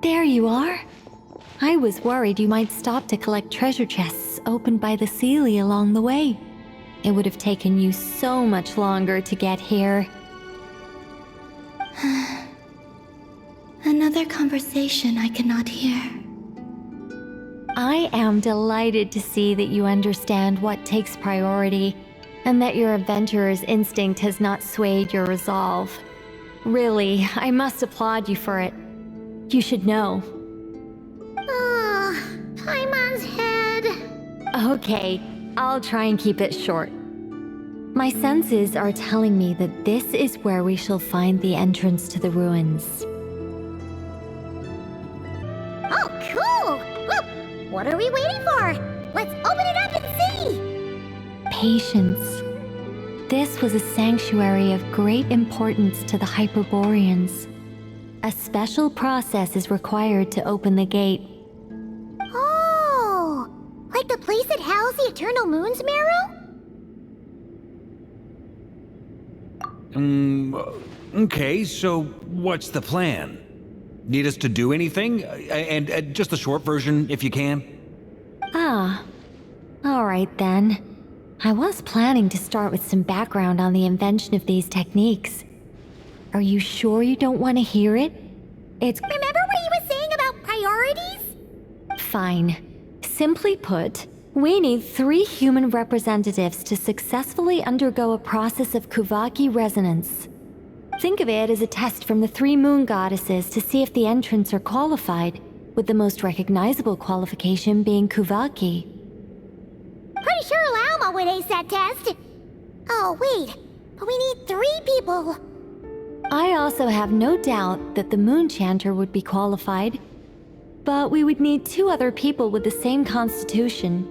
There you are. I was worried you might stop to collect treasure chests opened by the Seelie along the way. It would have taken you so much longer to get here. Another conversation I cannot hear. I am delighted to see that you understand what takes priority, and that your adventurer's instinct has not swayed your resolve. Really, I must applaud you for it. You should know. Paimon's head. Okay, I'll try and keep it short. My senses are telling me that this is where we shall find the entrance to the ruins. Oh, cool! Well, what are we waiting for? Let's open it up and see! Patience. This was a sanctuary of great importance to the Hyperboreans. A special process is required to open the gate. Oh! Like the place that housed the Eternal Moon's marrow? Okay, so what's the plan? Need us to do anything? And just the short version, if you can. Ah. Alright then. I was planning to start with some background on the invention of these techniques. Are you sure you don't want to hear it? Remember what you were saying about priorities? Fine. Simply put, we need 3 human representatives to successfully undergo a process of Kuvaki resonance. Think of it as a test from the 3 moon goddesses to see if the entrants are qualified, with the most recognizable qualification being Kuvaki. Pretty sure Lauma would ace that test. Oh, wait. But we need 3 people. I also have no doubt that the Moon Chanter would be qualified, but we would need 2 other people with the same constitution.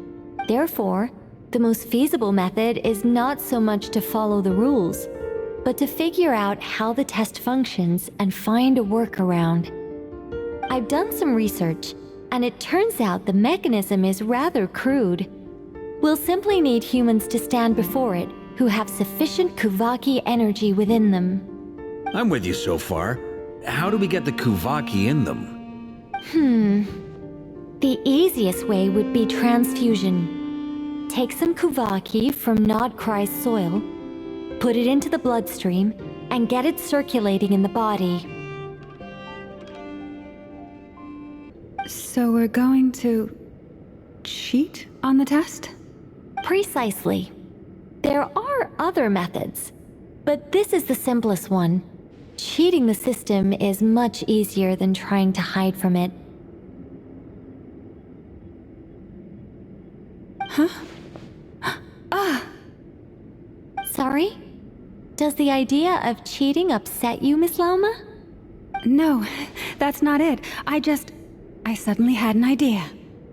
Therefore, the most feasible method is not so much to follow the rules, but to figure out how the test functions and find a workaround. I've done some research, and it turns out the mechanism is rather crude. We'll simply need humans to stand before it who have sufficient Kuvaki energy within them. I'm with you so far. How do we get the Kuvaki in them? The easiest way would be transfusion. Take some Kuvaki from Nodcry's soil, put it into the bloodstream, and get it circulating in the body. So we're going to cheat on the test? Precisely. There are other methods, but this is the simplest one. Cheating the system is much easier than trying to hide from it. Huh? Sorry? Does the idea of cheating upset you, Miss Lauma? No, that's not it. I suddenly had an idea.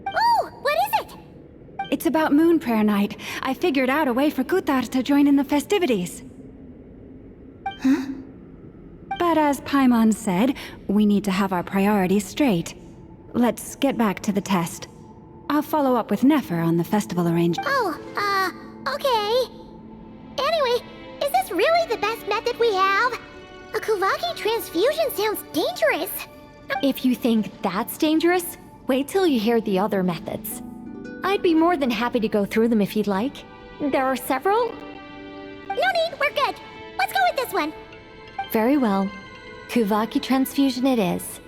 Oh, what is it? It's about Moon Prayer Night. I figured out a way for Kutar to join in the festivities. Huh? But as Paimon said, we need to have our priorities straight. Let's get back to the test. I'll follow up with Nefer on the festival arrangement. Oh, okay. Anyway, is this really the best method we have? A Kuvaki transfusion sounds dangerous. If you think that's dangerous, wait till you hear the other methods. I'd be more than happy to go through them if you'd like. There are several. No need, we're good. Let's go with this one. Very well. Kuvaki transfusion it is.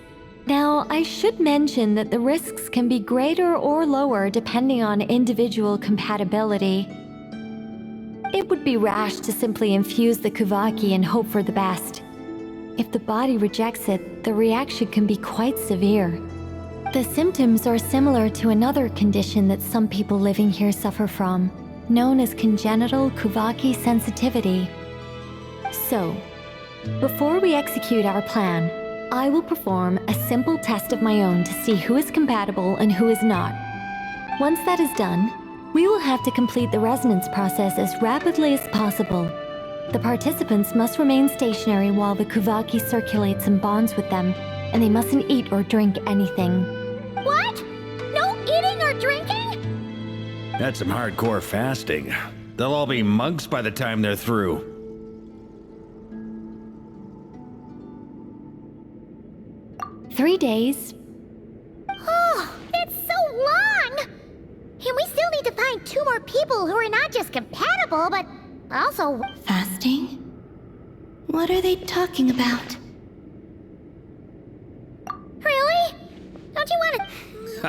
Now, I should mention that the risks can be greater or lower depending on individual compatibility. It would be rash to simply infuse the Kuvaki and hope for the best. If the body rejects it, the reaction can be quite severe. The symptoms are similar to another condition that some people living here suffer from, known as congenital Kuvaki sensitivity. So, before we execute our plan, I will perform a simple test of my own to see who is compatible and who is not. Once that is done, we will have to complete the resonance process as rapidly as possible. The participants must remain stationary while the Kuvaki circulates and bonds with them, and they mustn't eat or drink anything. What? No eating or drinking? That's some hardcore fasting. They'll all be monks by the time they're through. 3 days. Oh, it's so long! And we still need to find 2 more people who are not just compatible, but also... Fasting? What are they talking about? Really? Don't you want to...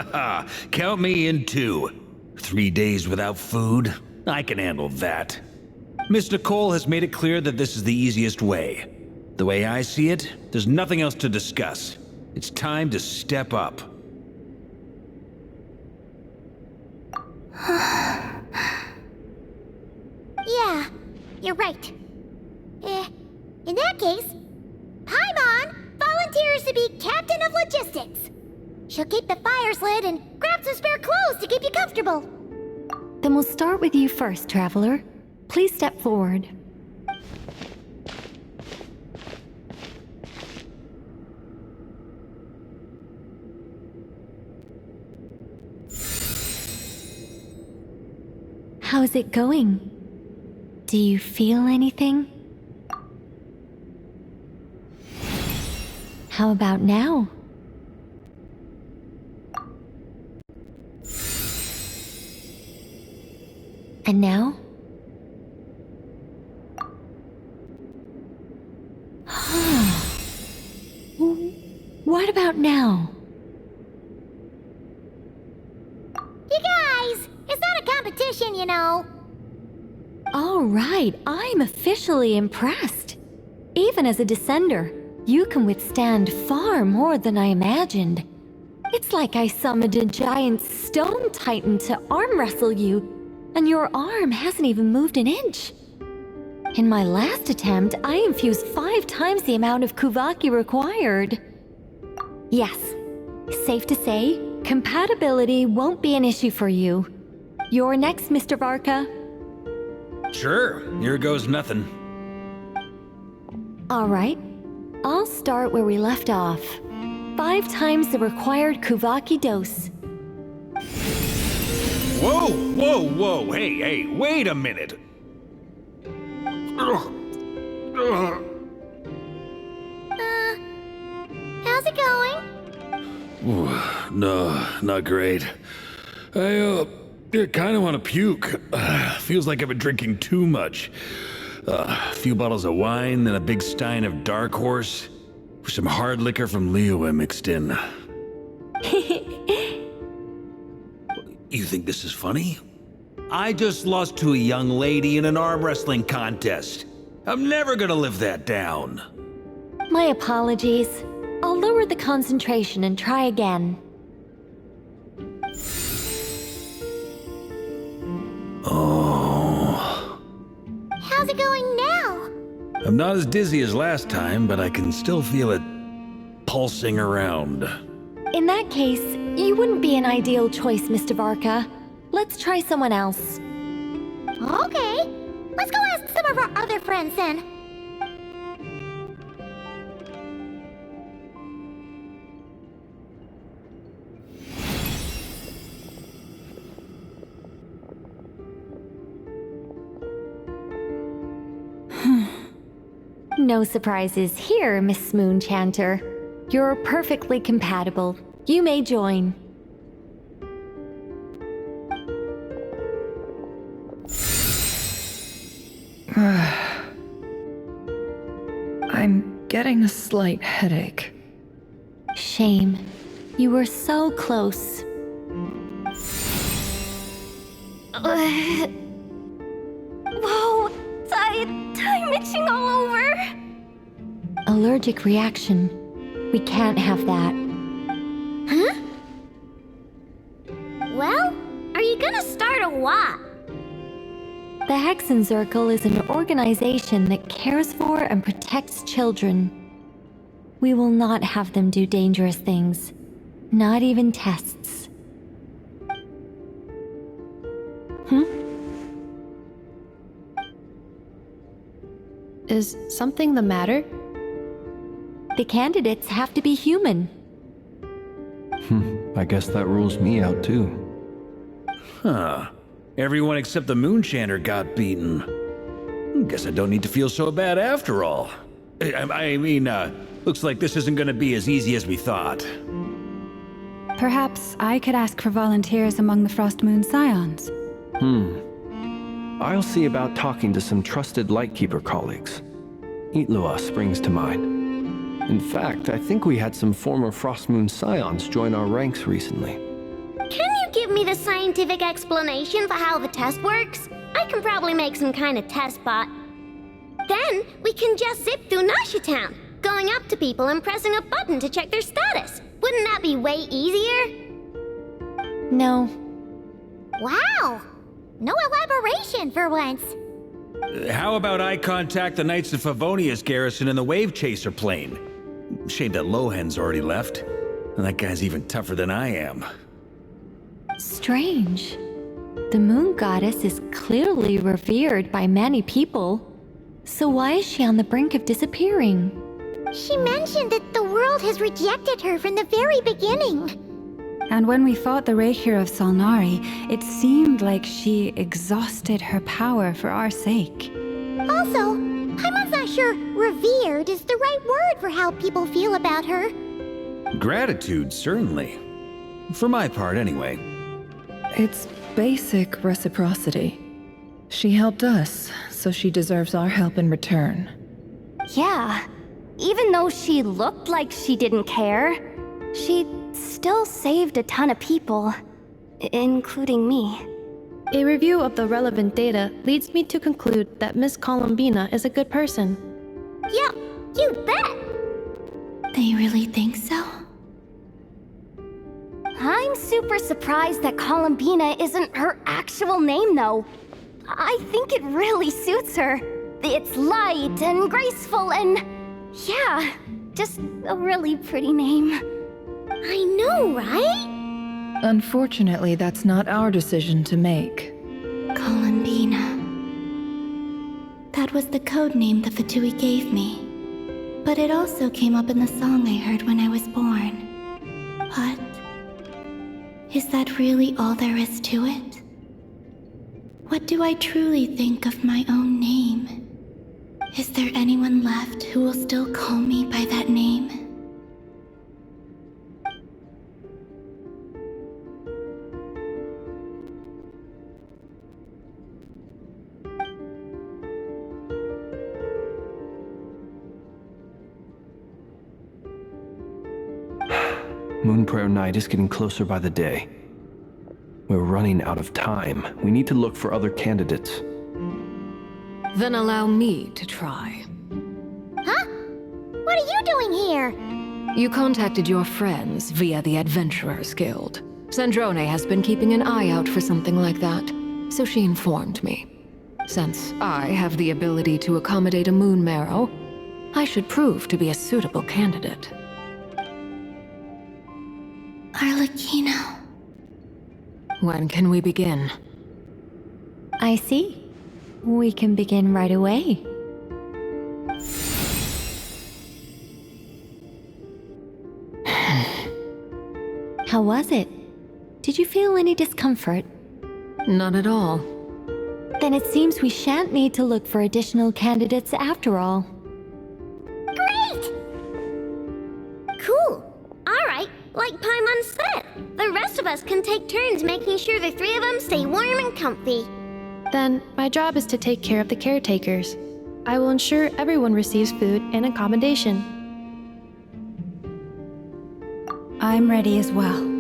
Haha, count me in too. 3 days without food? I can handle that. Miss Nicole has made it clear that this is the easiest way. The way I see it, there's nothing else to discuss. It's time to step up. Yeah, you're right. In that case, Paimon volunteers to be Captain of Logistics. She'll keep the fires lit and grab some spare clothes to keep you comfortable. Then we'll start with you first, Traveler. Please step forward. How's it going? Do you feel anything? How about now? And now? What about now? You guys, it's not a competition, you know. All right, I'm officially impressed. Even as a descender, you can withstand far more than I imagined. It's like I summoned a giant stone titan to arm wrestle you, and your arm hasn't even moved an inch. In my last attempt, I infused 5 times the amount of Kuvaki required. Yes, safe to say, compatibility won't be an issue for you. You're next, Mr. Varka. Sure, here goes nothing. All right, I'll start where we left off. 5 times the required Kuvaki dose. Whoa, whoa, whoa, hey, wait a minute. How's it going? No, not great. I kind of want to puke. Feels like I've been drinking too much. A few bottles of wine, then a big stein of Dark Horse, with some hard liquor from Liouba mixed in. You think this is funny? I just lost to a young lady in an arm wrestling contest. I'm never gonna live that down. My apologies. I'll lower the concentration and try again. Oh. How's it going now? I'm not as dizzy as last time, but I can still feel it pulsing around. In that case, you wouldn't be an ideal choice, Mr. Varka. Let's try someone else. Okay, let's go ask some of our other friends then. No surprises here, Miss Moonchanter. You're perfectly compatible. You may join. I'm getting a slight headache. Shame. You were so close. Whoa, I'm itching all over. Allergic reaction. We can't have that. Huh? Well, are you gonna start a what? The Hexenzirkel is an organization that cares for and protects children. We will not have them do dangerous things. Not even tests. Is something the matter? The candidates have to be human. I guess that rules me out too. Huh. Everyone except the Moonchanter got beaten. Guess I don't need to feel so bad after all. Looks like this isn't gonna be as easy as we thought. Perhaps I could ask for volunteers among the Frost Moon Scions. I'll see about talking to some trusted Lightkeeper colleagues. Itlua springs to mind. In fact, I think we had some former Frost Moon Scions join our ranks recently. Can you give me the scientific explanation for how the test works? I can probably make some kind of test bot. Then we can just zip through Nasha Town, going up to people and pressing a button to check their status. Wouldn't that be way easier? No. Wow! No elaboration for once. How about I contact the Knights of Favonia's garrison in the Wave Chaser plane? Shame that Lohan's already left. And that guy's even tougher than I am. Strange. The moon goddess is clearly revered by many people. So why is she on the brink of disappearing? She mentioned that the world has rejected her from the very beginning. And when we fought the Reikir of Salnari, it seemed like she exhausted her power for our sake. Also, I'm not sure revered is the right word for how people feel about her. Gratitude, certainly. For my part, anyway. It's basic reciprocity. She helped us, so she deserves our help in return. Yeah. Even though she looked like she didn't care, she still saved a ton of people, including me. A review of the relevant data leads me to conclude that Miss Columbina is a good person. Yep, you bet! They really think so? I'm super surprised that Columbina isn't her actual name, though. I think it really suits her. It's light and graceful and... yeah, just a really pretty name. I know, right? Unfortunately, that's not our decision to make. Columbina. That was the code name the Fatui gave me. But it also came up in the song I heard when I was born. But... is that really all there is to it? What do I truly think of my own name? Is there anyone left who will still call me by that name? Moon Prayer Night is getting closer by the day. We're running out of time. We need to look for other candidates. Then allow me to try. Huh? What are you doing here? You contacted your friends via the Adventurers Guild. Sandrone has been keeping an eye out for something like that, so she informed me. Since I have the ability to accommodate a moon marrow, I should prove to be a suitable candidate. Arlecchino. When can we begin? I see. We can begin right away. How was it? Did you feel any discomfort? Not at all. Then it seems we shan't need to look for additional candidates after all. Great! Cool. Alright, like Paimon said, the rest of us can take turns making sure the three of them stay warm and comfy. Then, my job is to take care of the caretakers. I will ensure everyone receives food and accommodation. I'm ready as well.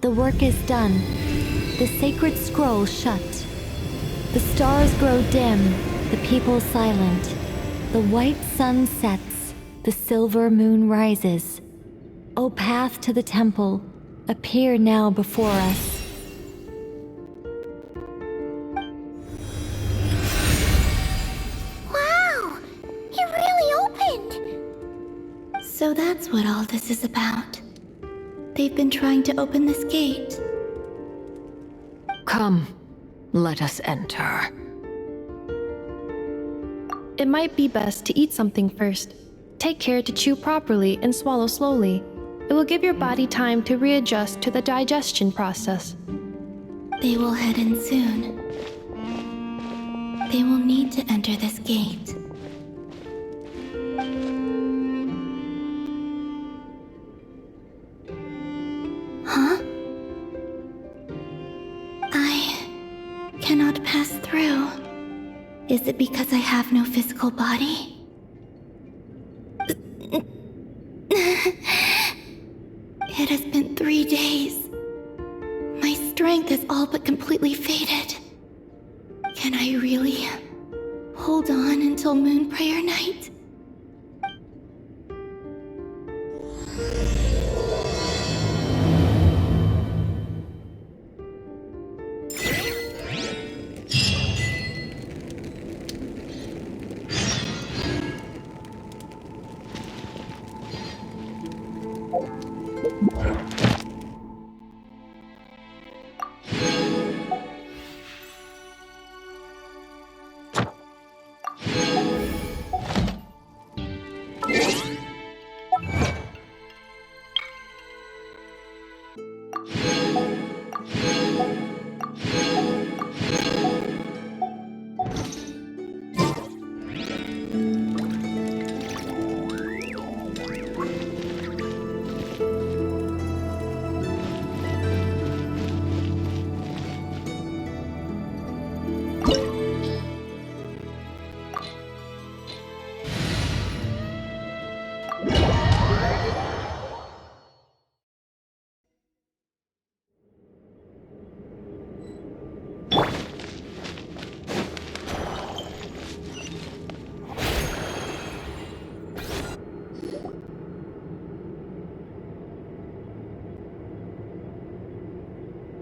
The work is done. The sacred scroll shut. The stars grow dim, the people silent. The white sun sets, the silver moon rises. O path to the temple, appear now before us. Wow! It really opened! So that's what all this is about. They've been trying to open this gate. Come, let us enter. It might be best to eat something first. Take care to chew properly and swallow slowly. It will give your body time to readjust to the digestion process. They will head in soon. They will need to enter this gate. Huh? I cannot pass through. Is it because I have no physical body? It has been 3 days. My strength has all but completely faded. Can I really hold on until moon prayer night?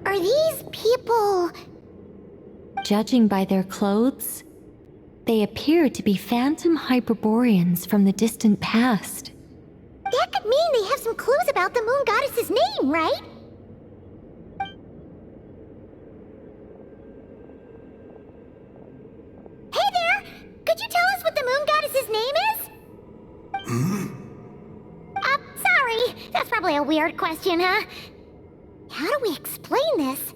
Are these people... Judging by their clothes, they appear to be phantom Hyperboreans from the distant past. That could mean they have some clues about the moon goddess's name, right? Hey there! Could you tell us what the moon goddess's name is? Sorry. That's probably a weird question, huh? How do we explain this?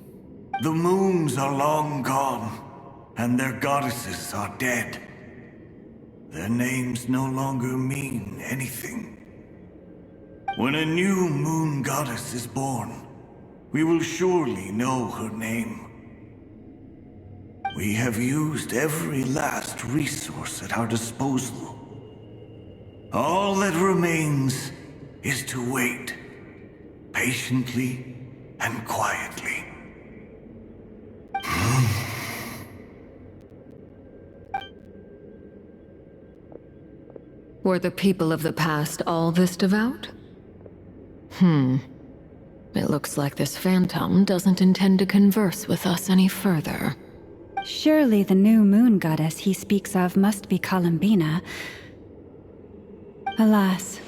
The moons are long gone, and their goddesses are dead. Their names no longer mean anything. When a new moon goddess is born, we will surely know her name. We have used every last resource at our disposal. All that remains is to wait, patiently and quietly. Were the people of the past all this devout? It looks like this phantom doesn't intend to converse with us any further. Surely the new moon goddess he speaks of must be Columbina. Alas,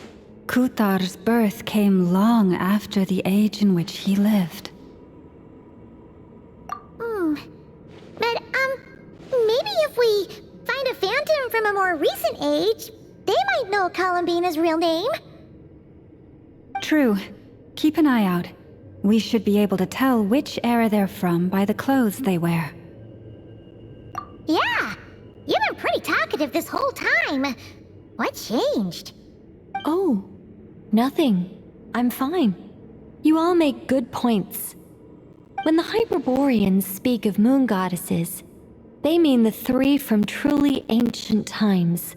Kutar's birth came long after the age in which he lived. But, maybe if we find a phantom from a more recent age, they might know Columbina's real name. True. Keep an eye out. We should be able to tell which era they're from by the clothes they wear. Yeah, you've been pretty talkative this whole time. What changed? Oh, nothing. I'm fine. You all make good points. When the Hyperboreans speak of moon goddesses, they mean the three from truly ancient times.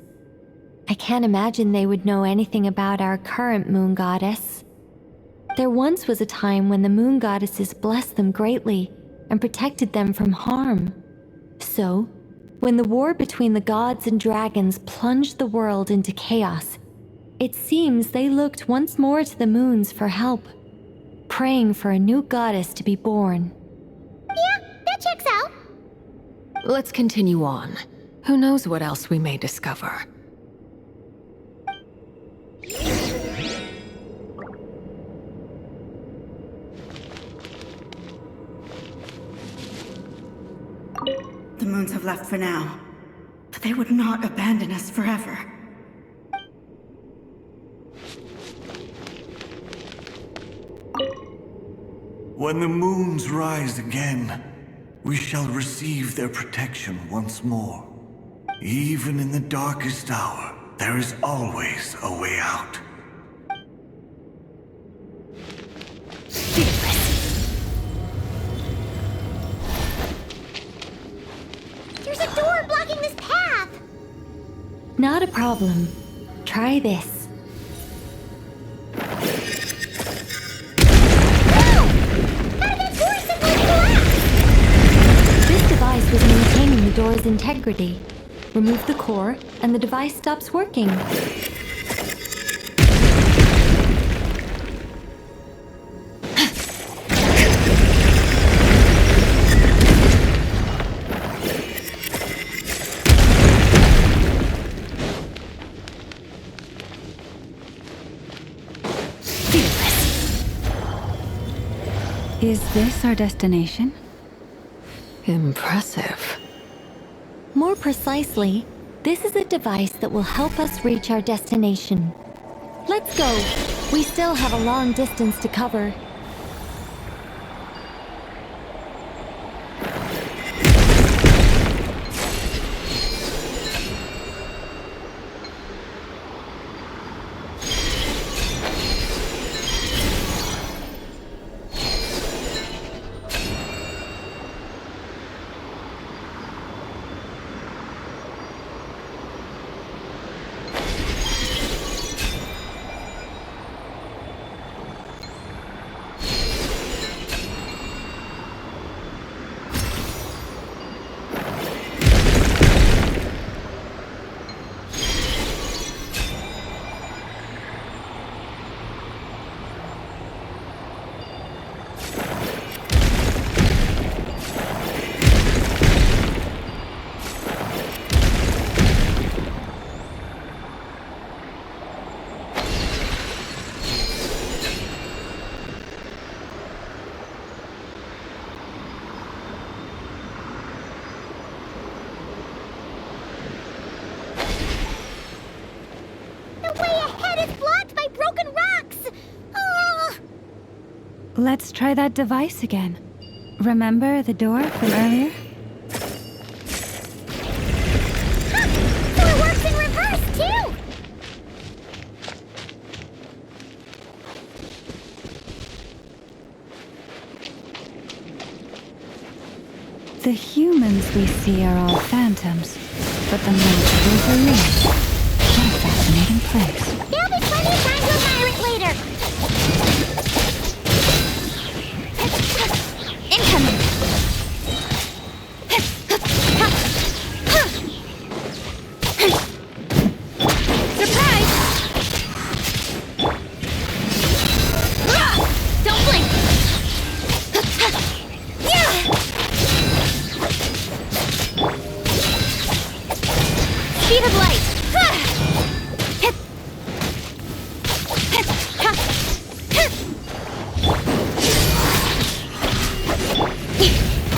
I can't imagine they would know anything about our current moon goddess. There once was a time when the moon goddesses blessed them greatly and protected them from harm. So, when the war between the gods and dragons plunged the world into chaos, it seems they looked once more to the moons for help, praying for a new goddess to be born. Yeah, that checks out. Let's continue on. Who knows what else we may discover? The moons have left for now, but they would not abandon us forever. When the moons rise again, we shall receive their protection once more. Even in the darkest hour, there is always a way out. There's a door blocking this path! Not a problem. Try this. This device was maintaining the door's integrity. Remove the core, and the device stops working. Is this our destination? Impressive. More precisely, this is a device that will help us reach our destination. Let's go. We still have a long distance to cover. Let's try that device again. Remember the door from earlier? So it works in reverse, too! The humans we see are all phantoms, but the monsters are real. What a fascinating place. There'll be plenty of time to admire it later! Incoming! Surprise! Don't blink! Speed of light!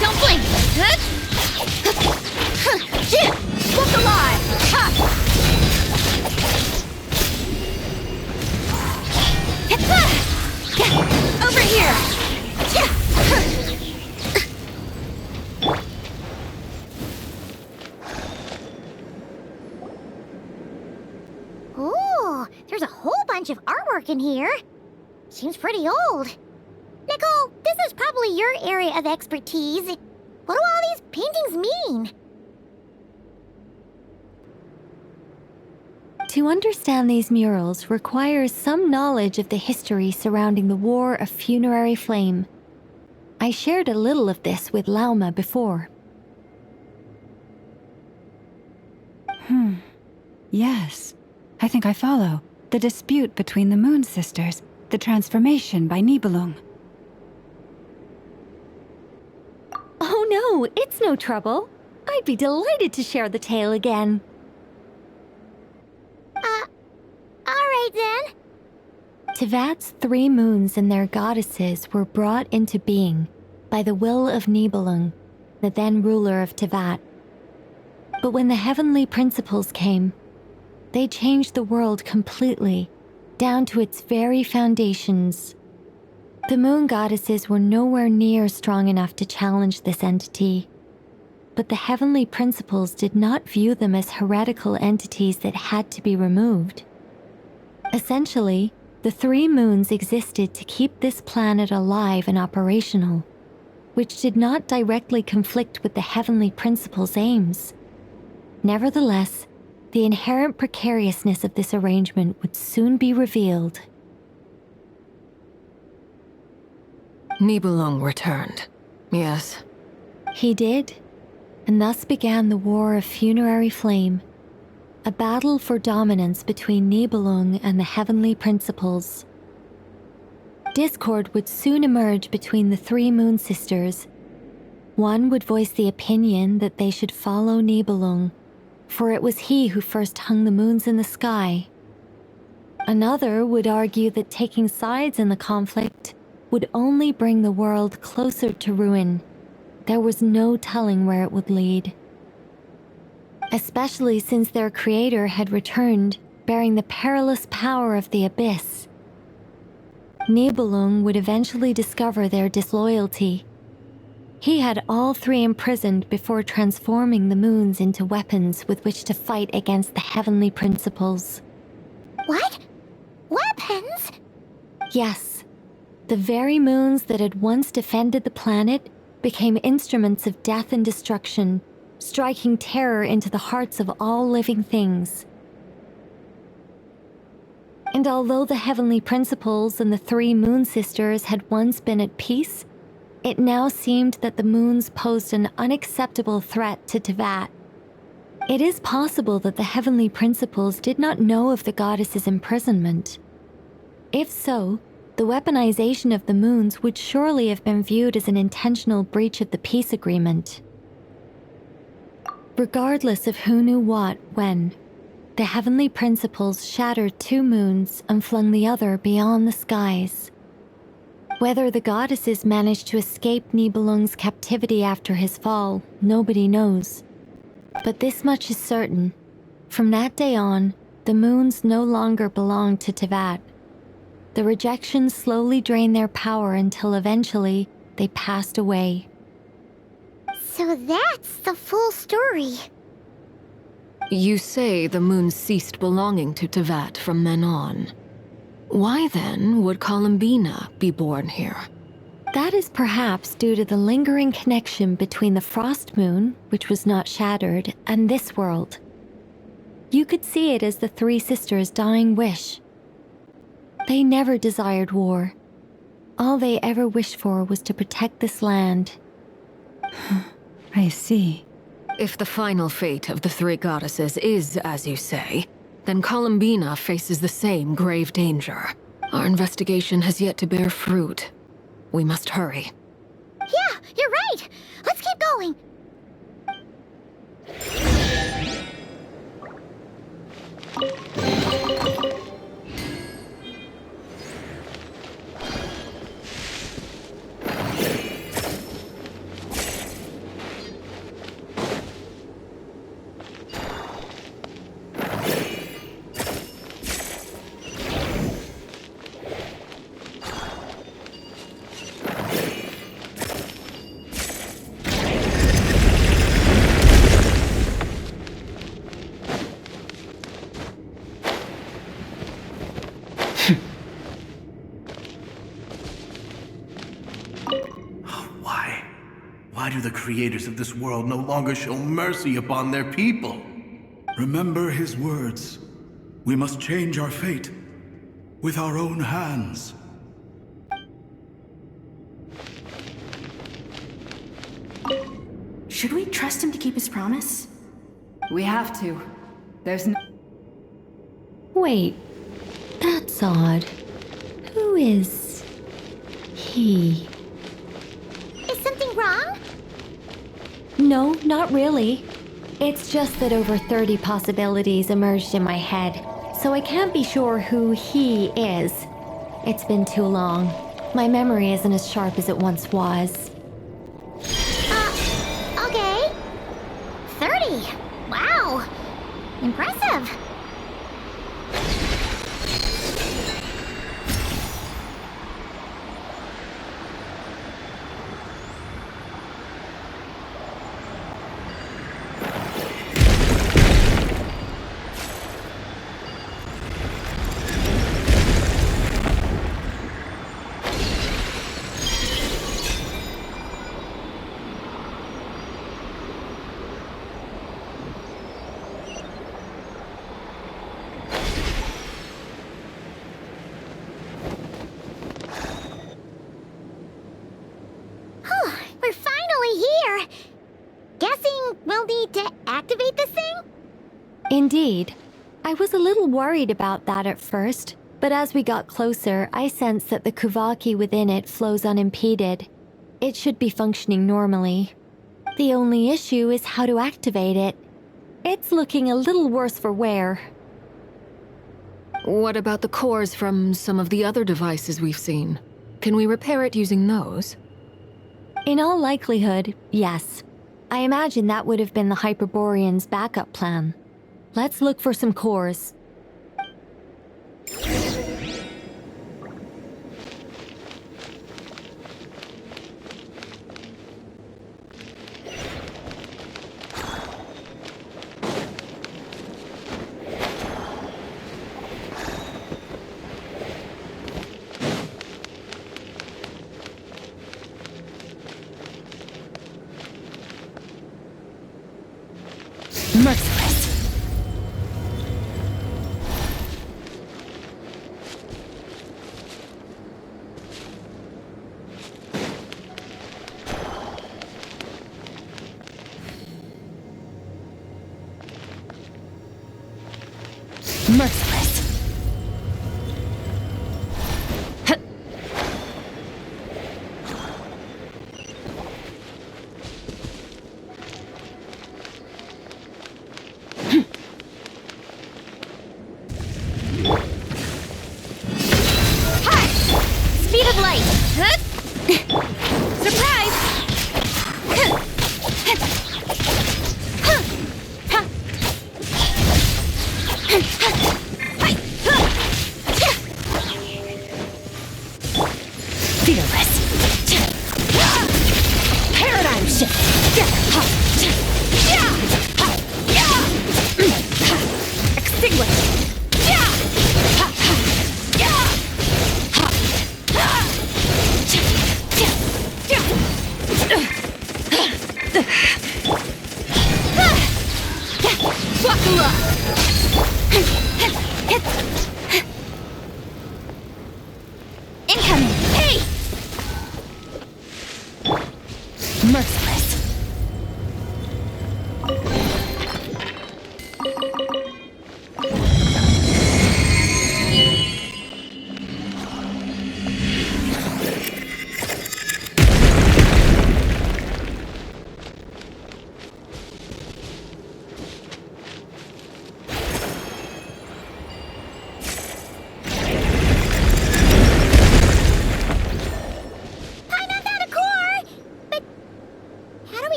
Don't blink! Look alive! Over here! Ooh, there's a whole bunch of artwork in here. Seems pretty old. Nicole, this is probably your area of expertise. What do all these paintings mean? To understand these murals requires some knowledge of the history surrounding the War of Funerary Flame. I shared a little of this with Lauma before. Yes, I think I follow. The dispute between the Moon Sisters, the transformation by Nibelung. Oh no, it's no trouble. I'd be delighted to share the tale again. Alright then. Tevat's 3 moons and their goddesses were brought into being by the will of Nibelung, the then ruler of Tevat. But when the heavenly principles came, they changed the world completely, down to its very foundations. The moon goddesses were nowhere near strong enough to challenge this entity, but the heavenly principles did not view them as heretical entities that had to be removed. Essentially, the 3 moons existed to keep this planet alive and operational, which did not directly conflict with the heavenly principles' aims. Nevertheless, the inherent precariousness of this arrangement would soon be revealed. Nibelung returned. Yes. He did, and thus began the War of Funerary Flame, a battle for dominance between Nibelung and the heavenly principles. Discord would soon emerge between the 3 Moon Sisters. One would voice the opinion that they should follow Nibelung, for it was he who first hung the moons in the sky. Another would argue that taking sides in the conflict would only bring the world closer to ruin. There was no telling where it would lead. Especially since their creator had returned, bearing the perilous power of the abyss. Nibelung would eventually discover their disloyalty. He had all 3 imprisoned before transforming the moons into weapons with which to fight against the heavenly principles. What? Weapons? Yes. The very moons that had once defended the planet became instruments of death and destruction, striking terror into the hearts of all living things. And although the heavenly principles and the 3 Moon Sisters had once been at peace, it now seemed that the moons posed an unacceptable threat to Tevat. It is possible that the heavenly principles did not know of the goddess's imprisonment. If so, the weaponization of the moons would surely have been viewed as an intentional breach of the peace agreement. Regardless of who knew what, when, the heavenly principles shattered 2 moons and flung the other beyond the skies. Whether the goddesses managed to escape Nibelung's captivity after his fall, nobody knows. But this much is certain. From that day on, the moons no longer belonged to Tevat. The rejection slowly drained their power until eventually they passed away. So that's the full story. You say the moons ceased belonging to Tevat from then on. Why then would Columbina be born here? That is perhaps due to the lingering connection between the Frost Moon, which was not shattered, and this world. You could see it as the 3 sisters' dying wish. They never desired war. All they ever wished for was to protect this land. I see. If the final fate of the 3 goddesses is as you say, then Columbina faces the same grave danger. Our investigation has yet to bear fruit. We must hurry. Yeah, you're right. Let's keep going. Why do the creators of this world no longer show mercy upon their people? Remember his words. We must change our fate with our own hands. Should we trust him to keep his promise? We have to. There's no... Wait, that's odd. Who is he? Is something wrong? No, not really. It's just that over 30 possibilities emerged in my head, so I can't be sure who he is. It's been too long. My memory isn't as sharp as it once was. Okay. 30. Wow. Impressive. We're finally here. Guessing we'll need to activate this thing? Indeed. I was a little worried about that at first, but as we got closer, I sensed that the Kuvaki within it flows unimpeded. It should be functioning normally. The only issue is how to activate it. It's looking a little worse for wear. What about the cores from some of the other devices we've seen? Can we repair it using those? In all likelihood, yes. I imagine that would have been the Hyperborean's backup plan. Let's look for some cores. Merciless. Merciless. Speed of light! Surprise! Fearless. Paradigm shift. Extinguish. Incoming! Hey! Merciless.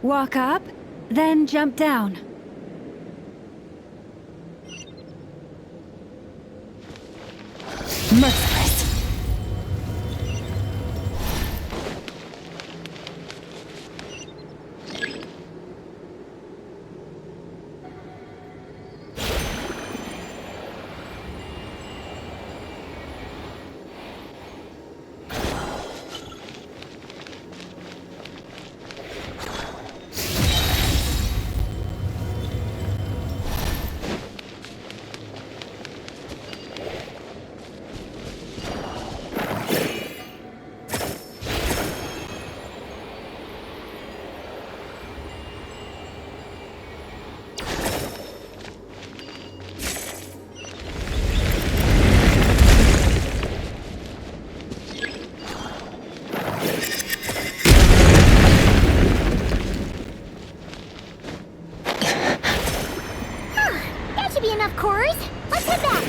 Walk up, then jump down. Merciless. Let's head back!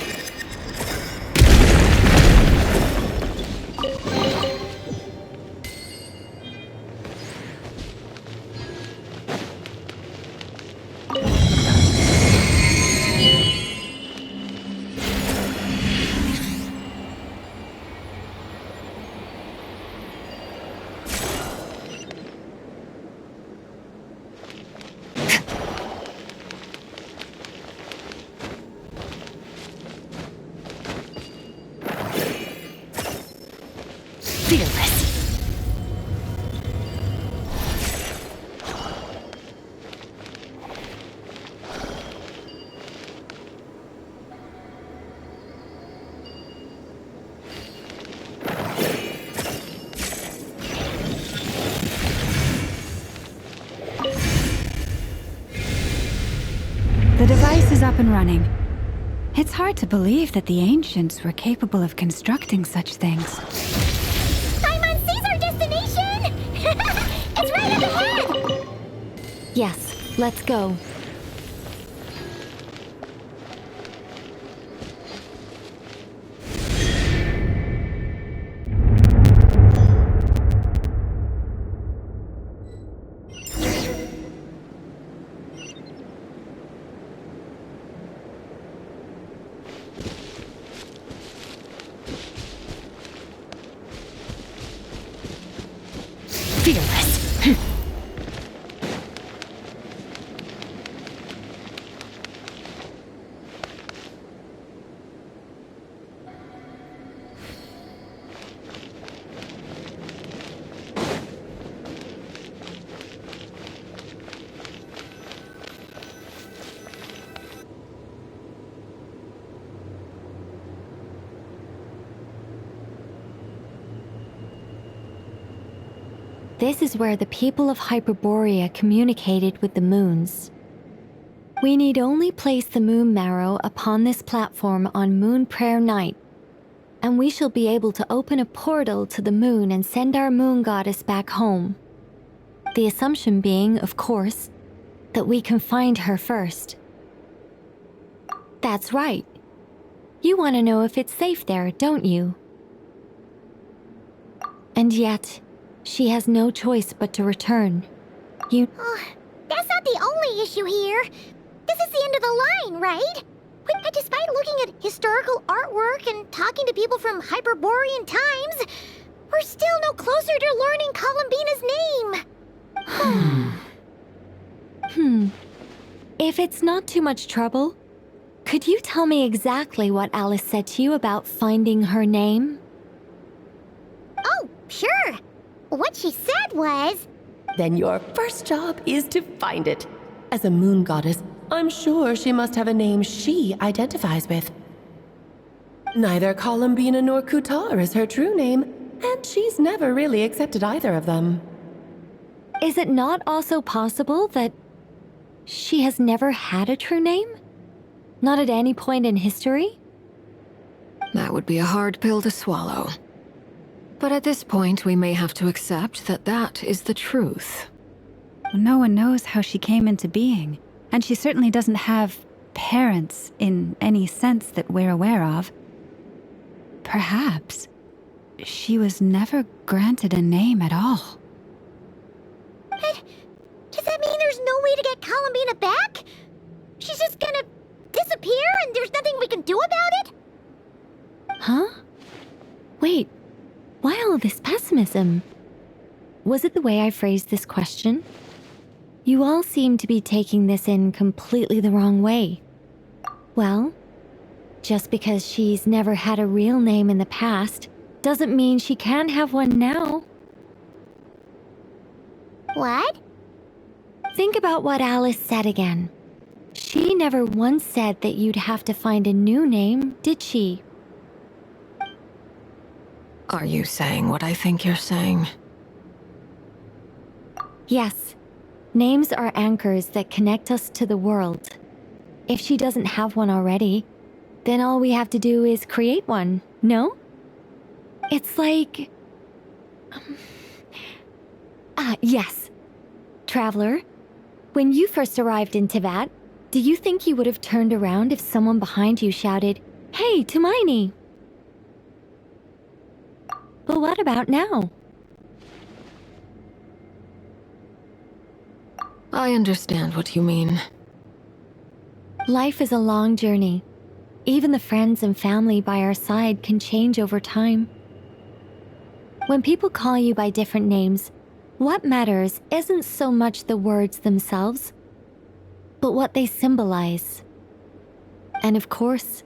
The device is up and running. It's hard to believe that the ancients were capable of constructing such things. Paimon sees our destination! It's right up ahead! Yes, let's go. This is where the people of Hyperborea communicated with the moons. We need only place the moon marrow upon this platform on Moon Prayer Night, and we shall be able to open a portal to the moon and send our moon goddess back home. The assumption being, of course, that we can find her first. That's right. You want to know if it's safe there, don't you? And yet, she has no choice but to return. That's not the only issue here. This is the end of the line, right? But despite looking at historical artwork and talking to people from Hyperborean times, we're still no closer to learning Columbina's name. If it's not too much trouble, could you tell me exactly what Alice said to you about finding her name? Oh, sure. What she said was... Then your first job is to find it. As a moon goddess, I'm sure she must have a name she identifies with. Neither Columbina nor Kutar is her true name, and she's never really accepted either of them. Is it not also possible that she has never had a true name? Not at any point in history? That would be a hard pill to swallow. But at this point, we may have to accept that that is the truth. No one knows how she came into being, and she certainly doesn't have parents in any sense that we're aware of. Perhaps she was never granted a name at all. But does that mean there's no way to get Columbina back? She's just gonna disappear and there's nothing we can do about it? Huh? Wait, why all this pessimism? Was it the way I phrased this question? You all seem to be taking this in completely the wrong way. Well, just because she's never had a real name in the past doesn't mean she can't have one now. What? Think about what Alice said again. She never once said that you'd have to find a new name, did she? Are you saying what I think you're saying? Yes. Names are anchors that connect us to the world. If she doesn't have one already, then all we have to do is create one, no? It's like... yes. Traveler, when you first arrived in Teyvat, Do you think you would have turned around if someone behind you shouted, "Hey, Tumaini"? But what about now? I understand what you mean. Life is a long journey. Even the friends and family by our side can change over time. When people call you by different names, what matters isn't so much the words themselves, but what they symbolize. And of course,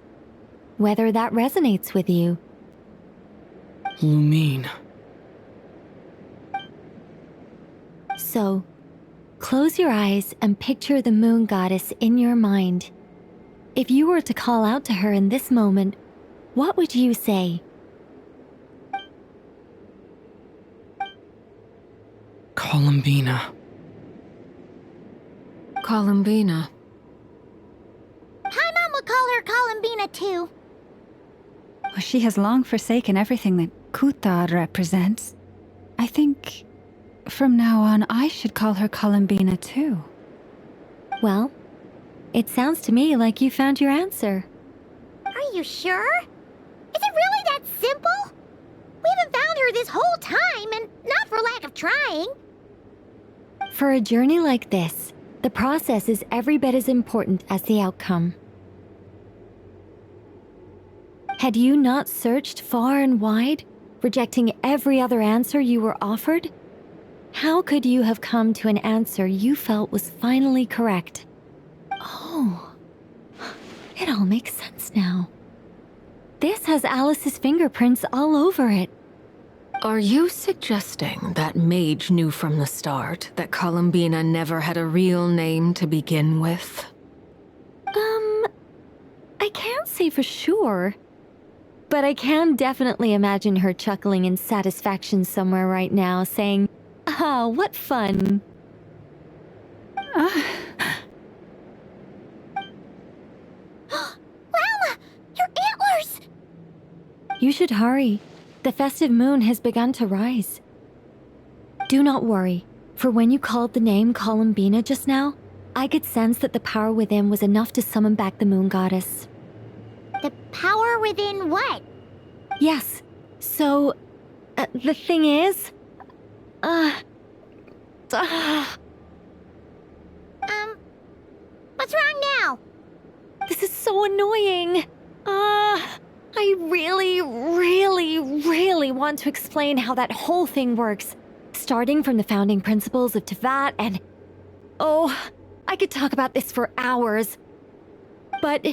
whether that resonates with you. Lumine. So, close your eyes and picture the moon goddess in your mind. If you were to call out to her in this moment, what would you say? Columbina. Columbina. Paimon would call her Columbina too. Well, she has long forsaken everything that Kuthar represents. I think from now on I should call her Columbina too. Well, it sounds to me like you found your answer. Are you sure? Is it really that simple? We haven't found her this whole time, and not for lack of trying. For a journey like this, the process is every bit as important as the outcome. Had you not searched far and wide, rejecting every other answer you were offered, how could you have come to an answer you felt was finally correct? Oh, it all makes sense now. This has Alice's fingerprints all over it. Are you suggesting that Mage knew from the start that Columbina never had a real name to begin with? I can't say for sure. But I can definitely imagine her chuckling in satisfaction somewhere right now, saying, "Ah, what fun." Lalma! Your antlers! You should hurry. The festive moon has begun to rise. Do not worry, for when you called the name Columbina just now, I could sense that the power within was enough to summon back the moon goddess. The power within what? Yes, so... the thing is... What's wrong now? This is so annoying. I really want to explain how that whole thing works. Starting from the founding principles of Tevat and... Oh, I could talk about this for hours. But...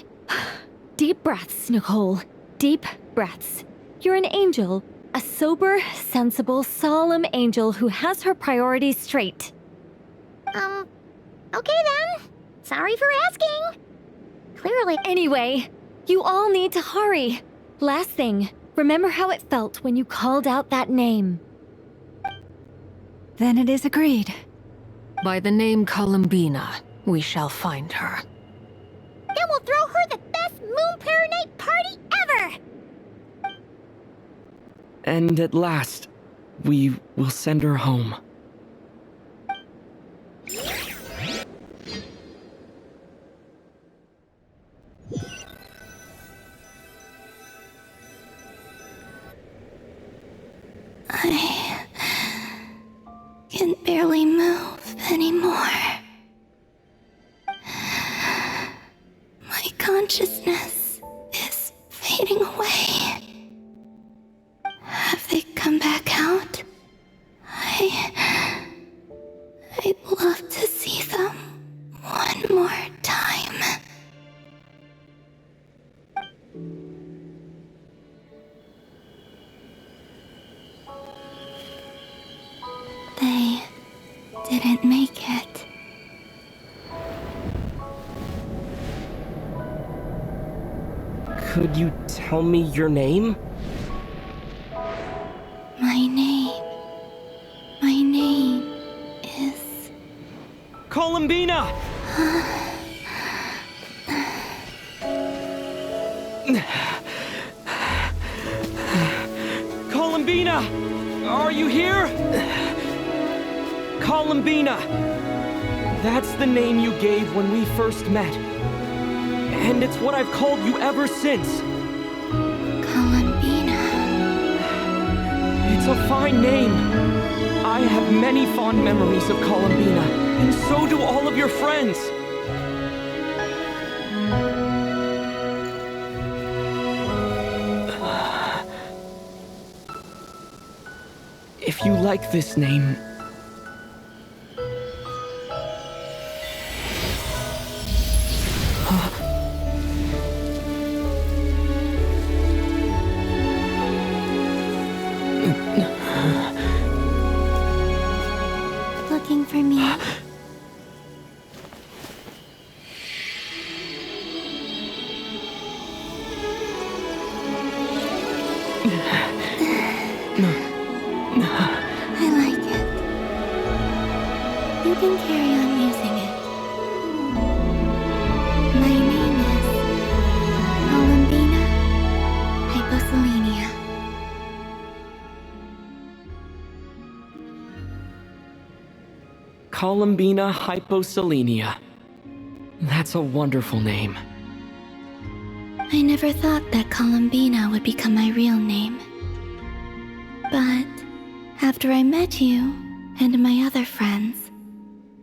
deep breaths, Nicole. Deep breaths. You're an angel. A sober, sensible, solemn angel who has her priorities straight. Okay then. Sorry for asking. Clearly. Anyway, you all need to hurry. Last thing, remember how it felt when you called out that name. Then it is agreed. By the name Columbina, we shall find her. Then we'll throw her the best Moon Prayer Night party ever! And at last, we will send her home. I can barely move anymore. My consciousness is fading away. Have they come back out? I'd love to see them one more time. They didn't make it. Could you tell me your name? My name is... Columbina! Columbina! Are you here? Columbina! That's the name you gave when we first met. And it's what I've called you ever since. Columbina. It's a fine name. I have many fond memories of Columbina, and so do all of your friends. If you like this name... Looking for me? I like it. You can carry on using it. My name is Columbina Hyposelenia. Columbina Hyposelenia. That's a wonderful name. I never thought that Columbina would become my real name. But after I met you and my other friends,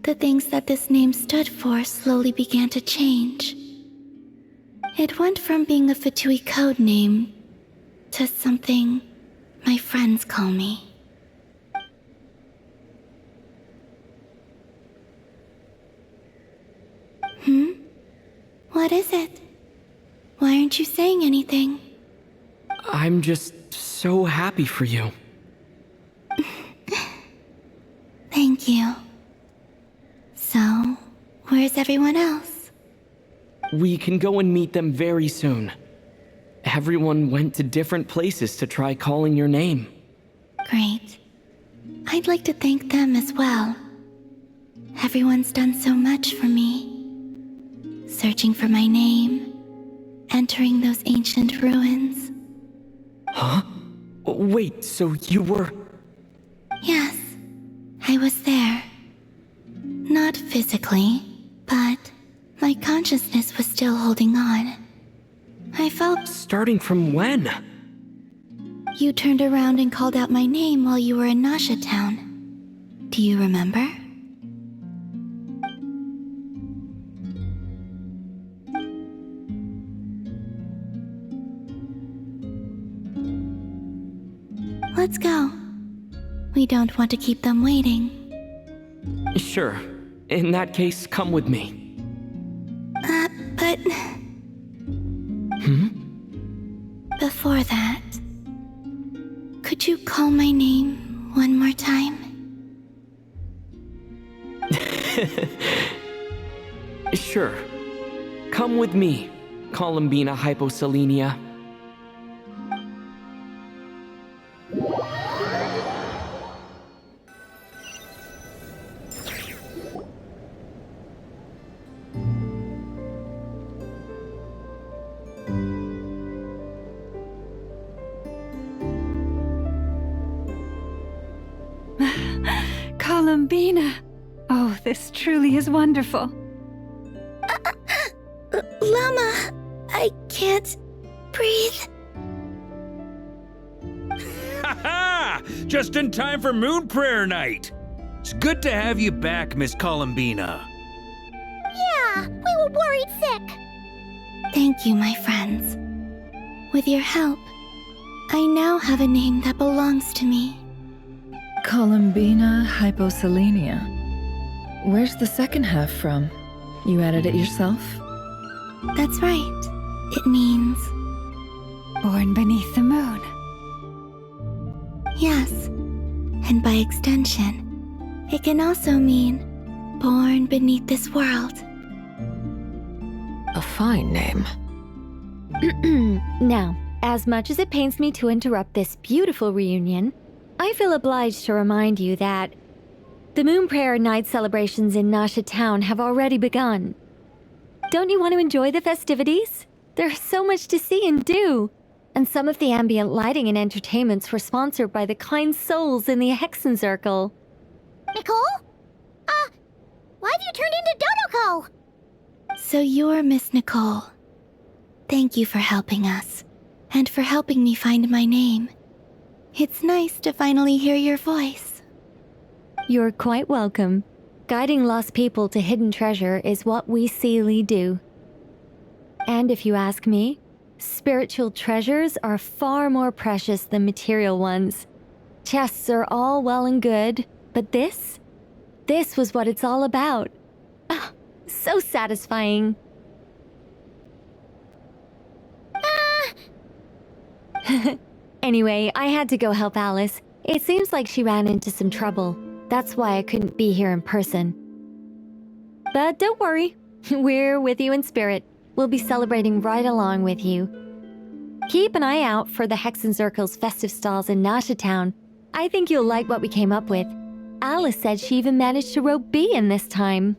the things that this name stood for slowly began to change. It went from being a Fatui code name to something my friends call me. What is it? Why aren't you saying anything? I'm just so happy for you. Thank you. So, where's everyone else? We can go and meet them very soon. Everyone went to different places to try calling your name. Great. I'd like to thank them as well. Everyone's done so much for me. Searching for my name, entering those ancient ruins. Huh? Wait, so you were... Yes, I was there. Not physically, but my consciousness was still holding on. I felt... Starting from when? You turned around and called out my name while you were in Nasha Town. Do you remember? Let's go. We don't want to keep them waiting. Sure. In that case, come with me. But... Before that, could you call my name one more time? Sure. Come with me, Columbina Hyposelenia. Columbina! Oh, this truly is wonderful. Llama, I can't breathe. Ha-ha! Just in time for Moon Prayer Night. It's good to have you back, Miss Columbina. Yeah, we were worried sick. Thank you, my friends. With your help, I now have a name that belongs to me. Columbina Hyposelenia. Where's the second half from? You added it yourself? That's right. It means... Born beneath the moon. Yes. And by extension, it can also mean born beneath this world. A fine name. Now, as much as it pains me to interrupt this beautiful reunion, I feel obliged to remind you that the Moon Prayer Night celebrations in Nasha Town have already begun. Don't you want to enjoy the festivities? There's so much to see and do. And some of the ambient lighting and entertainments were sponsored by the kind souls in the Hexen Circle. Nicole? Why have you turned into Dodoko! So you're Miss Nicole. Thank you for helping us, and for helping me find my name. It's nice to finally hear your voice. You're quite welcome. Guiding lost people to hidden treasure is what we Seelie do. And if you ask me, spiritual treasures are far more precious than material ones. Chests are all well and good, but this was what it's all about. Ah, so satisfying. Anyway, I had to go help Alice. It seems like she ran into some trouble. That's why I couldn't be here in person. But don't worry, we're with you in spirit. We'll be celebrating right along with you. Keep an eye out for the Hexenzirkel's festive stalls in Nasha Town. I think you'll like what we came up with. Alice said she even managed to rope B in this time.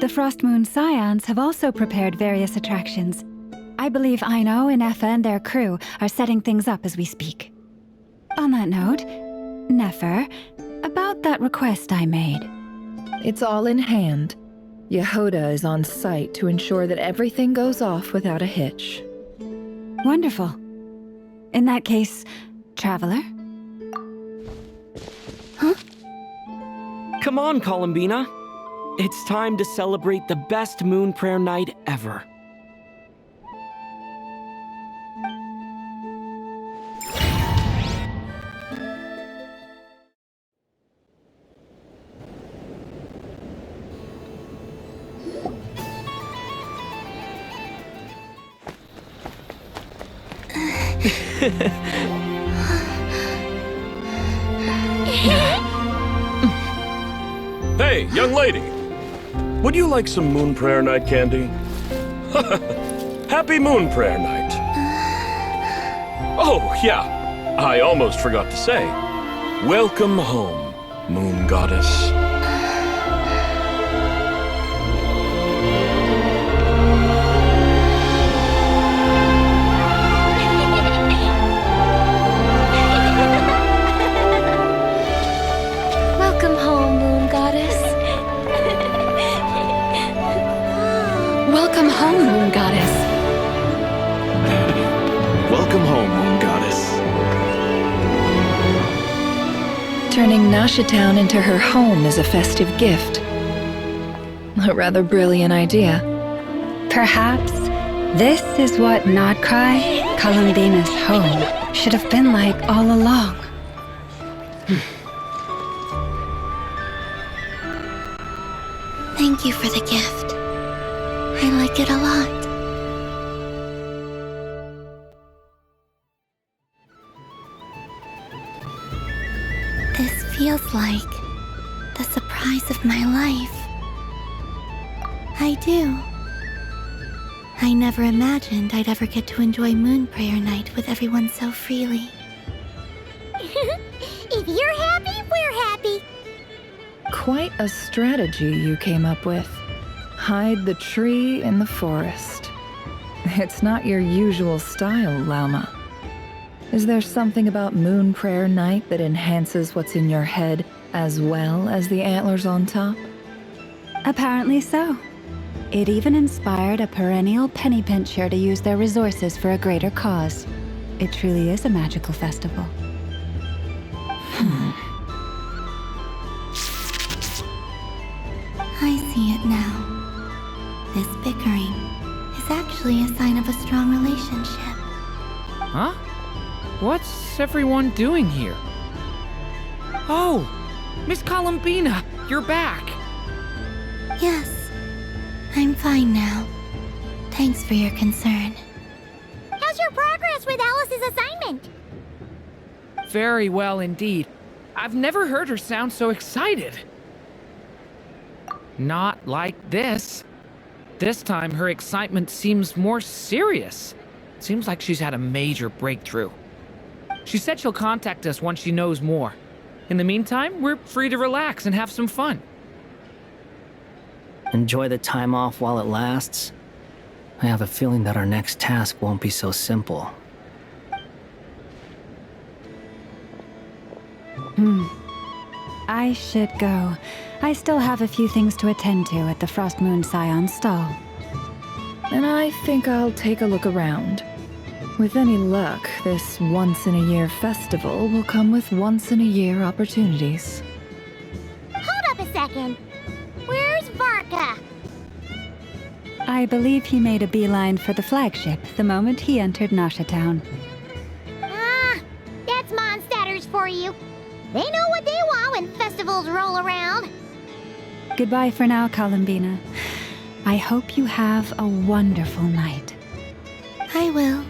The Frost Moon Scions have also prepared various attractions. I believe Aino, Ineffa, and their crew are setting things up as we speak. On that note, Nefer, about that request I made. It's all in hand. Jahoda is on site to ensure that everything goes off without a hitch. Wonderful. In that case, Traveler? Huh? Come on, Columbina. It's time to celebrate the best moon prayer night ever. Hey, young lady! Would you like some moon prayer night candy? Happy moon prayer night! Oh, yeah, I almost forgot to say. Welcome home, moon goddess. Welcome home, moon goddess. Welcome home, moon goddess. Welcome home, moon goddess. Turning Nasha Town into her home is a festive gift. A rather brilliant idea. Perhaps this is what Nodcry, Columbina's home, should have been like all along. Thank you for the gift. I like it a lot. This feels like the surprise of my life. I do. I never imagined I'd ever get to enjoy Moon Prayer Night with everyone so freely. If you're happy, we're happy. Quite a strategy you came up with. Hide the tree in the forest. It's not your usual style, Lauma. Is there something about Moon Prayer Night that enhances what's in your head as well as the antlers on top? Apparently so. It even inspired a perennial penny pincher to use their resources for a greater cause. It truly is a magical festival. I see it now. This bickering is actually a sign of a strong relationship. Huh? What's everyone doing here? Oh! Miss Columbina, you're back! Yes, I'm fine now. Thanks for your concern. How's your progress with Alice's assignment? Very well indeed. I've never heard her sound so excited. Not like this. This time her excitement seems more serious. Seems like she's had a major breakthrough. She said she'll contact us once she knows more. In the meantime, we're free to relax and have some fun. Enjoy the time off while it lasts. I have a feeling that our next task won't be so simple. I should go. I still have a few things to attend to at the Frost Moon Scion stall. And I think I'll take a look around. With any luck, this once-in-a-year festival will come with once-in-a-year opportunities. Hold up a second. Where's Varka? I believe he made a beeline for the flagship the moment he entered Nasha Town. Ah, that's Mondstadters for you. They know what they want when festivals roll around. Goodbye for now, Columbina. I hope you have a wonderful night. I will.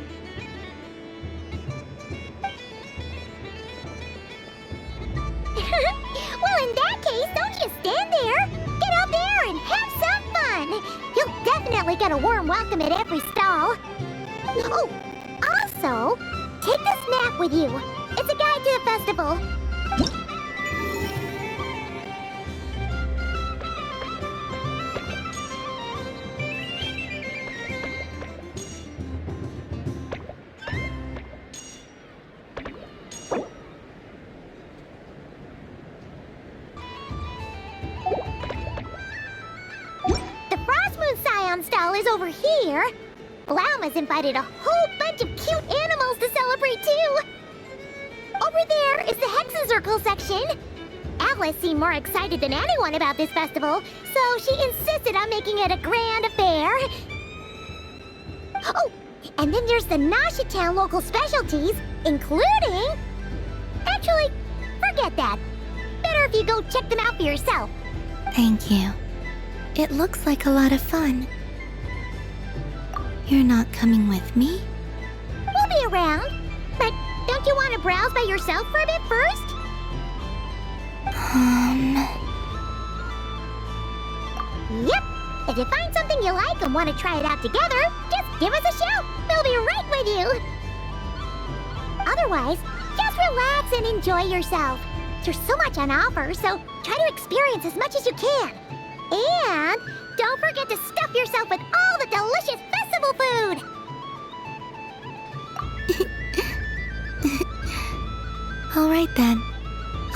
Well, in that case, don't just stand there. Get out there and have some fun. You'll definitely get a warm welcome at every stall. Oh, also, take this map with you. It's a guide to the festival. Stall is over here. Lauma's invited a whole bunch of cute animals to celebrate too. Over there is the Hexen Circle section. Alice seemed more excited than anyone about this festival, so she insisted on making it a grand affair. Oh, and then there's the Nasha Town local specialties, including... Actually, forget that. Better if you go check them out for yourself. Thank you. It looks like a lot of fun. You're not coming with me? We'll be around. But don't you want to browse by yourself for a bit first? Yep. If you find something you like and want to try it out together, just give us a shout. We'll be right with you. Otherwise, just relax and enjoy yourself. There's so much on offer, so try to experience as much as you can. And don't forget to stuff yourself with all the delicious festival food! All right then.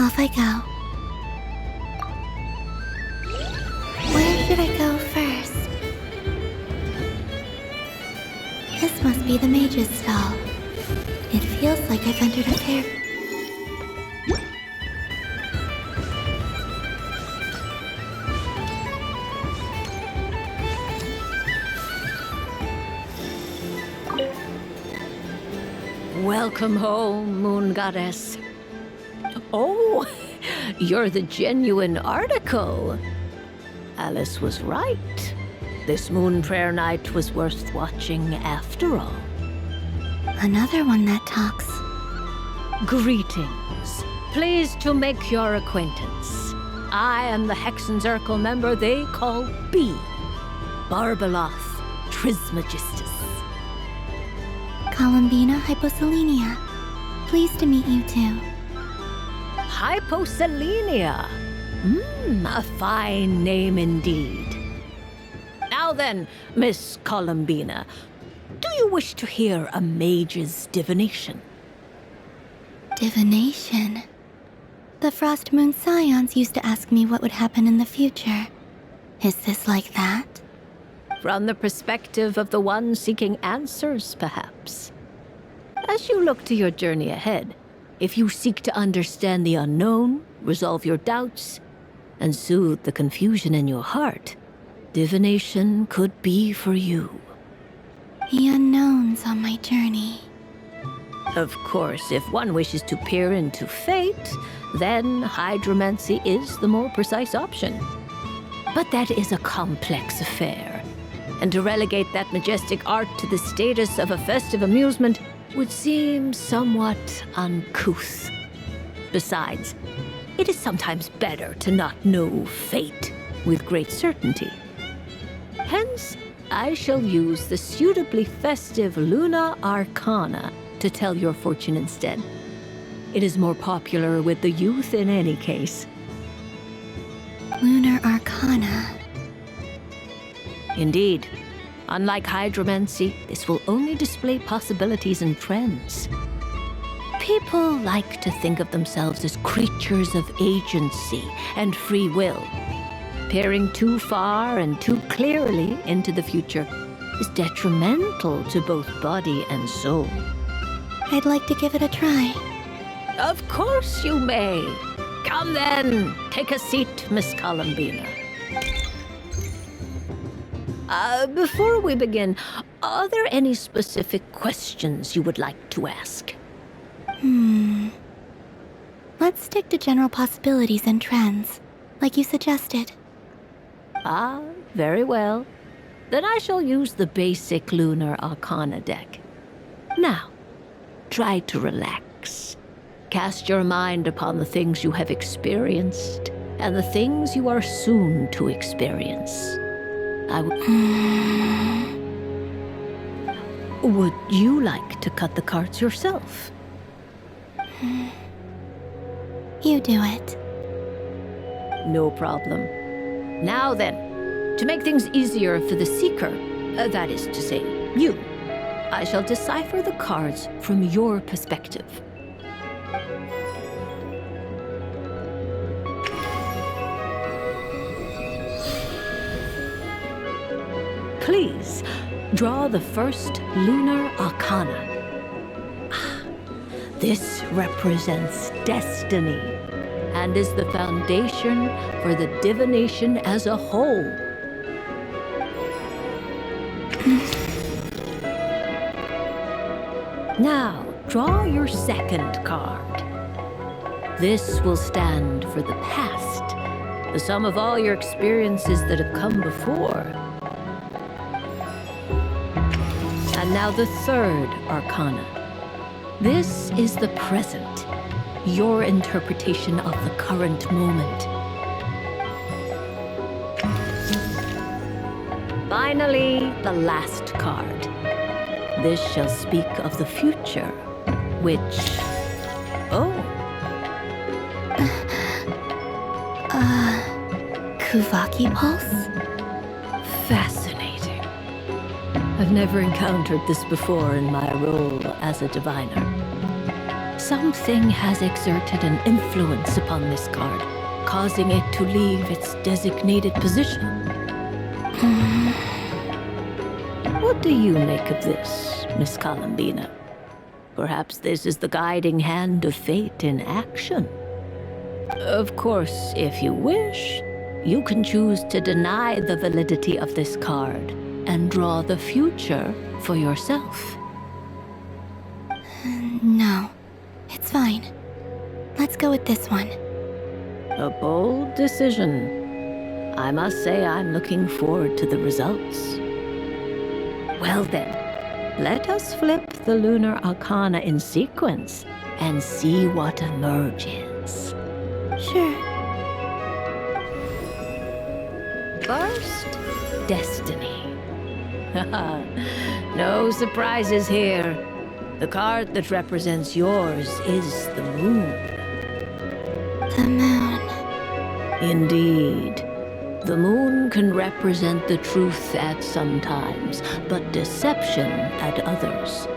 Off I go. Where should I go first? This must be the mage's stall. It feels like I've entered a fair... Welcome home, Moon Goddess. Oh, you're the genuine article. Alice was right. This moon prayer night was worth watching after all. Another one that talks. Greetings. Pleased to make your acquaintance. I am the Hexen Circle member they call B. Barbeloth Trismegistus. Columbina Hyposelenia. Pleased to meet you too. Hyposelenia. A fine name indeed. Now then, Miss Columbina, do you wish to hear a mage's divination? Divination? The Frost Moon Scions used to ask me what would happen in the future. Is this like that? From the perspective of the one seeking answers, perhaps. As you look to your journey ahead, if you seek to understand the unknown, resolve your doubts, and soothe the confusion in your heart, divination could be for you. The unknowns on my journey. Of course, if one wishes to peer into fate, then hydromancy is the more precise option. But that is a complex affair, and to relegate that majestic art to the status of a festive amusement would seem somewhat uncouth. Besides, it is sometimes better to not know fate with great certainty. Hence, I shall use the suitably festive Luna Arcana to tell your fortune instead. It is more popular with the youth in any case. Lunar Arcana. Indeed. Unlike hydromancy, this will only display possibilities and trends. People like to think of themselves as creatures of agency and free will. Peering too far and too clearly into the future is detrimental to both body and soul. I'd like to give it a try. Of course you may. Come then, take a seat, Miss Columbina. Before we begin, are there any specific questions you would like to ask? Let's stick to general possibilities and trends, like you suggested. Ah, very well. Then I shall use the basic Lunar Arcana deck. Now, try to relax. Cast your mind upon the things you have experienced and the things you are soon to experience. Would you like to cut the cards yourself? You do it. No problem. Now then, to make things easier for the seeker, that is to say, you, I shall decipher the cards from your perspective. Please, draw the first Lunar Arcana. This represents destiny and is the foundation for the divination as a whole. Now, draw your second card. This will stand for the past, the sum of all your experiences that have come before. And now the third Arcana. This is the present, your interpretation of the current moment. Finally, the last card. This shall speak of the future, which... Kuvaki Pulse? Fascinating. I've never encountered this before in my role as a diviner. Something has exerted an influence upon this card, causing it to leave its designated position. What do you make of this, Miss Columbina? Perhaps this is the guiding hand of fate in action. Of course, if you wish, you can choose to deny the validity of this card and draw the future for yourself. No, it's fine. Let's go with this one. A bold decision. I must say I'm looking forward to the results. Well then, let us flip the Lunar Arcana in sequence and see what emerges. Sure. First, Destiny. No surprises here. The card that represents yours is the moon. The moon. Indeed. The moon can represent the truth at some times, but deception at others.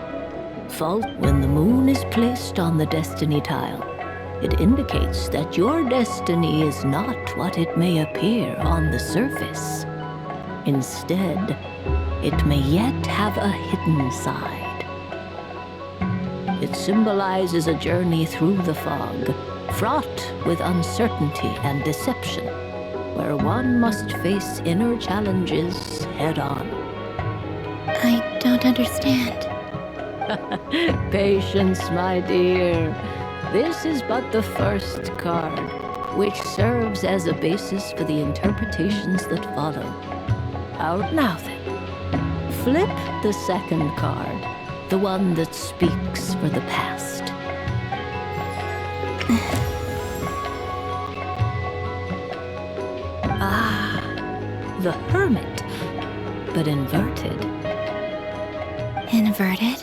Fault when the moon is placed on the destiny tile. It indicates that your destiny is not what it may appear on the surface. Instead, it may yet have a hidden side. It symbolizes a journey through the fog, fraught with uncertainty and deception, where one must face inner challenges head-on. I don't understand. Patience, my dear. This is but the first card, which serves as a basis for the interpretations that follow. Out now then. Flip the second card, the one that speaks for the past. The Hermit, but inverted. Inverted?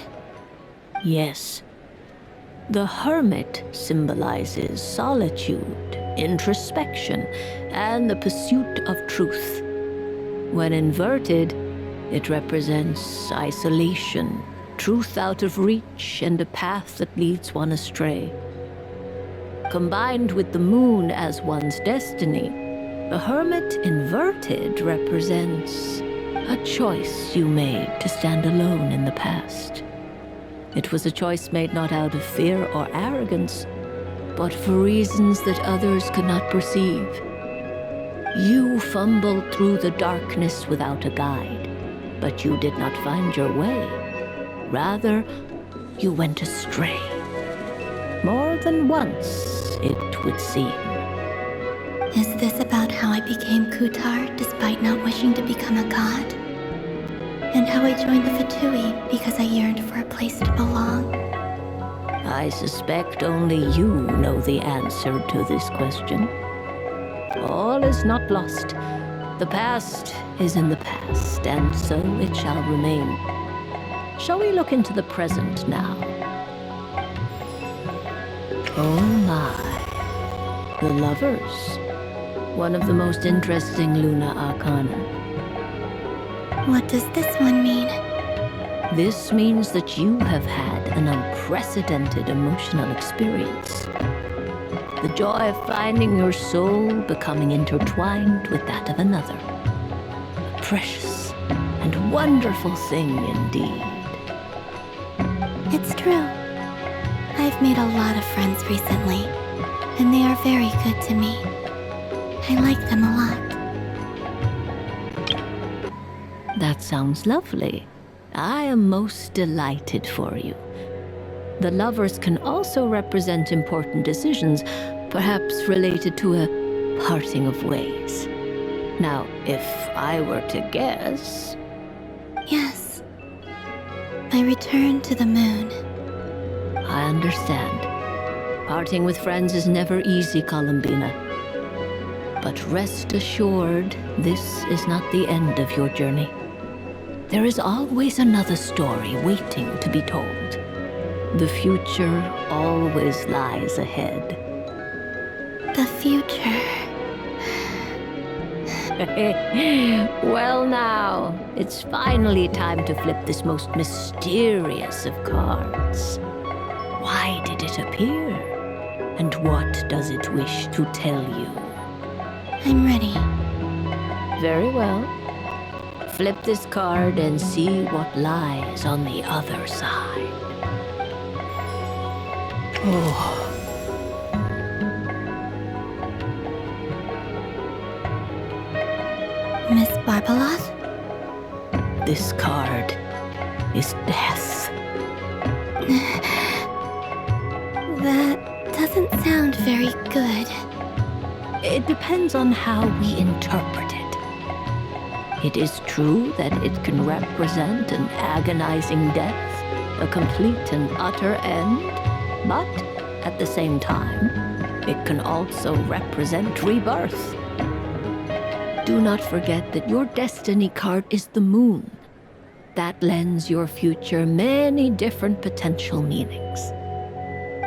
Yes. The Hermit symbolizes solitude, introspection, and the pursuit of truth. When inverted, it represents isolation, truth out of reach and a path that leads one astray. Combined with the moon as one's destiny, the hermit inverted represents a choice you made to stand alone in the past. It was a choice made not out of fear or arrogance, but for reasons that others could not perceive. You fumbled through the darkness without a guide, but you did not find your way. Rather, you went astray. More than once, it would seem. Is this about how I became Kutar despite not wishing to become a god? And how I joined the Fatui because I yearned for a place to belong? I suspect only you know the answer to this question. All is not lost. The past is in the past, and so it shall remain. Shall we look into the present now? Oh my. The lovers. One of the most interesting Luna Arcana. What does this one mean? This means that you have had an unprecedented emotional experience. The joy of finding your soul becoming intertwined with that of another. A precious and wonderful thing indeed. It's true. I've made a lot of friends recently, and they are very good to me. I like them a lot. That sounds lovely. I am most delighted for you. The lovers can also represent important decisions, perhaps related to a parting of ways. Now, if I were to guess... Yes. I return to the moon. I understand. Parting with friends is never easy, Columbina. But rest assured, this is not the end of your journey. There is always another story waiting to be told. The future always lies ahead. The future. Well now, it's finally time to flip this most mysterious of cards. Why did it appear? And what does it wish to tell you? I'm ready. Very well. Flip this card and see what lies on the other side. Oh. Miss Barbeloth? This card is death. That doesn't sound very good. It depends on how we interpret it. It is true that it can represent an agonizing death, a complete and utter end, but at the same time, it can also represent rebirth. Do not forget that your destiny card is the moon. That lends your future many different potential meanings.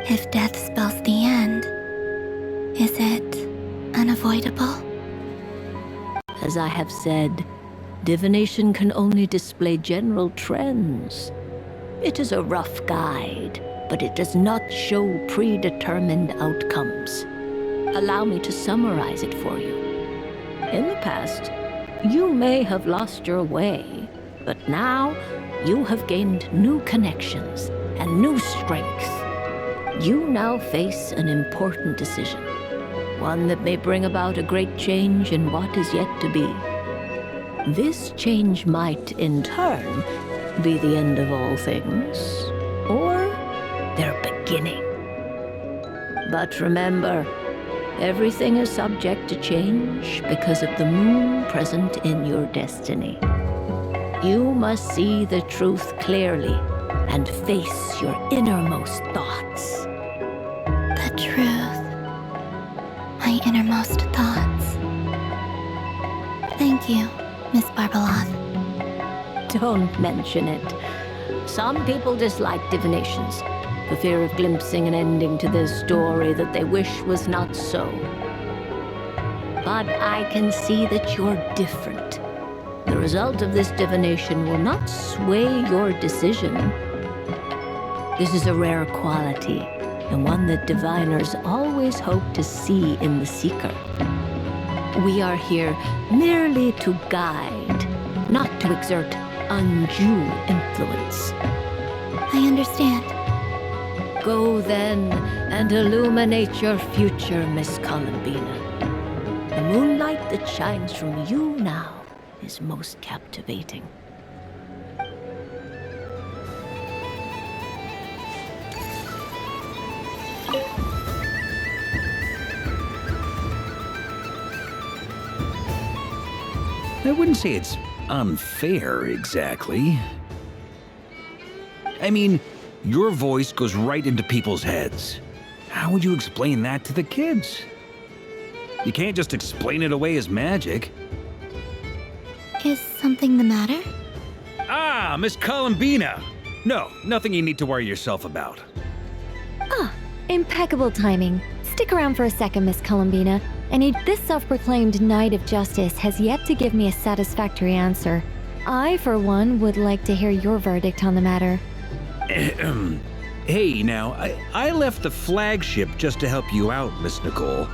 If death spells the end, is it unavoidable? As I have said, divination can only display general trends. It is a rough guide, but it does not show predetermined outcomes. Allow me to summarize it for you. In the past, you may have lost your way, but now you have gained new connections and new strength. You now face an important decision, one that may bring about a great change in what is yet to be. This change might, in turn, be the end of all things, or their beginning. But remember, everything is subject to change because of the moon present in your destiny. You must see the truth clearly and face your innermost thoughts. The truth. My innermost thoughts. Thank you, Miss Barbeloth. Don't mention it. Some people dislike divinations, for fear of glimpsing an ending to their story that they wish was not so. But I can see that you're different. The result of this divination will not sway your decision, This is a rare quality, and one that diviners always hope to see in the seeker. We are here merely to guide, not to exert undue influence. I understand. Go then and illuminate your future, Miss Columbina. The moonlight that shines from you now is most captivating. I wouldn't say it's unfair, exactly. I mean, your voice goes right into people's heads. How would you explain that to the kids? You can't just explain it away as magic. Is something the matter? Ah, Miss Columbina! No, nothing you need to worry yourself about. Ah, impeccable timing. Stick around for a second, Miss Columbina. This self-proclaimed Knight of Justice has yet to give me a satisfactory answer. I, for one, would like to hear your verdict on the matter. Hey, now, I left the flagship just to help you out, Miss Nicole.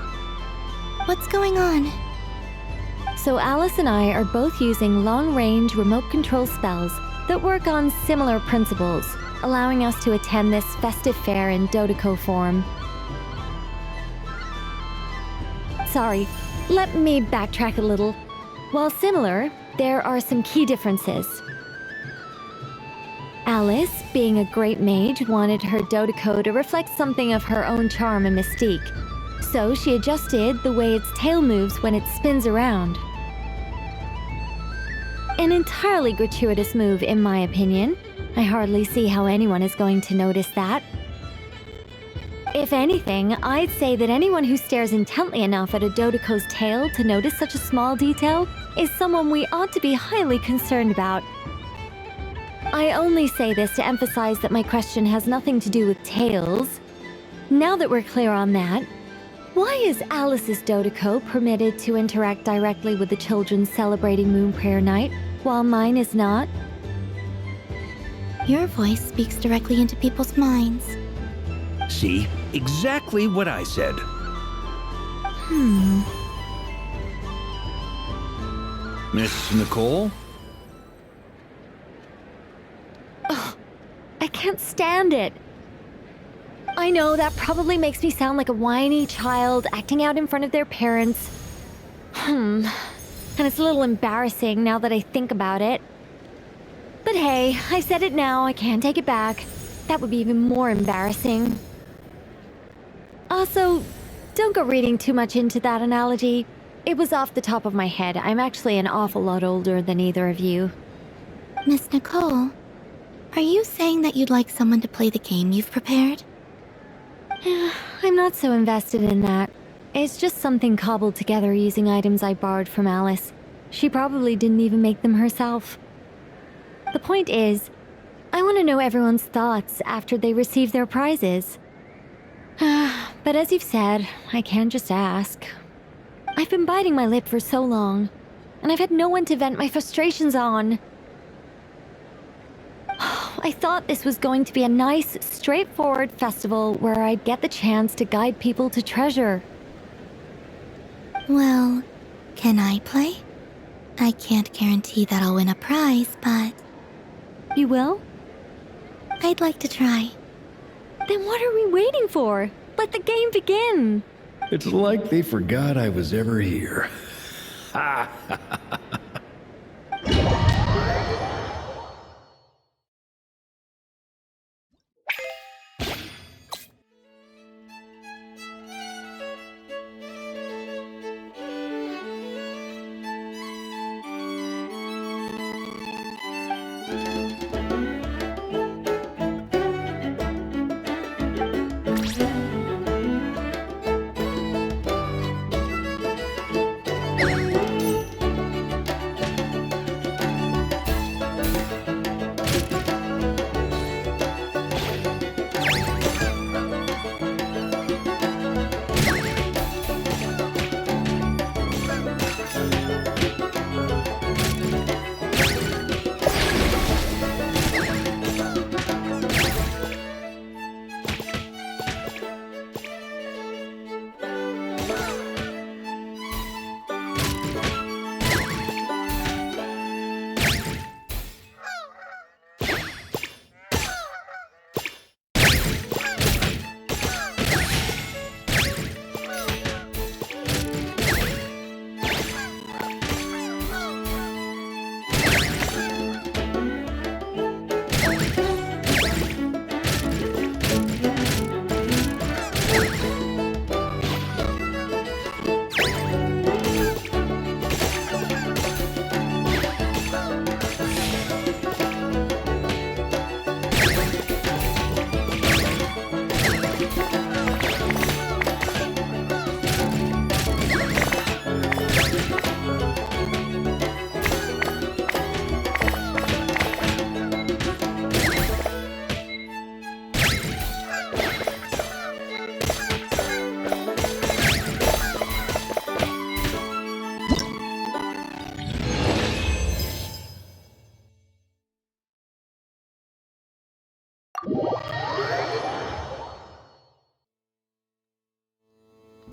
What's going on? So Alice and I are both using long-range remote control spells that work on similar principles, allowing us to attend this festive fair in Dodeco form. Sorry, let me backtrack a little. While similar, there are some key differences. Alice, being a great mage, wanted her Dodeco to reflect something of her own charm and mystique, so she adjusted the way its tail moves when it spins around. An entirely gratuitous move, in my opinion. I hardly see how anyone is going to notice that. If anything, I'd say that anyone who stares intently enough at a Dodeco's tail to notice such a small detail is someone we ought to be highly concerned about. I only say this to emphasize that my question has nothing to do with tails. Now that we're clear on that, why is Alice's Dodeco permitted to interact directly with the children celebrating Moon Prayer Night, while mine is not? Your voice speaks directly into people's minds. See? Exactly what I said. Miss Nicole? Ugh, I can't stand it. I know that probably makes me sound like a whiny child acting out in front of their parents. And it's a little embarrassing now that I think about it. But hey, I said it now, I can't take it back. That would be even more embarrassing. Also, don't go reading too much into that analogy. It was off the top of my head. I'm actually an awful lot older than either of you. Miss Nicole, are you saying that you'd like someone to play the game you've prepared? I'm not so invested in that. It's just something cobbled together using items I borrowed from Alice. She probably didn't even make them herself. The point is, I want to know everyone's thoughts after they receive their prizes. But as you've said, I can't just ask. I've been biting my lip for so long, and I've had no one to vent my frustrations on. I thought this was going to be a nice, straightforward festival where I'd get the chance to guide people to treasure. Well, can I play? I can't guarantee that I'll win a prize, but... You will? I'd like to try. Then what are we waiting for? Let the game begin! It's like they forgot I was ever here. Ha ha ha ha.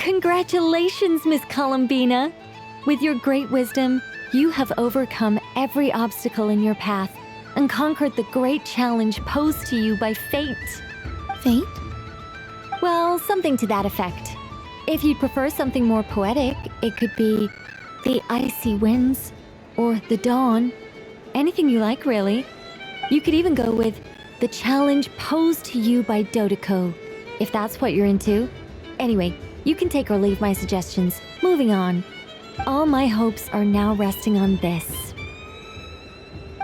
Congratulations, Miss Columbina! With your great wisdom, you have overcome every obstacle in your path and conquered the great challenge posed to you by fate. Fate? Well, something to that effect. If you'd prefer something more poetic, it could be the icy winds or the dawn. Anything you like, really. You could even go with the challenge posed to you by Dodeko, if that's what you're into. Anyway, you can take or leave my suggestions. Moving on. All my hopes are now resting on this.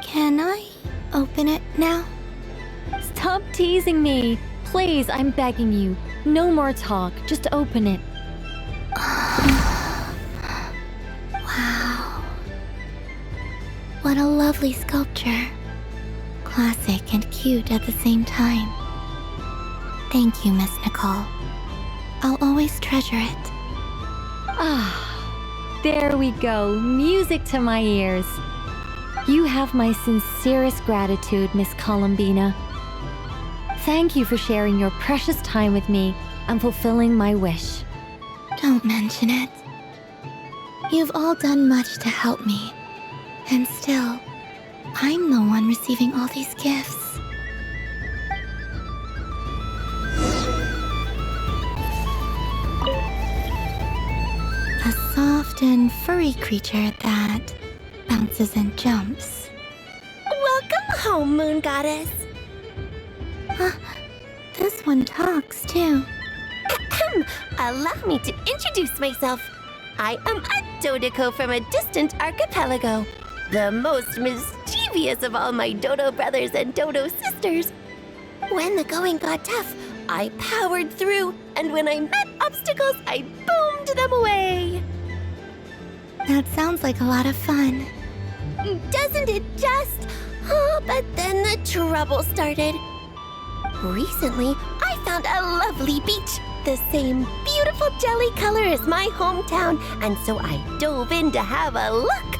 Can I open it now? Stop teasing me! Please, I'm begging you. No more talk, just open it. Wow. What a lovely sculpture. Classic and cute at the same time. Thank you, Miss Nicole. I'll always treasure it. Ah, there we go. Music to my ears. You have my sincerest gratitude, Miss Columbina. Thank you for sharing your precious time with me and fulfilling my wish. Don't mention it. You've all done much to help me. And still, I'm the one receiving all these gifts. A soft and furry creature that bounces and jumps. Welcome home, Moon Goddess. This one talks too. Allow me to introduce myself. I am a Dodeko from a distant archipelago, the most mischievous of all my Dodo brothers and Dodo sisters. When the going got tough, I powered through, and when I met obstacles, I boomed them away. That sounds like a lot of fun. Doesn't it just? Oh, but then the trouble started. Recently, I found a lovely beach, the same beautiful jelly color as my hometown, and so I dove in to have a look.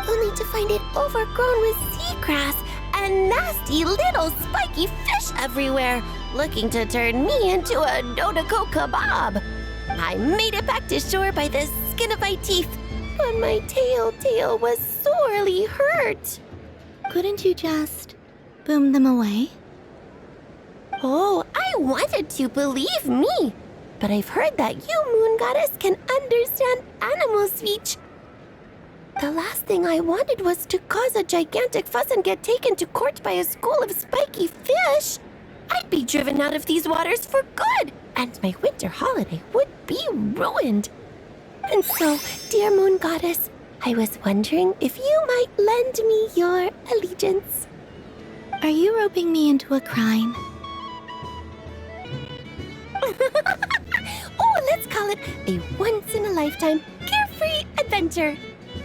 Only to find it overgrown with seagrass and nasty little spiky fish everywhere, looking to turn me into a Dodeko kebab. I made it back to shore by the skin of my teeth, but my tail was sorely hurt. Couldn't you just boom them away? Oh, I wanted to, believe me. But I've heard that you, Moon Goddess, can understand animal speech. The last thing I wanted was to cause a gigantic fuss and get taken to court by a school of spiky fish. I'd be driven out of these waters for good, and my winter holiday would be ruined. And so, dear Moon Goddess, I was wondering if you might lend me your allegiance. Are you roping me into a crime? Oh, let's call it a once-in-a-lifetime carefree adventure.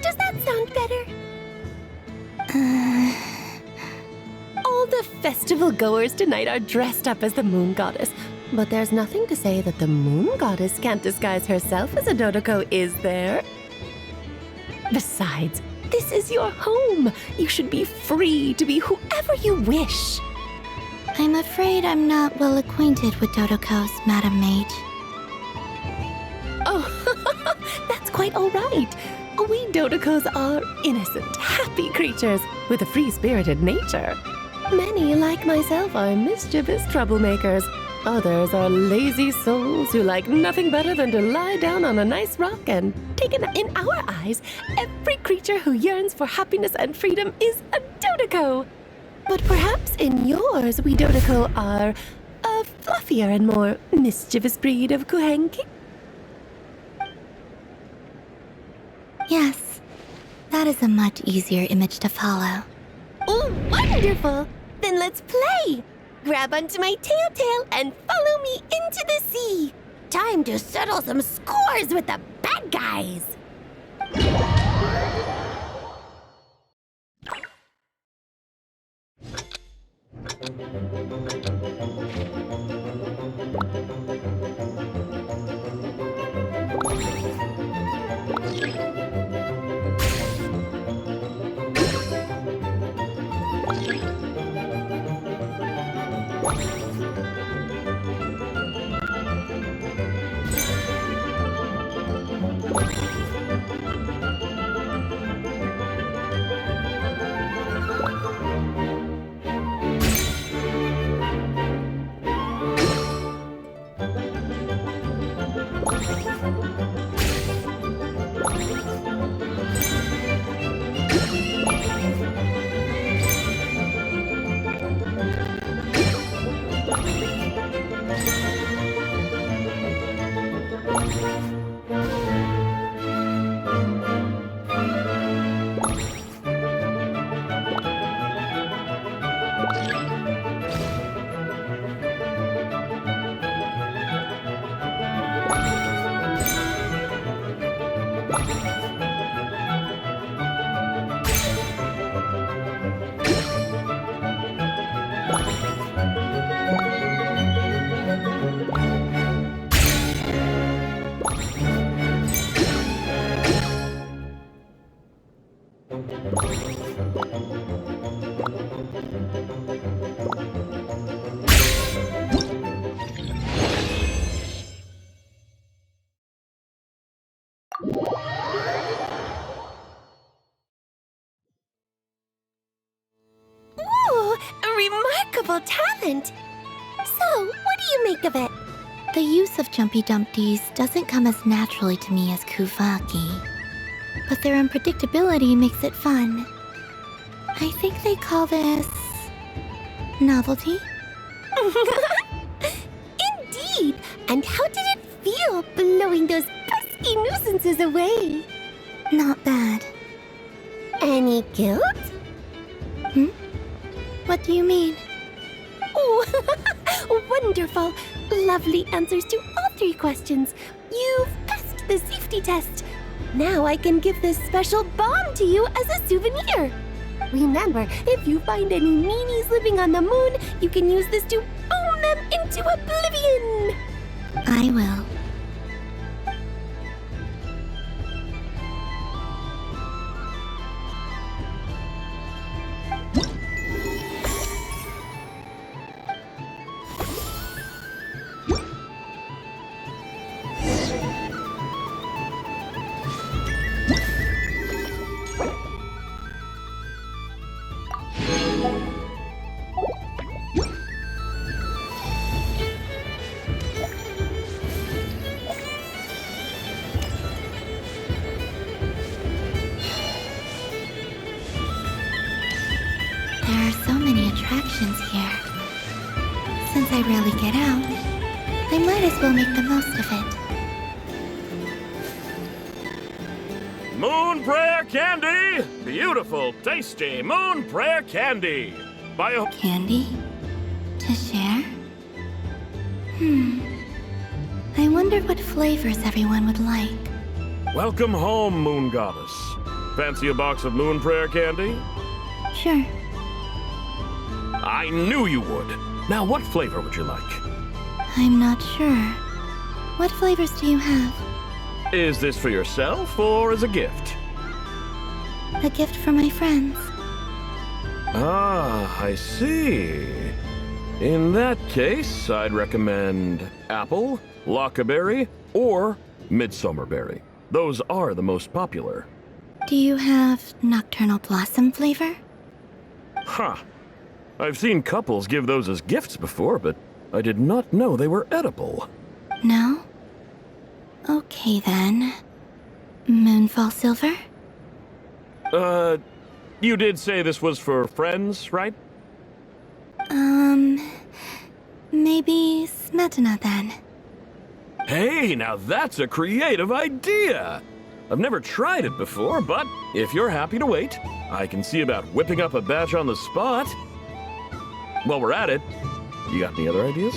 Does that sound better? All the festival goers tonight are dressed up as the Moon Goddess, but there's nothing to say that the Moon Goddess can't disguise herself as a Dodeko, is there? Besides, this is your home. You should be free to be whoever you wish. I'm afraid I'm not well acquainted with Dodekos, Madam Mage. Oh, that's quite all right. We Dodekos are innocent, happy creatures with a free-spirited nature. Many, like myself, are mischievous troublemakers. Others are lazy souls who like nothing better than to lie down on a nice rock and take a nap. In our eyes, every creature who yearns for happiness and freedom is a Dodeko. But perhaps in yours, we Dodeko are a fluffier and more mischievous breed of Kuhenki. Yes, that is a much easier image to follow. Oh, wonderful! Then let's play! Grab onto my tail and follow me into the sea. Time to settle some scores with the bad guys. real talent. So, what do you make of it? The use of Jumpy Dumpties doesn't come as naturally to me as Kuvaki, but their unpredictability makes it fun. I think they call this... novelty? Indeed! And how did it feel blowing those pesky nuisances away? Not bad. Any guilt? What do you mean? Oh, wonderful! Lovely answers to all 3 questions. You've passed the safety test. Now I can give this special bomb to you as a souvenir. Remember, if you find any meanies living on the moon, you can use this to boom them into oblivion. I will. There are so many attractions here. Since I rarely get out, I might as well make the most of it. Moon Prayer Candy! Beautiful, tasty Moon Prayer Candy! Candy? To share? I wonder what flavors everyone would like. Welcome home, Moon Goddess. Fancy a box of Moon Prayer Candy? Sure. I knew you would. Now, what flavor would you like? I'm not sure. What flavors do you have? Is this for yourself or as a gift? A gift for my friends. Ah, I see. In that case, I'd recommend apple, lockaberry, or midsummerberry. Those are the most popular. Do you have nocturnal blossom flavor? Huh. I've seen couples give those as gifts before, but I did not know they were edible. No? Okay then. Moonfall silver? You did say this was for friends, right? Maybe smetana then. Hey, now that's a creative idea! I've never tried it before, but if you're happy to wait, I can see about whipping up a batch on the spot. While we're at it, you got any other ideas?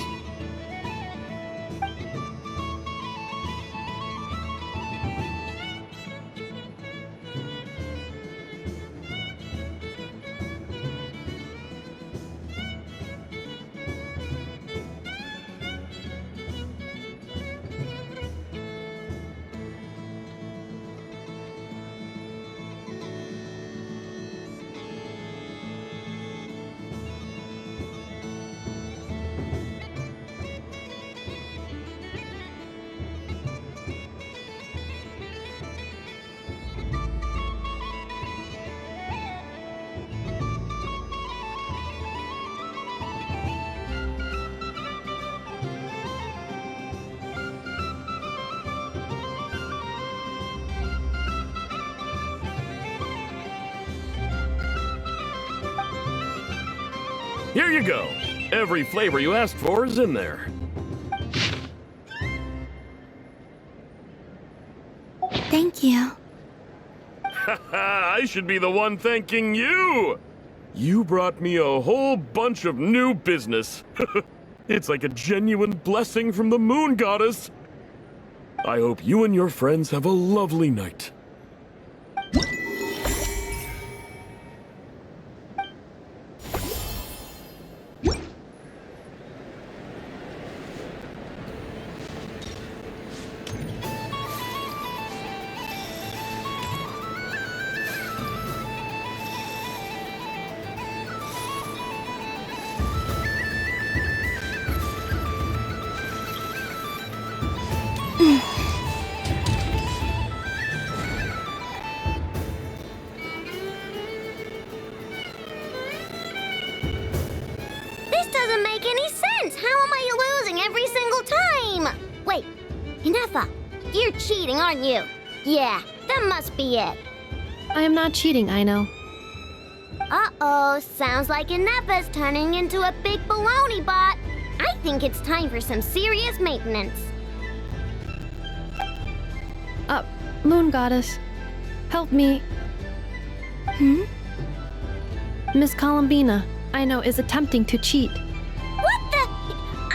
Here you go. Every flavor you asked for is in there. Thank you. I should be the one thanking you! You brought me a whole bunch of new business. It's like a genuine blessing from the Moon Goddess. I hope you and your friends have a lovely night. time! Wait, Ineffa, you're cheating, aren't you? Yeah, that must be it. I am not cheating, Aino. Uh-oh, sounds like Ineffa's turning into a big baloney bot. I think it's time for some serious maintenance. Moon Goddess, help me. Miss Columbina, Aino is attempting to cheat. What the?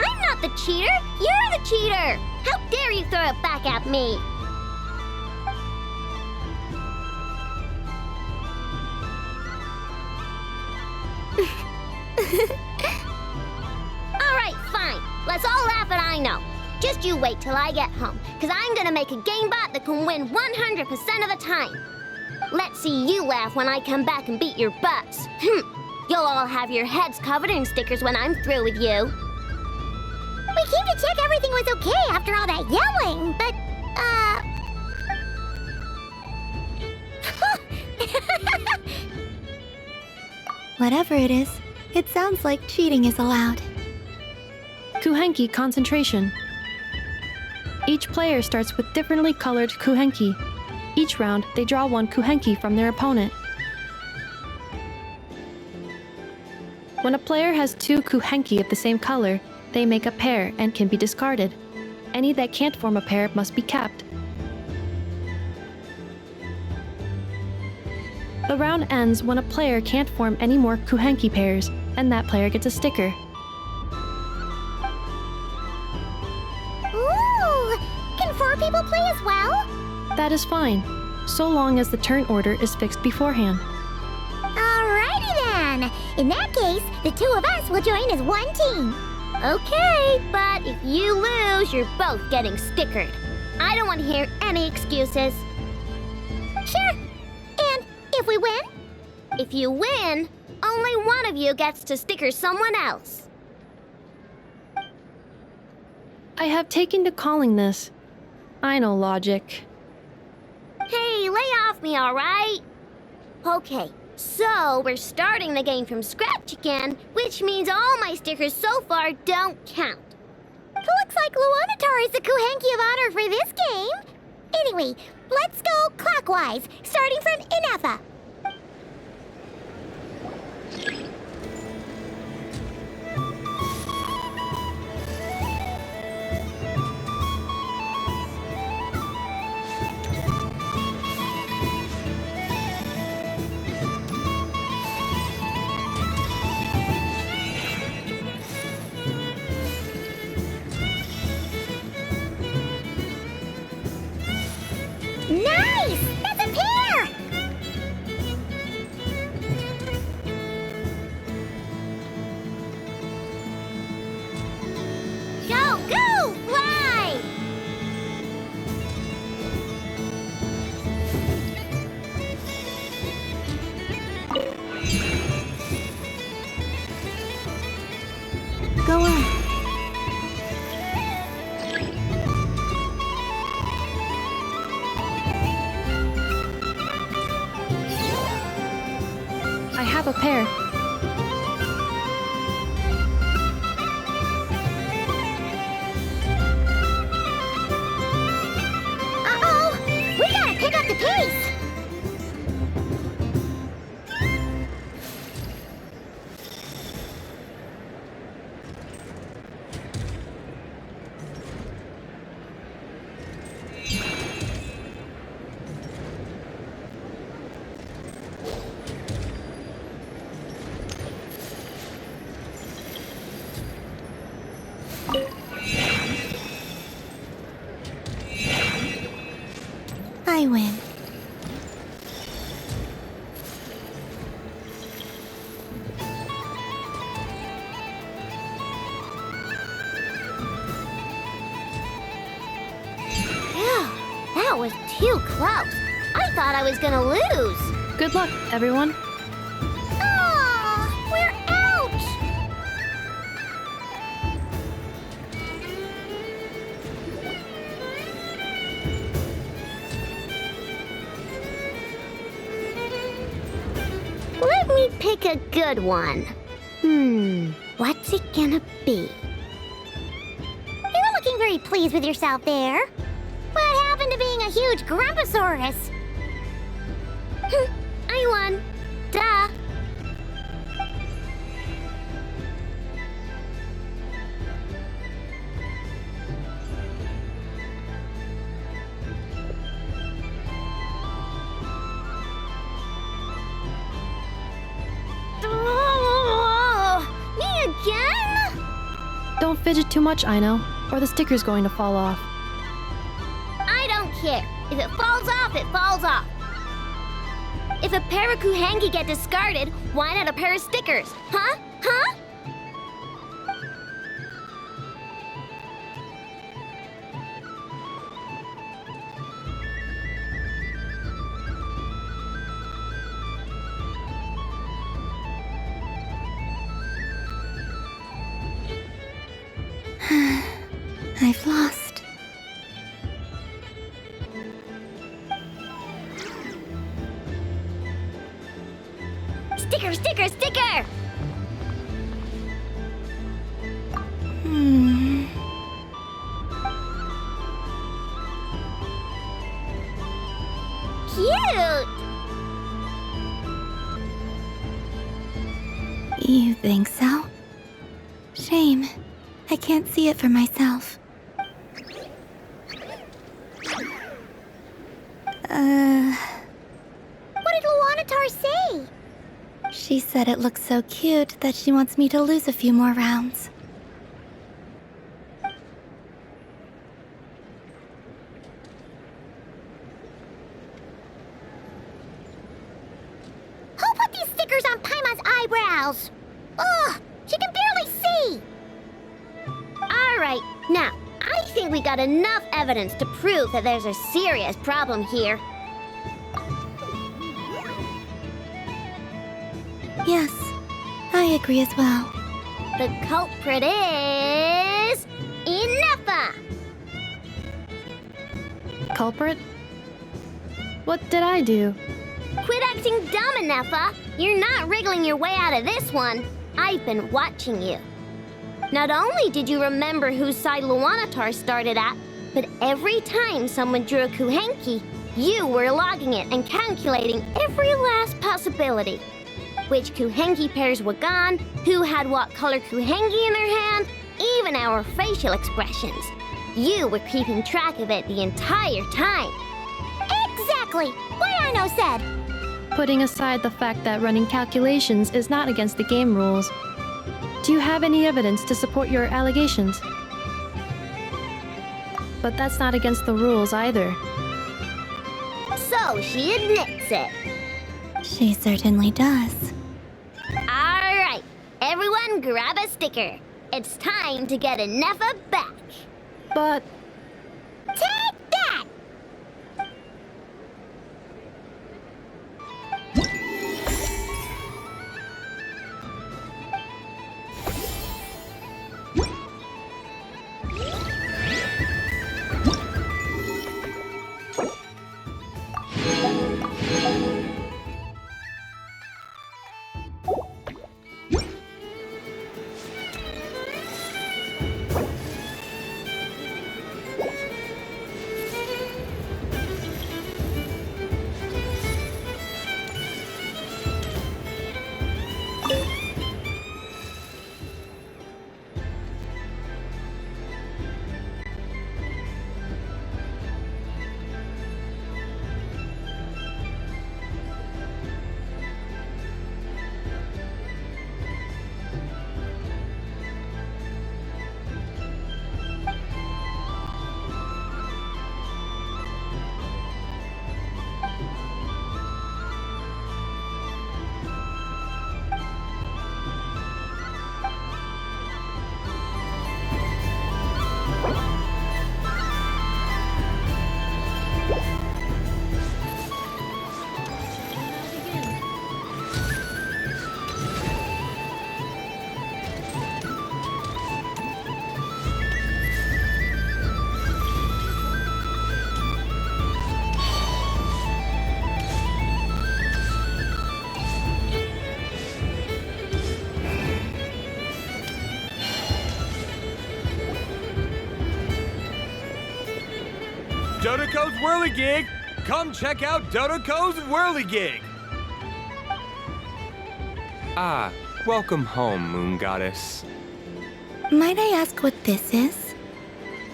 I'm not the cheater! You're the cheater! How dare you throw it back at me? Alright, fine. Let's all laugh at Aino. Just you wait till I get home, because I'm gonna make a game bot that can win 100% of the time. Let's see you laugh when I come back and beat your butts. You'll all have your heads covered in stickers when I'm through with you. We came to check everything was okay after all that yelling, but, Whatever it is, it sounds like cheating is allowed. Kuhenki concentration. Each player starts with differently colored kuhenki. Each round, they draw one kuhenki from their opponent. When a player has two kuhenki of the same color, they make a pair and can be discarded. Any that can't form a pair must be kept. The round ends when a player can't form any more kuhenki pairs, and that player gets a sticker. Ooh! Can 4 people play as well? That is fine, so long as the turn order is fixed beforehand. Alrighty then! In that case, the 2 of us will join as one team. Okay, but if you lose, you're both getting stickered. I don't want to hear any excuses. Sure. And if we win? If you win, only one of you gets to sticker someone else. I have taken to calling this. I know logic. Hey, lay off me, alright? Okay, so we're starting the game from scratch again, which means all my stickers so far don't count. Looks like Luonatar is the Kuhenki of honor for this game. Anyway, let's go clockwise, starting from Ineffa. Nice! That's a pair! Go, go, fly! Go on. I have a pair. Uh-oh! We gotta pick up the pace! I win. That was too close. I thought I was gonna lose. Good luck, everyone. Aw, we're out! Let me pick a good one. What's it gonna be? You're not looking very very pleased with yourself there. What happened to being a huge Grumposaurus? I won. Duh. Me again? Don't fidget too much, Aino, or the sticker's going to fall off. I don't care. If it falls off, it falls off. If a pair of Kuhenki get discarded, why not a pair of stickers? Huh? Huh? I've lost. Sticker, sticker, sticker! Cute! You think so? Shame. I can't see it for myself. What did Luanatar say? She said it looks so cute that she wants me to lose a few more rounds. Who put these stickers on Paimon's eyebrows? Ugh, she can barely see. Alright, now, I think we got enough evidence to prove that there's a serious problem here. Yes, I agree as well. The culprit is... Ineffa! Culprit? What did I do? Quit acting dumb, Ineffa! You're not wriggling your way out of this one. I've been watching you. Not only did you remember whose side Luanatar started at, but every time someone drew a Kuhenki, you were logging it and calculating every last possibility. Which Kuhenki pairs were gone, who had what color Kuhenki in their hand, even our facial expressions. You were keeping track of it the entire time. Exactly! What Aino said! Putting aside the fact that running calculations is not against the game rules, do you have any evidence to support your allegations? But that's not against the rules either. So she admits it. She certainly does. Alright, everyone grab a sticker. It's time to get Ineffa back. But... Take that! Dodoco's Whirligig! Come check out Dodoco's Whirligig! Ah, welcome home, Moon Goddess. Might I ask what this is?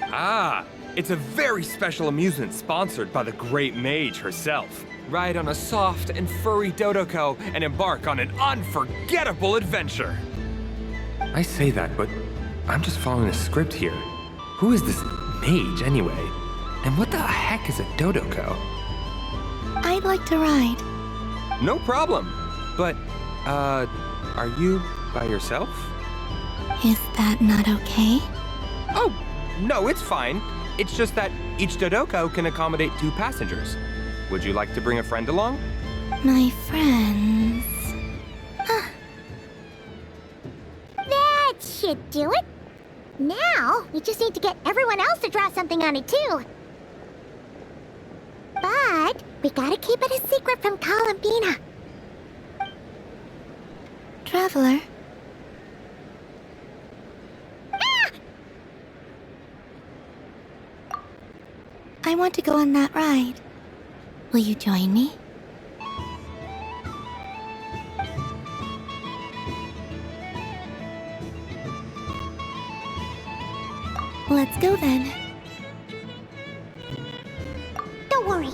Ah, it's a very special amusement sponsored by the great mage herself. Ride on a soft and furry Dodoco and embark on an unforgettable adventure. I say that, but I'm just following a script here. Who is this mage, anyway? And what the heck is a Dodoco? I'd like to ride. No problem. But, are you by yourself? Is that not okay? Oh, no, it's fine. It's just that each Dodoco can accommodate 2 passengers. Would you like to bring a friend along? My friends... That should do it. Now, we just need to get everyone else to draw something on it, too. But we gotta keep it a secret from Columbina. Traveler? I want to go on that ride. Will you join me? Let's go then. Don't worry.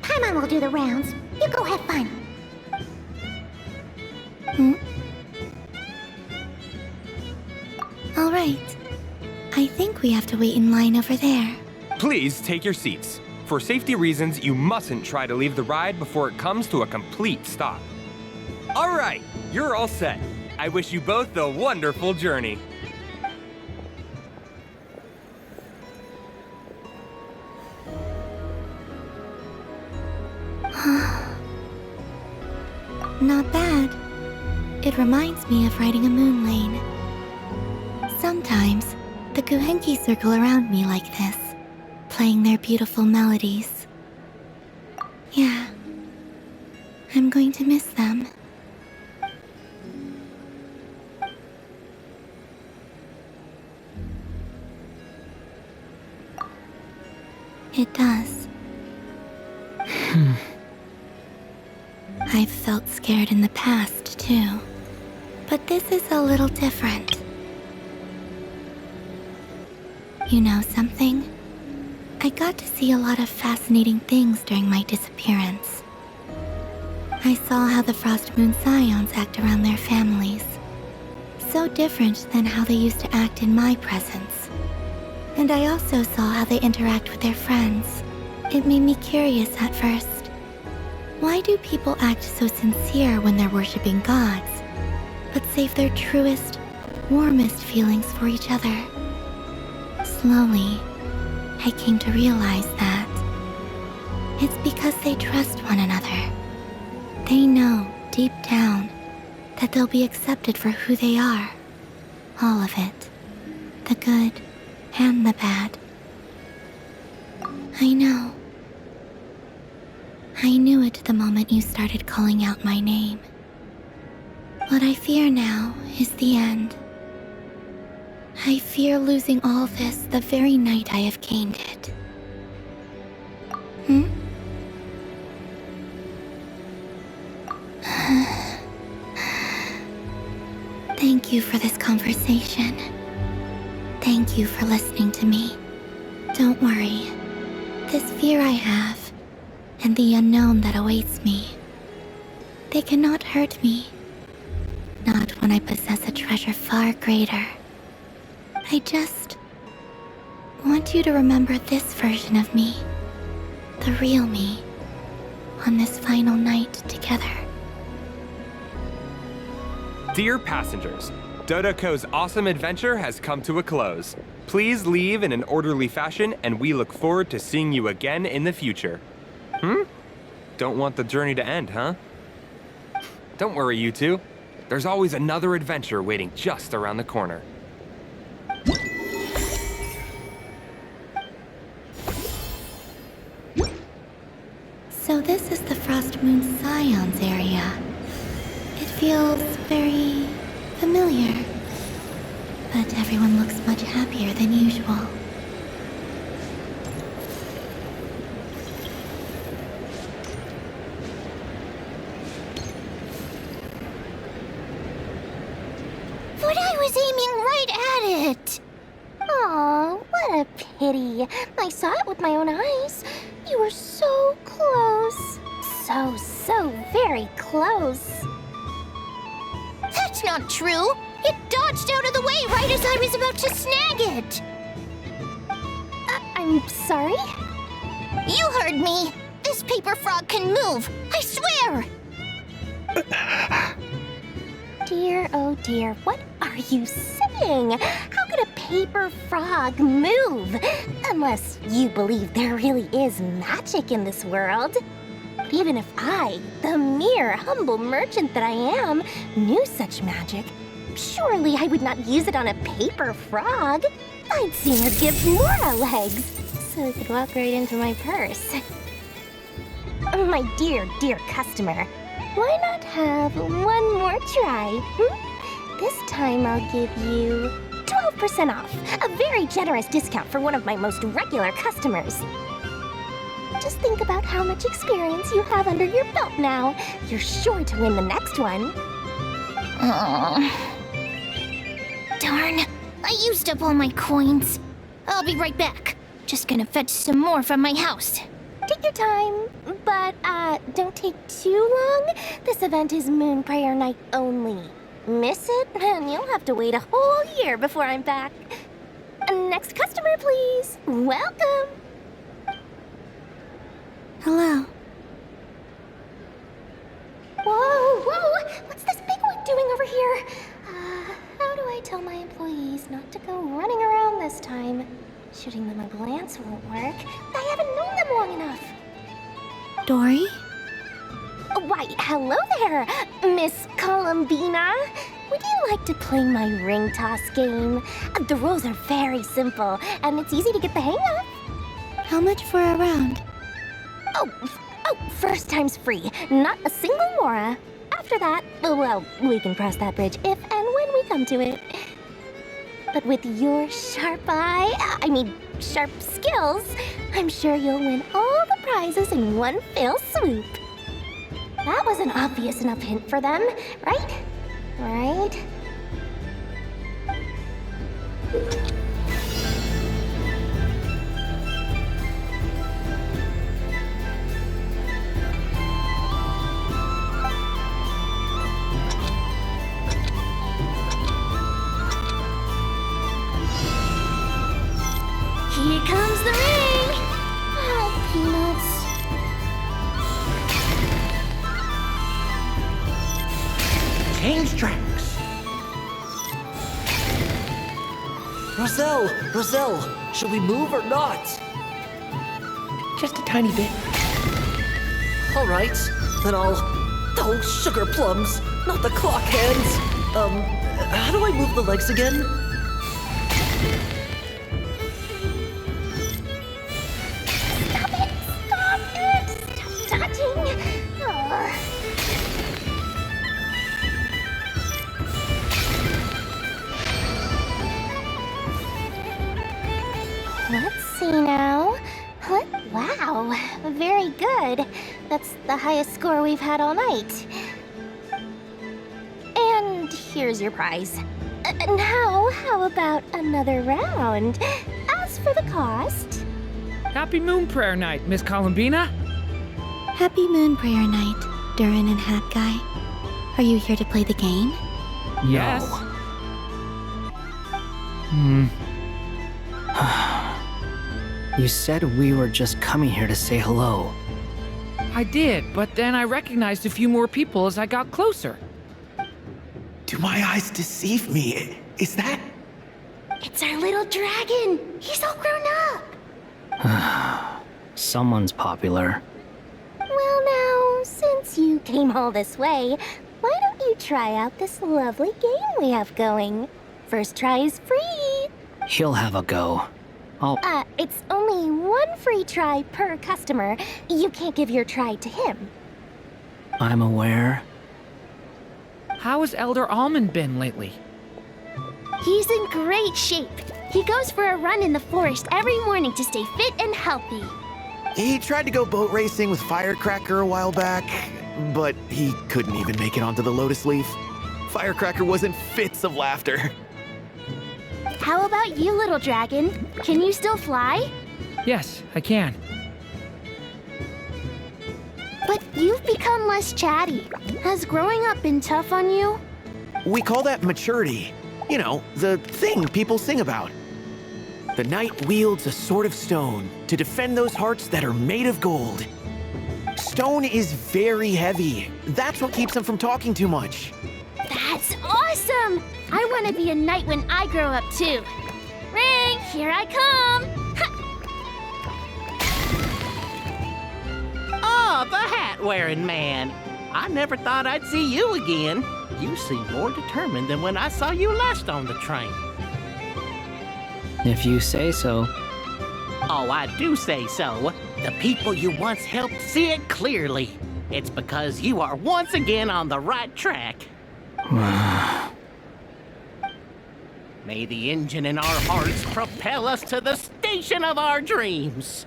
Paimon will do the rounds. You go have fun. All right. I think we have to wait in line over there. Please take your seats. For safety reasons, you mustn't try to leave the ride before it comes to a complete stop. All right, you're all set. I wish you both a wonderful journey. Not bad. It reminds me of riding a moon lane. Sometimes, the Kuhenki circle around me like this, playing their beautiful melodies. Yeah, I'm going to miss them. It does. I've felt scared in the past, too. But this is a little different. You know something? I got to see a lot of fascinating things during my disappearance. I saw how the Frost Moon Scions act around their families. So different than how they used to act in my presence. And I also saw how they interact with their friends. It made me curious at first. Why do people act so sincere when they're worshipping gods, but save their truest, warmest feelings for each other? Slowly, I came to realize that it's because they trust one another. They know, deep down, that they'll be accepted for who they are. All of it. The good and the bad. I know. I knew it the moment you started calling out my name. What I fear now is the end. I fear losing all this the very night I have gained it. Thank you for this conversation. Thank you for listening to me. Don't worry. This fear I have, and the unknown that awaits me, they cannot hurt me. Not when I possess a treasure far greater. I just want you to remember this version of me, the real me, on this final night together. Dear passengers, Dodoco's awesome adventure has come to a close. Please leave in an orderly fashion, and we look forward to seeing you again in the future. Don't want the journey to end, huh? Don't worry, you two. There's always another adventure waiting just around the corner. So this is the Frost Moon Scions area. It feels very familiar. But everyone looks much happier than usual. was aiming right at it! Aw, what a pity. I saw it with my own eyes. You were so close. So very close. That's not true! It dodged out of the way right as I was about to snag it! I'm sorry? You heard me! This paper frog can move! I swear! Dear, oh dear, what are you saying? How could a paper frog move? Unless you believe there really is magic in this world. But even if I, the mere humble merchant that I am, knew such magic, surely I would not use it on a paper frog. I'd sooner give Mora legs, so it could walk right into my purse. My dear, dear customer, why not have one more try? This time I'll give you 12% off, a very generous discount for one of my most regular customers. Just think about how much experience you have under your belt now. You're sure to win the next one. Darn, I used up all my coins. I'll be right back. Just gonna fetch some more from my house. Take your time, but don't take too long. This event is Moon Prayer Night only. Miss it, and you'll have to wait a whole year before I'm back. Next customer, please. Welcome. Hello. Whoa! What's this big one doing over here? How do I tell my employees not to go running around this time? Shooting them a glance won't work. I haven't known them long enough. Dori? Why, hello there, Miss Columbina. Would you like to play my ring toss game? The rules are very simple, and it's easy to get the hang of. How much for a round? Oh, first time's free. Not a single mora. After that, well, we can cross that bridge if and when we come to it. But with your sharp skills, I'm sure you'll win all the prizes in one fell swoop. That was an obvious enough hint for them, right? Right? Here comes the ring! Oh, peanuts. Change tracks! Roselle, should we move or not? Just a tiny bit. All right, then I'll... Oh, sugar plums, not the clock hands. How do I move the legs again? Let's see now. Wow, very good. That's the highest score we've had all night. And here's your prize. Now, how about another round? As for the cost... Happy Moon Prayer Night, Miss Columbina. Happy Moon Prayer Night, Durin and Hat Guy. Are you here to play the game? Yes. You said we were just coming here to say hello. I did, but then I recognized a few more people as I got closer. Do my eyes deceive me? Is that... It's our little dragon! He's all grown up! Someone's popular. Well now, since you came all this way, why don't you try out this lovely game we have going? First try is free! He'll have a go. It's only one free try per customer. You can't give your try to him. I'm aware. How has Elder Almond been lately? He's in great shape. He goes for a run in the forest every morning to stay fit and healthy. He tried to go boat racing with Firecracker a while back, but he couldn't even make it onto the Lotus Leaf. Firecracker was in fits of laughter. How about you, little dragon? Can you still fly? Yes, I can. But you've become less chatty. Has growing up been tough on you? We call that maturity. You know, the thing people sing about. The knight wields a sword of stone to defend those hearts that are made of gold. Stone is very heavy. That's what keeps him from talking too much. That's awesome! I want to be a knight when I grow up too. Ring, here I come! Oh, the hat-wearing man. I never thought I'd see you again. You seem more determined than when I saw you last on the train. If you say so. Oh, I do say so. The people you once helped see it clearly. It's because you are once again on the right track. May the engine in our hearts propel us to the station of our dreams.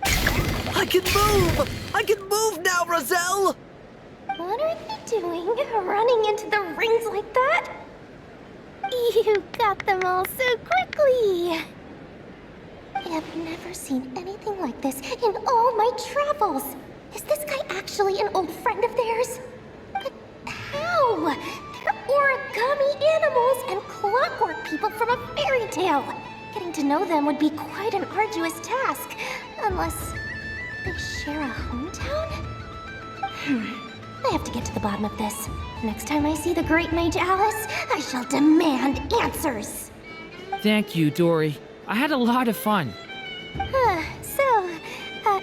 I can move! I can move now, Roselle! What are they doing? Running into the rings like that? You got them all so quickly! I have never seen anything like this in all my travels. Is this guy actually an old friend of theirs? But how? They're origami animals and clockwork people from a fairy tale. Getting to know them would be quite an arduous task, unless they share a hometown? I have to get to the bottom of this. Next time I see the Great Mage Alice, I shall demand answers. Thank you, Dori. I had a lot of fun.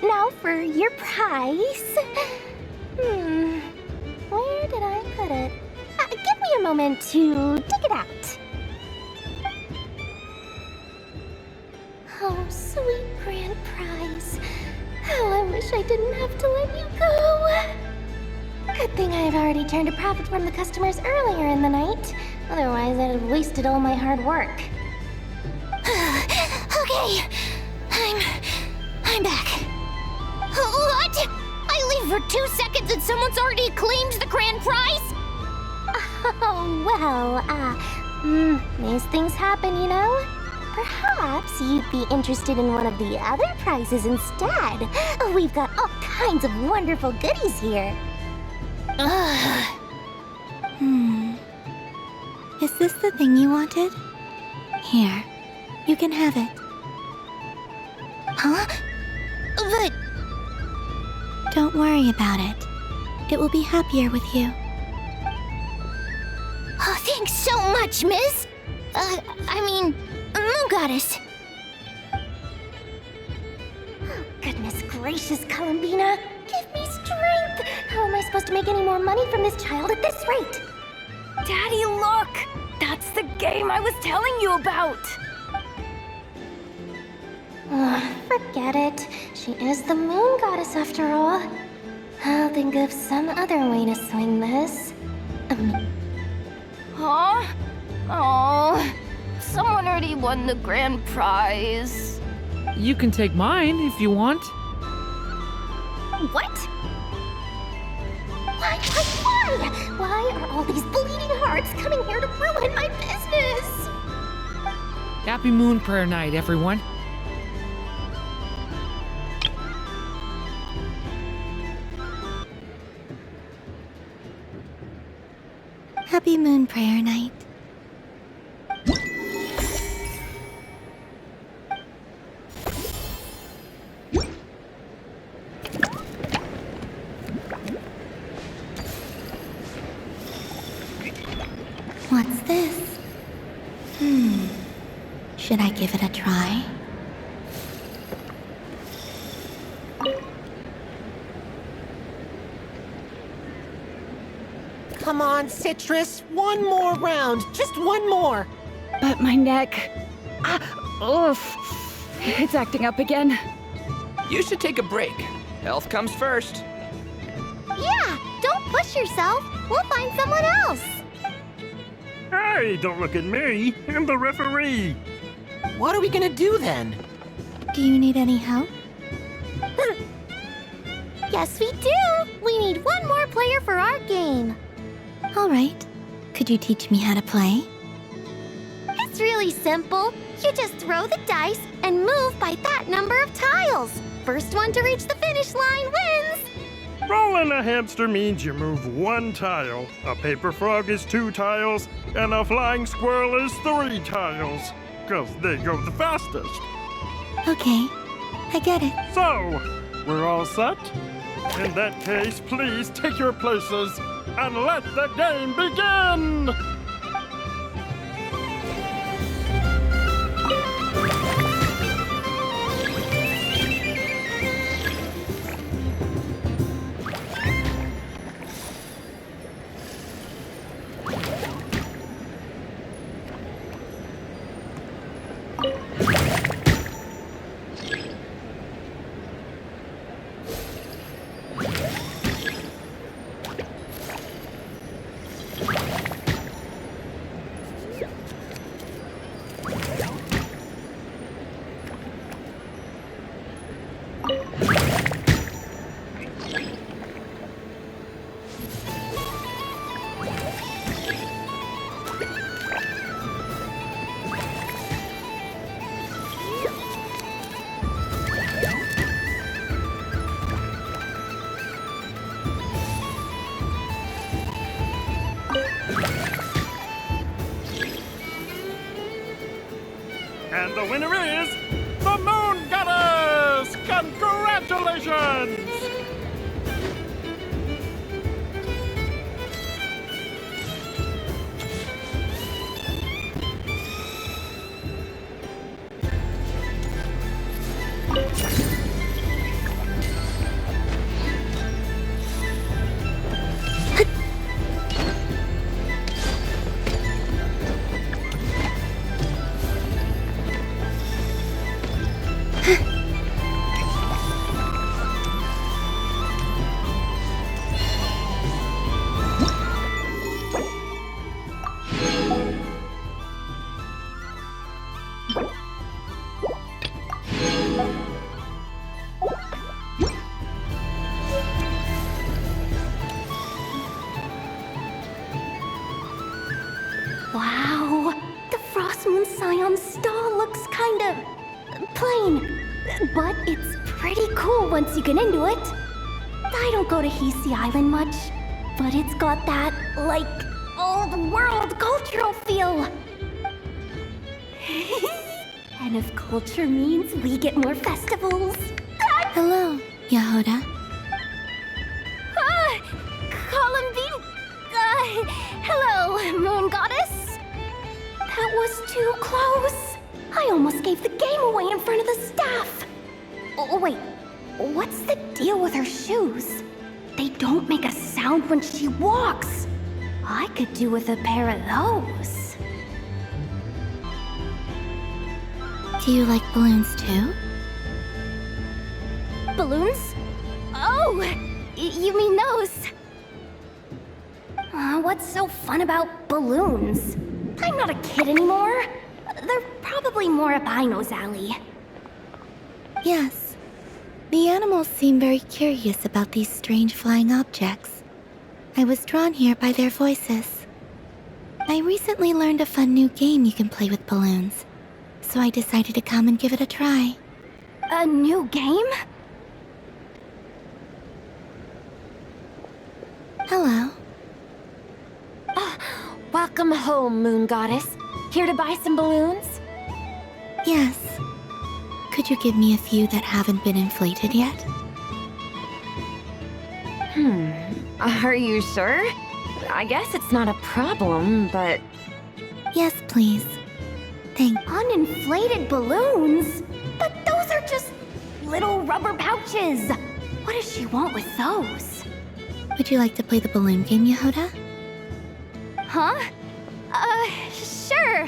Now for your prize. Where did I put it? Give me a moment to dig it out. Oh, sweet grand prize. How I wish I didn't have to let you go. Good thing I have already turned a profit from the customers earlier in the night. Otherwise, I'd have wasted all my hard work. Okay, I'm back. What? I leave for 2 seconds and someone's already claimed the grand prize? Oh, well, these things happen, you know? Perhaps you'd be interested in one of the other prizes instead. We've got all kinds of wonderful goodies here. Is this the thing you wanted? Here, you can have it. Huh? But... Don't worry about it. It will be happier with you. Oh, thanks so much, miss. Moon Goddess. Oh, goodness gracious, Columbina. Give me strength. How am I supposed to make any more money from this child at this rate? Daddy, look! That's the game I was telling you about! Forget it. She is the Moon Goddess after all. I'll think of some other way to swing this. Huh? Oh, someone already won the grand prize. You can take mine if you want. What? Why? Why are all these bleeding hearts coming here to ruin my business? Happy Moon Prayer Night, everyone. Happy Moon Prayer Night. What's this? Should I give it a try? Come on, Citrus. One more round. Just one more. But my neck... oof. It's acting up again. You should take a break. Health comes first. Yeah, don't push yourself. We'll find someone else. Hey, don't look at me. I'm the referee. What are we gonna do then? Do you need any help? Yes, we do. We need one more player for our game. All right. Could you teach me how to play? Is It's really simple. You just throw the dice and move by that number of tiles. First one to reach the finish line wins. Rolling a hamster means you move 1 tile. A paper frog is 2 tiles, and a flying squirrel is 3 tiles. 'Cause they go the fastest. Okay, I get it. So, we're all set? In that case, please take your places and let the game begin! And the winner is the Moon Goddess! Congratulations! Wow, the Frost Moon Scion stall looks kind of plain, but it's pretty cool once you get into it. I don't go to Hisi Island much, but it's got that, like, old world cultural feel. And if culture means we get more festivals. Hello, Jahoda. Columbine. Hello, Moon Goddess. That was too close. I almost gave the game away in front of the staff. Oh, wait. What's the deal with her shoes? They don't make a sound when she walks. I could do with a pair of those. Do you like balloons too? Balloons? Oh, you mean those? What's so fun about balloons? I'm not a kid anymore. They're probably more up Aino's alley. Yes. The animals seem very curious about these strange flying objects. I was drawn here by their voices. I recently learned a fun new game you can play with balloons, so I decided to come and give it a try. A new game? Hello. Welcome home, Moon Goddess. Here to buy some balloons? Yes. Could you give me a few that haven't been inflated yet? Are you sure? I guess it's not a problem, but... Yes, please. Thanks. Uninflated balloons? But those are just little rubber pouches. What does she want with those? Would you like to play the balloon game, Jahoda? Huh? Sure.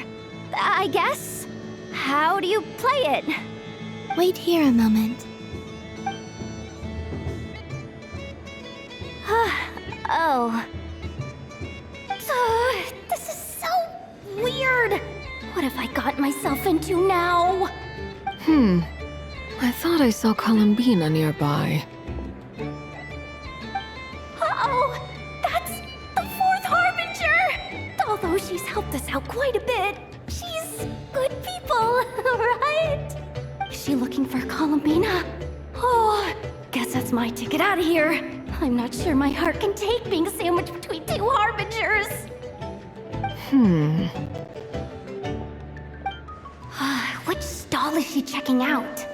I guess. How do you play it? Wait here a moment. Oh. This is so weird. What have I got myself into now? I thought I saw Columbina nearby. Uh-oh! That's the fourth Harbinger! Although she's helped us out quite a bit, she's she looking for Columbina? Oh, guess that's my ticket out of here. I'm not sure my heart can take being sandwiched between two harbingers. Which stall is she checking out?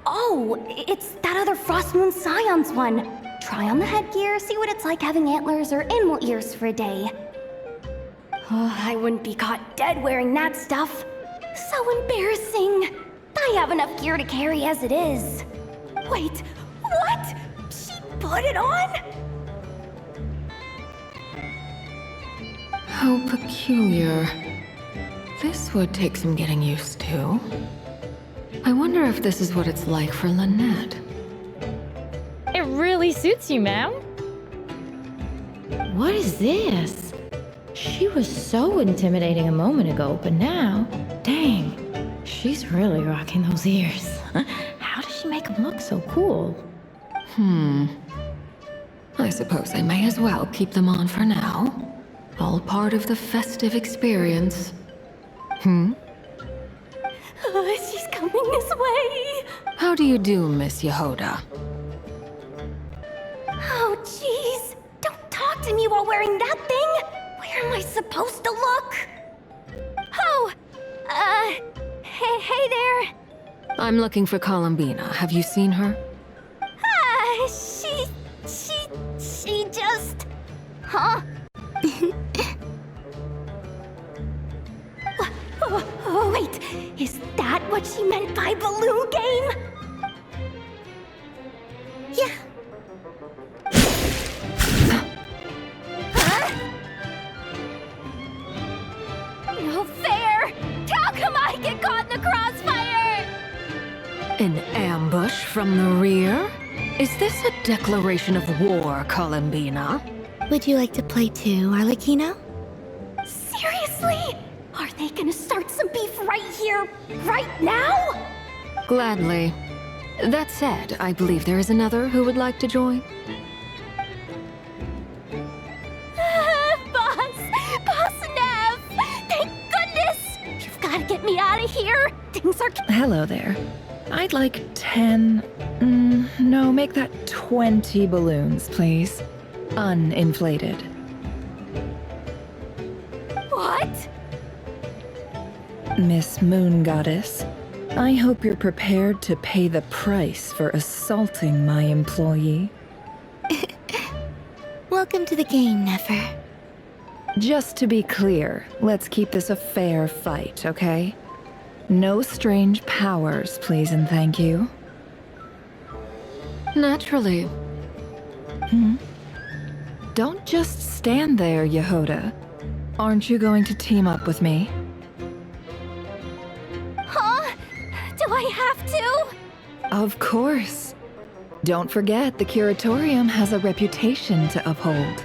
Oh, it's that other Frost Moon Scion's one. Try on the headgear, see what it's like having antlers or animal ears for a day. Oh, I wouldn't be caught dead wearing that stuff. So embarrassing. I have enough gear to carry as it is. Wait, what? She put it on? How peculiar. This would take some getting used to. I wonder if this is what it's like for Lynette. It really suits you, ma'am. What is this? She was so intimidating a moment ago, but now, dang, she's really rocking those ears. How does she make them look so cool? I suppose I may as well keep them on for now. All part of the festive experience. She's coming this way. How do you do, Miss Jahoda? Oh, jeez. Don't talk to me while wearing that thing. Where am I supposed to look? Oh, hey there. I'm looking for Columbina. Have you seen her? She just... Huh? Oh, wait. Is that what she meant by balloon game? Yeah. Huh? No fair! How come I get caught in the crossfire? An ambush from the rear? Is this a declaration of war, Columbina? Would you like to play too, Arlecchino? Seriously? Are they gonna start some beef right here, right now? Gladly. That said, I believe there is another who would like to join. Boss Nev! Thank goodness! You've gotta get me out of here! Things are... Hello there. I'd like 10... no, make that 20 balloons, please. Uninflated. What? Miss Moon Goddess, I hope you're prepared to pay the price for assaulting my employee. Welcome to the game, Nefer. Just to be clear, let's keep this a fair fight, okay? No strange powers, please and thank you. Naturally. Don't just stand there, Jahoda. Aren't you going to team up with me? Huh? Do I have to? Of course. Don't forget, the Curatorium has a reputation to uphold.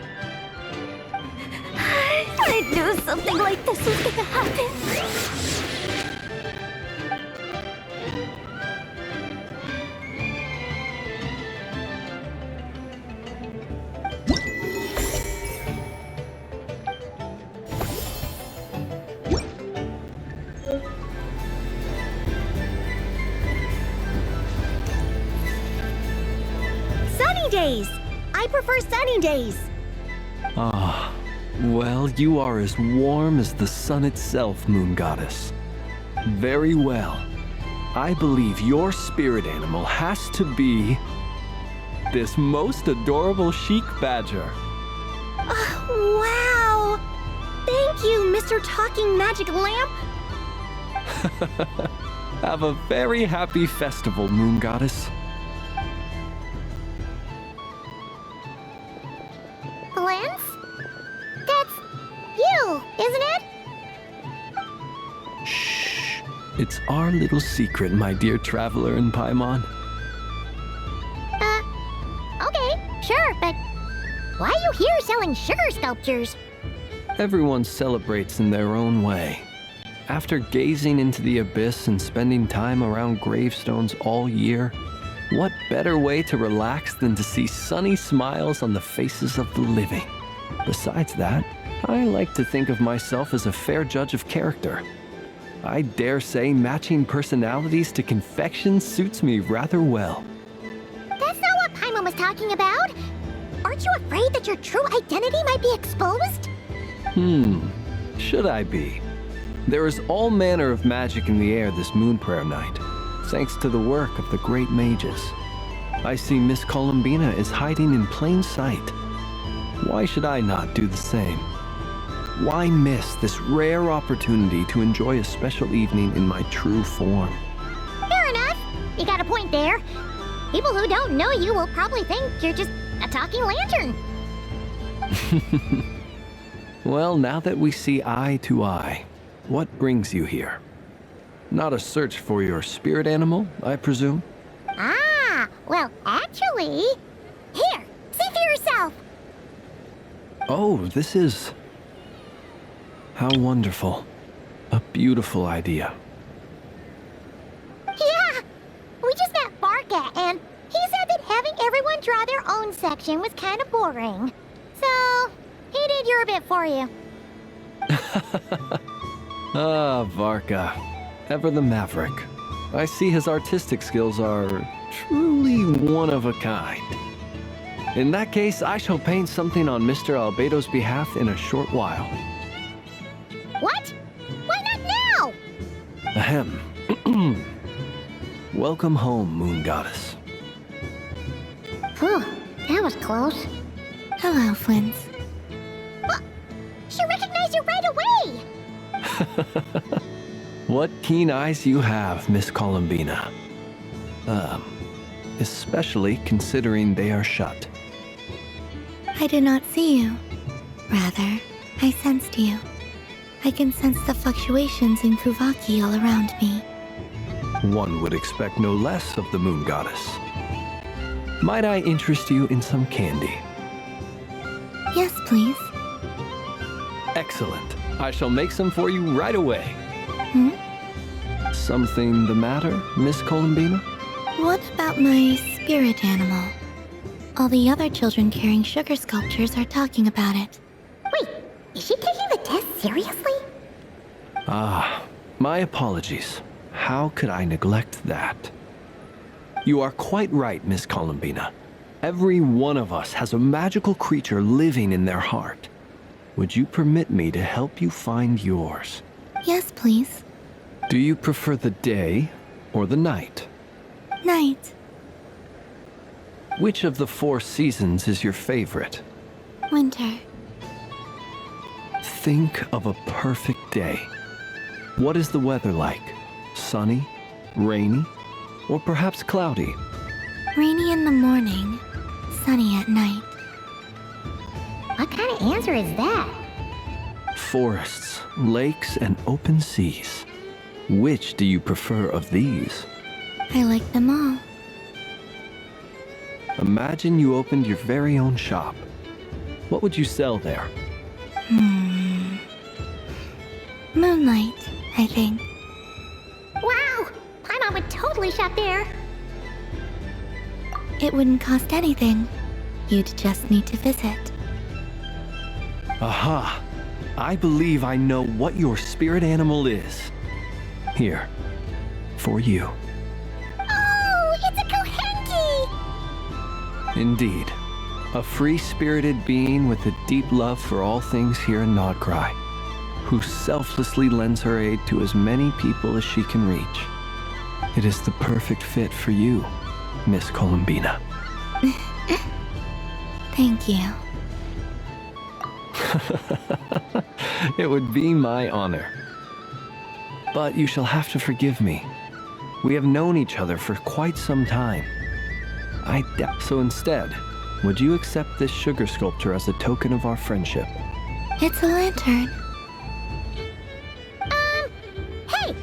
I knew something like this was gonna happen. Sunny days! I prefer sunny days. Ah, well, you are as warm as the sun itself, Moon Goddess. Very well. I believe your spirit animal has to be this most adorable chic badger. Wow! Thank you, Mr. Talking Magic Lamp. Have a very happy festival, Moon Goddess. Flins? That's you, isn't it? Shh. It's our little secret, my dear traveler in Paimon. Okay, sure, but why are you here selling sugar sculptures? Everyone celebrates in their own way. After gazing into the abyss and spending time around gravestones all year, what better way to relax than to see sunny smiles on the faces of the living? Besides that, I like to think of myself as a fair judge of character. I dare say matching personalities to confection suits me rather well. That's not what Paimon was talking about. Aren't you afraid that your true identity might be exposed? Should I be? There is all manner of magic in the air this moon prayer night, thanks to the work of the great mages. I see Miss Columbina is hiding in plain sight. Why should I not do the same? Why miss this rare opportunity to enjoy a special evening in my true form? Fair enough. You got a point there. People who don't know you will probably think you're just a talking lantern. Well, now that we see eye to eye, what brings you here? Not a search for your spirit animal, I presume? Ah, well, actually... Here, see for yourself. Oh, this is... How wonderful. A beautiful idea. Yeah, we just met Barca, and he said that having everyone draw their own section was kind of boring. So, he did your bit for you. Ah, Varka. Ever the maverick. I see his artistic skills are truly one of a kind. In that case, I shall paint something on Mr. Albedo's behalf in a short while. What? Why not now? Ahem. Welcome home, Moon Goddess. Whew, that was close. Hello, Flins. She recognized you right away! What keen eyes you have, Miss Columbina. Especially considering they are shut. I did not see you. Rather, I sensed you. I can sense the fluctuations in Kuvaki all around me. One would expect no less of the Moon Goddess. Might I interest you in some candy? Yes, please. Excellent. I shall make some for you right away. Hmm? Something the matter, Miss Columbina? What about my spirit animal? All the other children carrying sugar sculptures are talking about it. Wait, is she taking the test seriously? Ah, my apologies. How could I neglect that? You are quite right, Miss Columbina. Every one of us has a magical creature living in their heart. Would you permit me to help you find yours? Yes, please. Do you prefer the day or the night? Night. Which of the 4 seasons is your favorite? Winter. Think of a perfect day. What is the weather like? Sunny, rainy, or perhaps cloudy? Rainy in the morning, sunny at night. What kind of answer is that? Forests, lakes, and open seas. Which do you prefer of these? I like them all. Imagine you opened your very own shop. What would you sell there? Moonlight, I think. Wow! Paimon would totally shop there. It wouldn't cost anything. You'd just need to visit. Aha! I believe I know what your spirit animal is. Here, for you. Oh, it's a Kohenki! Indeed. A free-spirited being with a deep love for all things here in Nodcry, who selflessly lends her aid to as many people as she can reach. It is the perfect fit for you, Miss Columbina. Thank you. It would be my honor. But you shall have to forgive me. We have known each other for quite some time. So instead, would you accept this sugar sculpture as a token of our friendship? It's a lantern. Hey,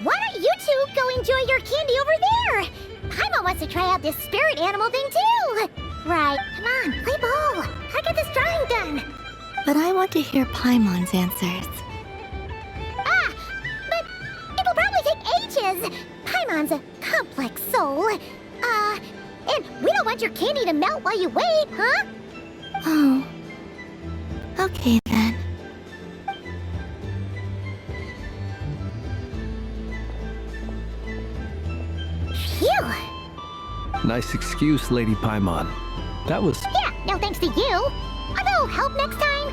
why don't you two go enjoy your candy over there? Paimon wants to try out this spirit animal thing too. Right, come on, play ball. I got this drawing done. But I want to hear Paimon's answers. But it'll probably take ages. Paimon's a complex soul. And we don't want your candy to melt while you wait, huh? Oh. Okay then. Phew! Nice excuse, Lady Paimon. That was... Yeah, no thanks to you. I will help next time.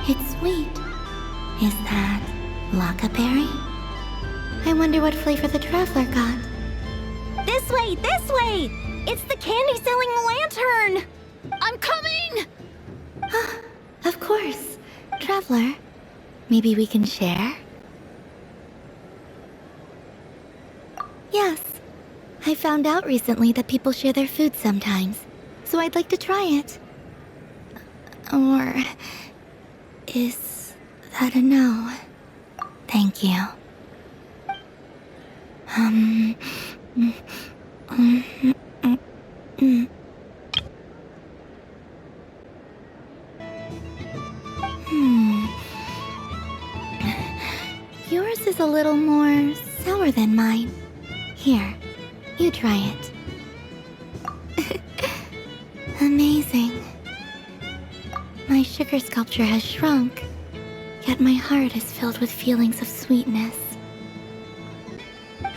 It's sweet. Is that Lockaberry? I wonder what flavor the traveler got. This way! This way! It's the candy-selling lantern! I'm coming! Of course. Traveler, maybe we can share? Yes. I found out recently that people share their food sometimes, so I'd like to try it. Or... is that a no? Thank you. Yours is a little more sour than mine. Here, you try it. Amazing. My sugar sculpture has shrunk, yet my heart is filled with feelings of sweetness.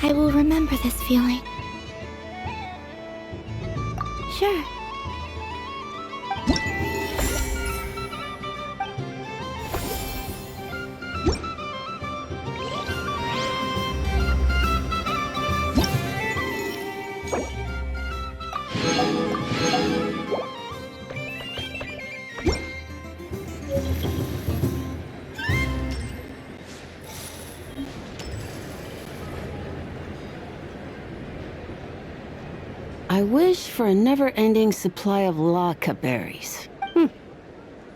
I will remember this feeling. Sure. I wish for a never-ending supply of Laka berries.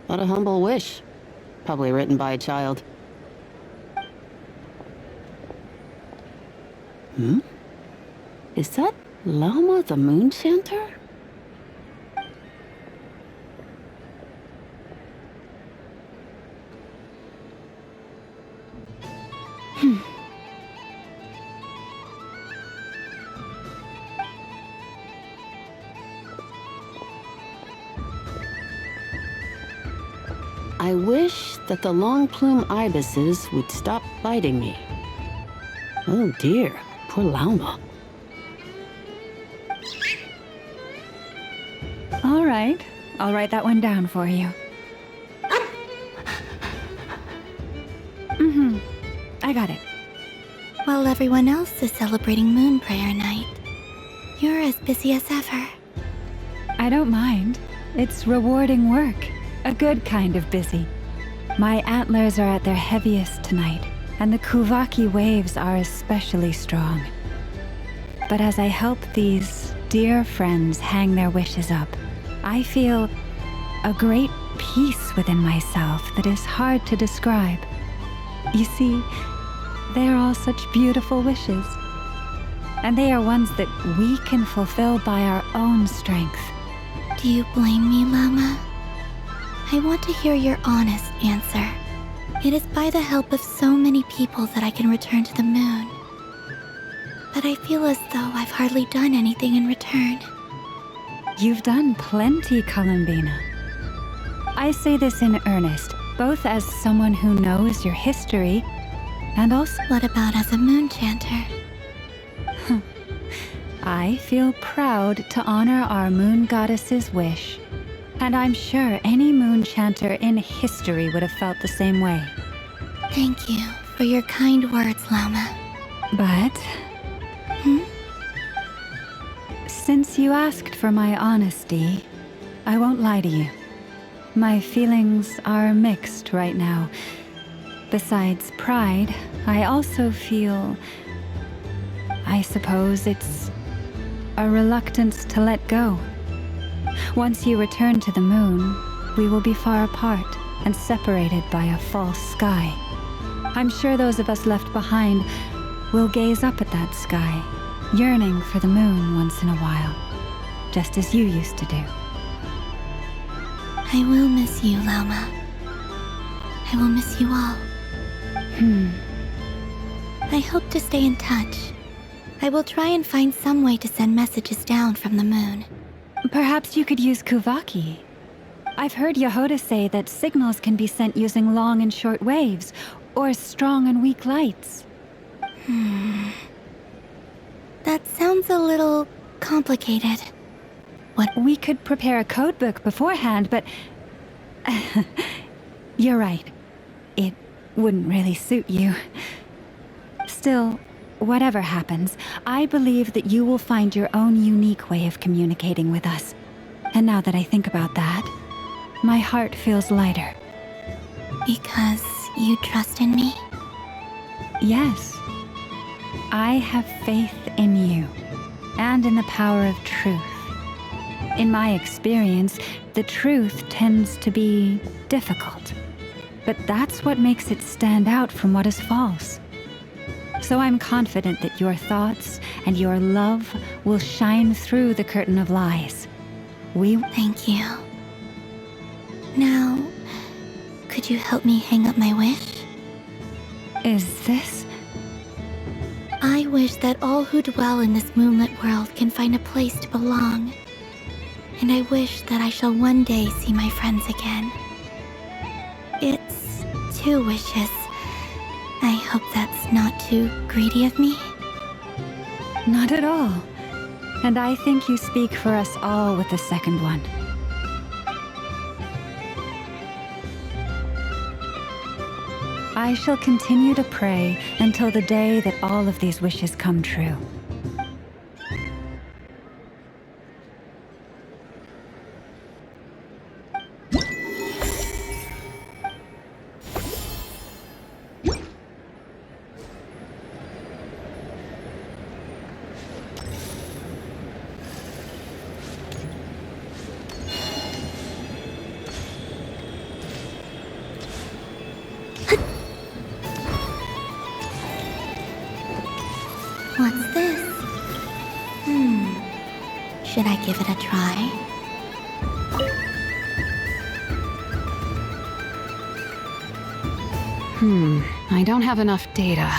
What a humble wish. Probably written by a child. Is that Llama the Moon Chanter? I wish that the long plume ibises would stop biting me. Oh dear, poor Llama. All right, I'll write that one down for you. I got it. While everyone else is celebrating Moon Prayer Night, you're as busy as ever. I don't mind. It's rewarding work. A good kind of busy. My antlers are at their heaviest tonight, and the Kuvaki waves are especially strong. But as I help these dear friends hang their wishes up, I feel a great peace within myself that is hard to describe. You see, they are all such beautiful wishes, and they are ones that we can fulfill by our own strength. Do you blame me, Llama? I want to hear your honest answer. It is by the help of so many people that I can return to the moon. But I feel as though I've hardly done anything in return. You've done plenty, Columbina. I say this in earnest, both as someone who knows your history, and also... What about as a moon chanter? I feel proud to honor our moon goddess's wish. And I'm sure any moon chanter in history would have felt the same way. Thank you for your kind words, Llama. But... Since you asked for my honesty, I won't lie to you. My feelings are mixed right now. Besides pride, I also feel... I suppose it's a reluctance to let go. Once you return to the moon, we will be far apart and separated by a false sky. I'm sure those of us left behind will gaze up at that sky, yearning for the moon once in a while, just as you used to do. I will miss you, Llama. I will miss you all. I hope to stay in touch. I will try and find some way to send messages down from the moon. Perhaps you could use Kuvaki. I've heard Jahoda say that signals can be sent using long and short waves, or strong and weak lights. That sounds a little complicated. We could prepare a codebook beforehand, but... You're right. It wouldn't really suit you. Still, whatever happens, I believe that you will find your own unique way of communicating with us. And now that I think about that, my heart feels lighter. Because you trust in me? Yes. I have faith in you, and in the power of truth. In my experience, the truth tends to be difficult. But that's what makes it stand out from what is false. So I'm confident that your thoughts and your love will shine through the curtain of lies. Thank you. Now, could you help me hang up my wish? Is this? I wish that all who dwell in this moonlit world can find a place to belong. And I wish that I shall one day see my friends again. It's 2 wishes. I hope that's not too greedy of me. Not at all. And I think you speak for us all with the second one. I shall continue to pray until the day that all of these wishes come true. What's this? Should I give it a try? I don't have enough data.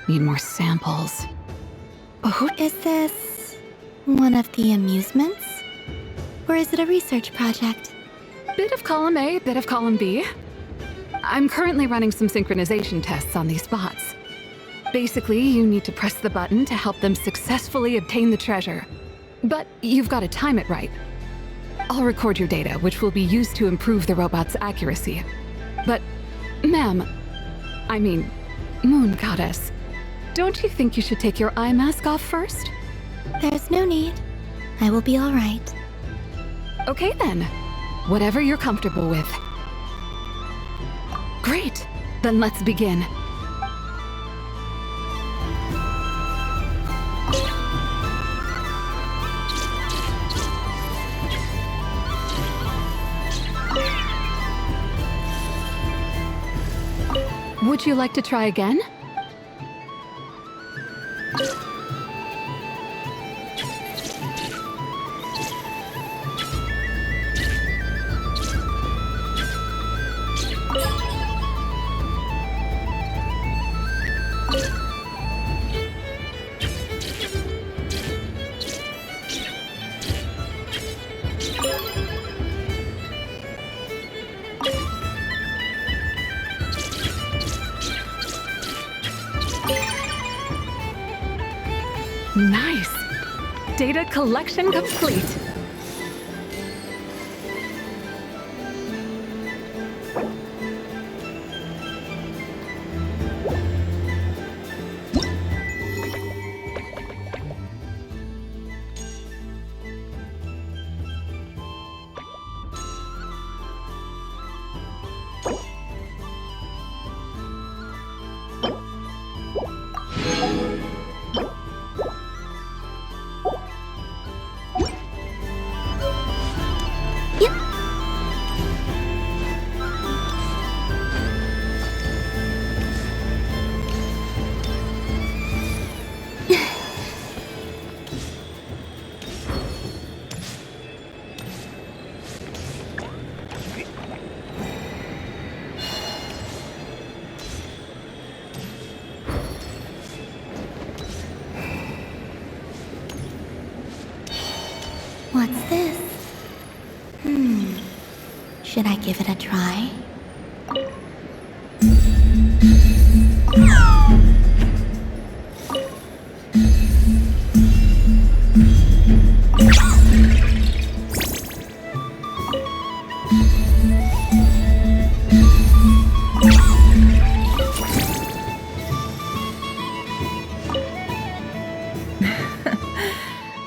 Need more samples. Is this one of the amusements? Or is it a research project? Bit of column A, bit of column B. I'm currently running some synchronization tests on these bots. Basically, you need to press the button to help them successfully obtain the treasure. But you've got to time it right. I'll record your data, which will be used to improve the robot's accuracy. But, ma'am, I mean, Moon Goddess, don't you think you should take your eye mask off first? There's no need. I will be all right. Okay then. Whatever you're comfortable with. Great. Then let's begin. Would you like to try again? Nice! Data collection complete! What's this? Should I give it a try?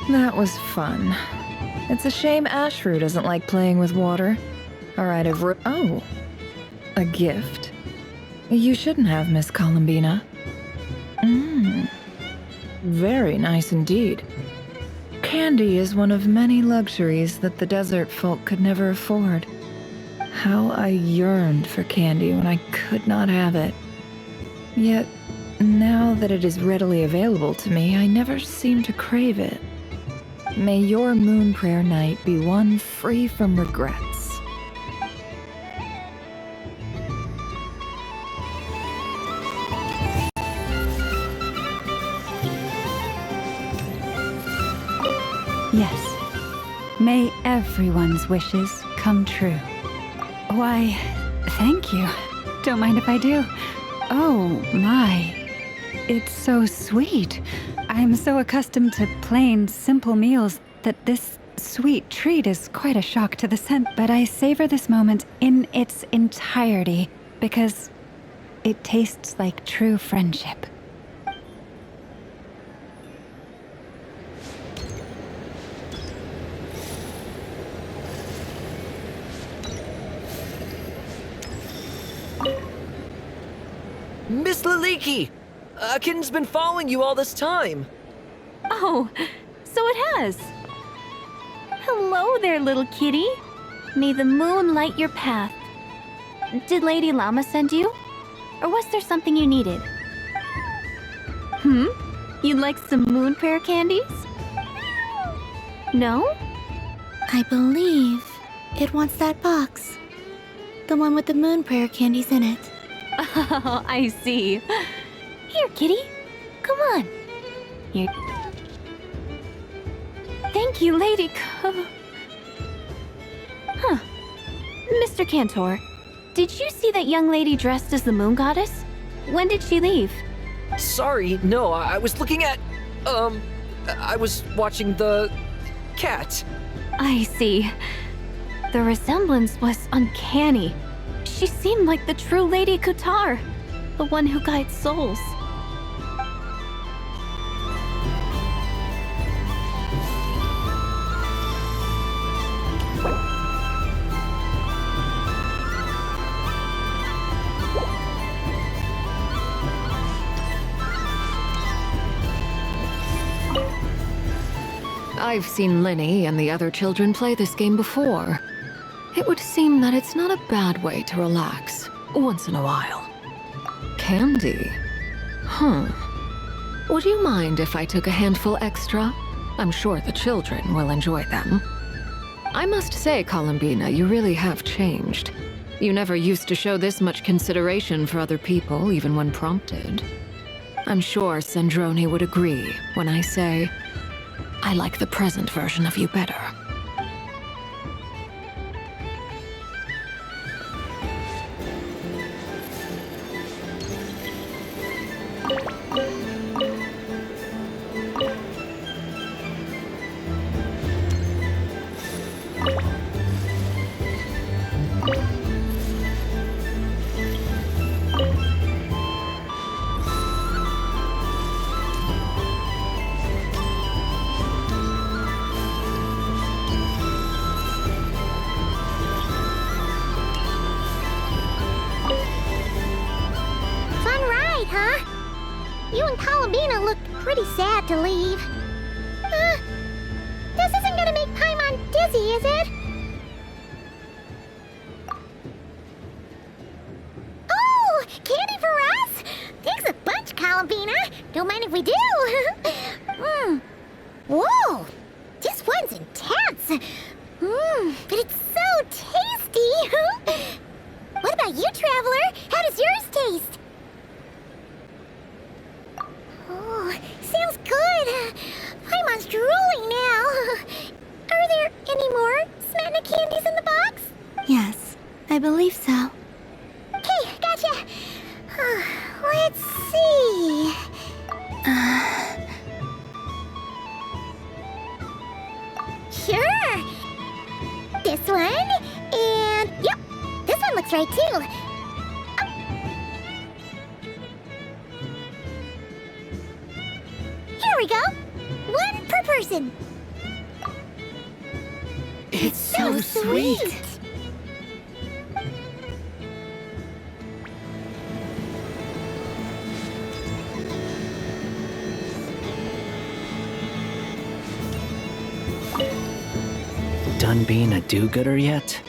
That was fun. It's a shame Ashru doesn't like playing with water. Alright, oh. A gift? You shouldn't have, Miss Columbina. Very nice indeed. Candy is one of many luxuries that the desert folk could never afford. How I yearned for candy when I could not have it. Yet, now that it is readily available to me, I never seem to crave it. May your moon prayer night be one free from regrets. Yes. May everyone's wishes come true. Why, thank you. Don't mind if I do. Oh, my. It's so sweet. I'm so accustomed to plain, simple meals that this sweet treat is quite a shock to the scent, but I savor this moment in its entirety because it tastes like true friendship. Miss Liliki! A kitten's been following you all this time. Oh, so it has. Hello there, little kitty. May the moon light your path. Did Lady Llama send you? Or was there something you needed? You'd like some moon prayer candies? No? I believe it wants that box. The one with the moon prayer candies in it. Oh, I see. Here, kitty. Come on. Here. Thank you, Lady Mr. Cantor, did you see that young lady dressed as the moon goddess? When did she leave? Sorry, no, I was looking at... I was watching the... cat. I see. The resemblance was uncanny. She seemed like the true Lady Kutar, the one who guides souls. I've seen Linny and the other children play this game before. It would seem that it's not a bad way to relax, once in a while. Candy? Would you mind if I took a handful extra? I'm sure the children will enjoy them. I must say, Columbina, you really have changed. You never used to show this much consideration for other people, even when prompted. I'm sure Sandrone would agree when I say, I like the present version of you better. You and Columbina looked pretty sad to leave. This isn't gonna make Paimon dizzy, is it? Oh, candy for us? Thanks a bunch, Columbina. Don't mind if we do. Whoa, this one's intense. But it's so tasty. What about you, Traveler? How does yours taste? Oh, sounds good. Paimon's drooling now. Are there any more Smatna candies in the box? Yes, I believe so. Okay, gotcha. Let's see. Sure. This one, and yep, this one looks right too. Here we go. One per person. It's so sweet. Done being a do-gooder yet?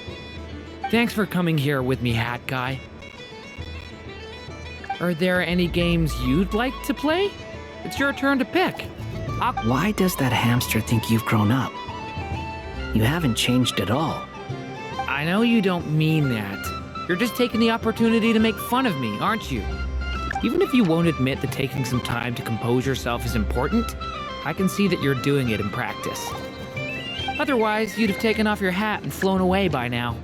Thanks for coming here with me, Hat Guy. Are there any games you'd like to play? It's your turn to pick. Why does that hamster think you've grown up? You haven't changed at all. I know you don't mean that. You're just taking the opportunity to make fun of me, aren't you? Even if you won't admit that taking some time to compose yourself is important, I can see that you're doing it in practice. Otherwise, you'd have taken off your hat and flown away by now.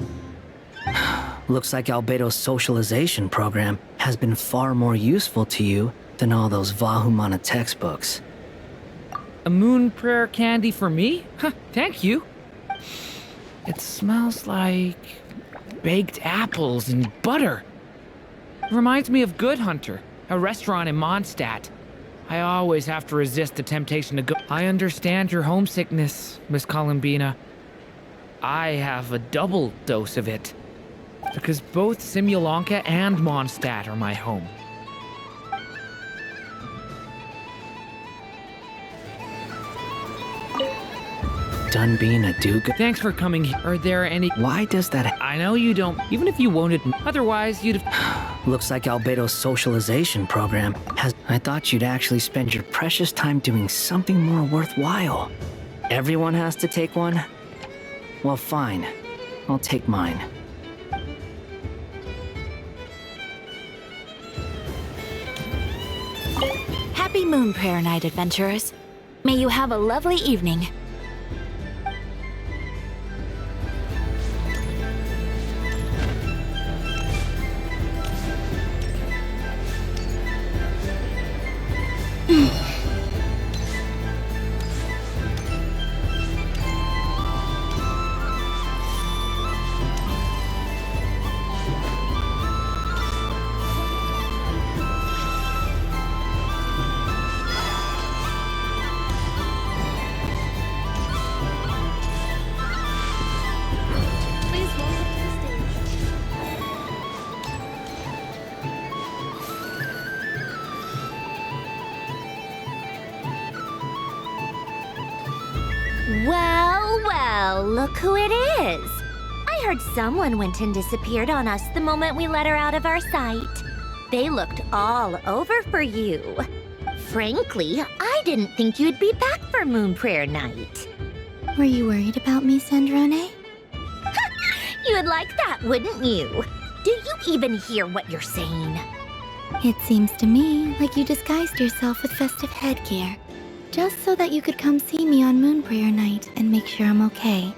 Looks like Albedo's socialization program has been far more useful to you than all those Vahumana textbooks. A moon prayer candy for me? Huh, thank you. It smells like baked apples and butter. Reminds me of Good Hunter, a restaurant in Mondstadt. I always have to resist the temptation to go. I understand your homesickness, Miss Columbina. I have a double dose of it. Because both Simulanka and Mondstadt are my home. Done being a do-gooder. Thanks for coming here. Are there any... Why does that... I know you don't... Even if you won't admit... Otherwise, you'd have... Looks like Albedo's socialization program has... I thought you'd actually spend your precious time doing something more worthwhile. Everyone has to take one? Well, fine. I'll take mine. Happy Moon Prayer Night, adventurers. May you have a lovely evening. Well, well, look who it is. I heard someone went and disappeared on us the moment we let her out of our sight. They looked all over for you. Frankly, I didn't think you'd be back for Moon Prayer Night. Were you worried about me, Sandrone? You'd like that, wouldn't you? Do you even hear what you're saying? It seems to me like you disguised yourself with festive headgear, just so that you could come see me on Moon Prayer Night and make sure I'm okay.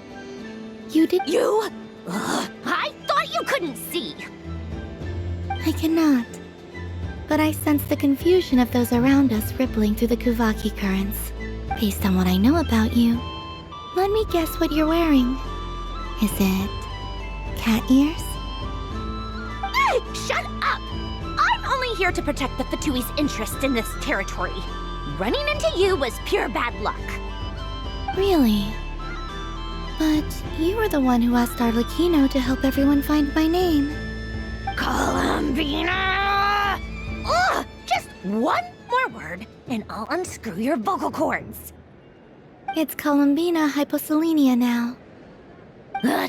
You did— You? Ugh, I thought you couldn't see! I cannot. But I sense the confusion of those around us rippling through the Kuvaki currents. Based on what I know about you, let me guess what you're wearing. Is it cat ears? Hey, shut up! I'm only here to protect the Fatui's interest in this territory. Running into you was pure bad luck. Really? But you were the one who asked Arlecchino to help everyone find my name. Columbina! Ugh! Just one more word, and I'll unscrew your vocal cords. It's Columbina Hyposelenia now.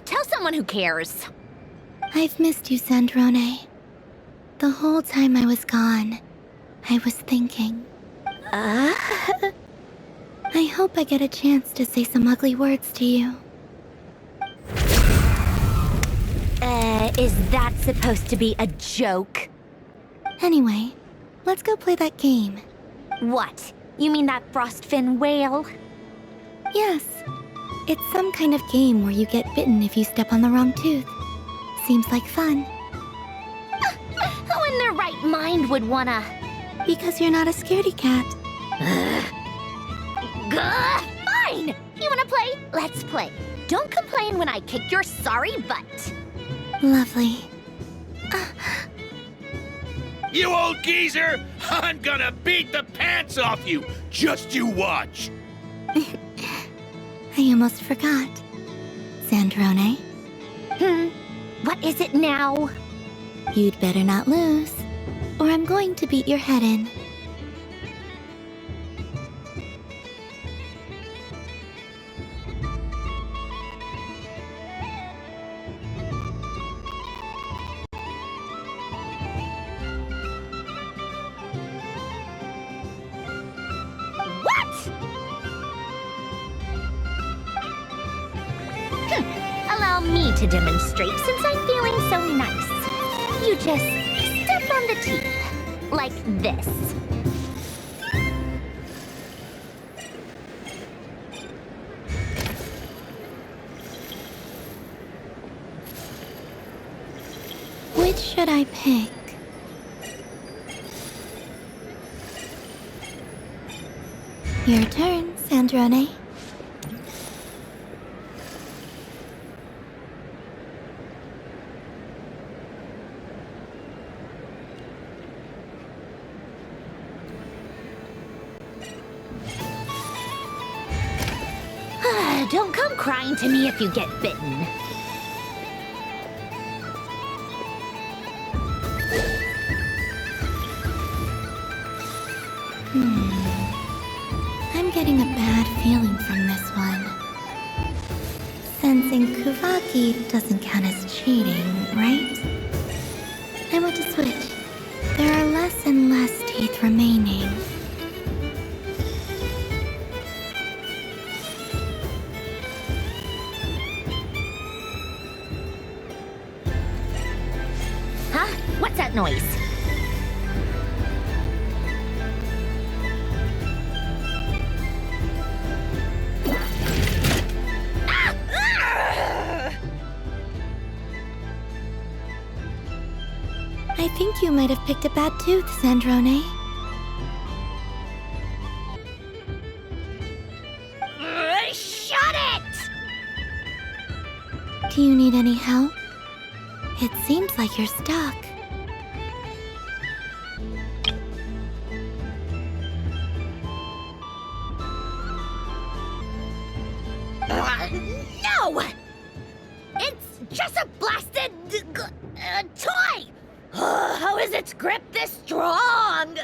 Tell someone who cares. I've missed you, Sandrone. The whole time I was gone, I was thinking. I hope I get a chance to say some ugly words to you. Is that supposed to be a joke? Anyway, let's go play that game. What? You mean that frostfin whale? Yes. It's some kind of game where you get bitten if you step on the wrong tooth. seems like fun. Who in their right mind would wanna? Because you're not a scaredy cat. Fine! You wanna play? Let's play. Don't complain when I kick your sorry butt. Lovely. You old geezer! I'm gonna beat the pants off you! Just you watch! I almost forgot. Sandrone? What is it now? You'd better not lose, or I'm going to beat your head in. Allow me to demonstrate since I'm feeling so nice. You just step on the teeth, like this. Which should I pick? Your turn, Sandrone. Don't come crying to me if you get bitten. I'm getting a bad feeling from this one. Sensing Kuvaki doesn't count as cheating, right? I want to switch. There are less and less teeth remaining. Huh? What's that noise? I think you might have picked a bad tooth, Sandrone. Shut it! Do you need any help? It seems like you're stuck. No! It's just a blasted toy! How is its grip this strong?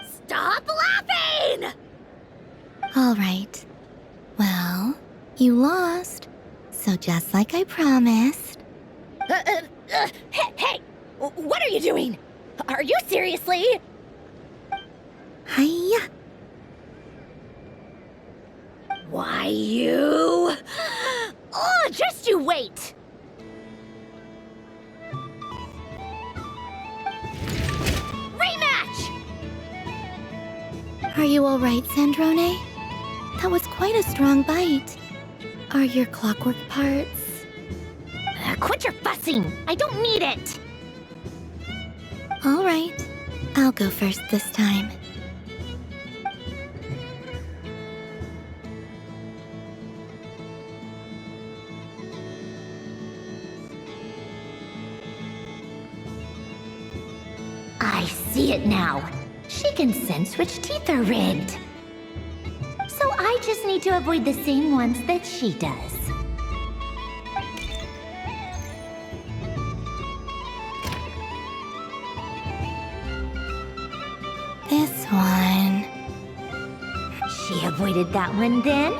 Stop laughing! All right. Well, you lost. So just like I promised. Hey! What are you doing? Are you seriously? Hiya! Why, you... Oh, just you wait! Rematch! Are you all right, Sandrone? That was quite a strong bite. Are your clockwork parts? Quit your fussing! I don't need it! All right. I'll go first this time. I see it now. She can sense which teeth are rigged. So I just need to avoid the same ones that she does. This one. She avoided that one then?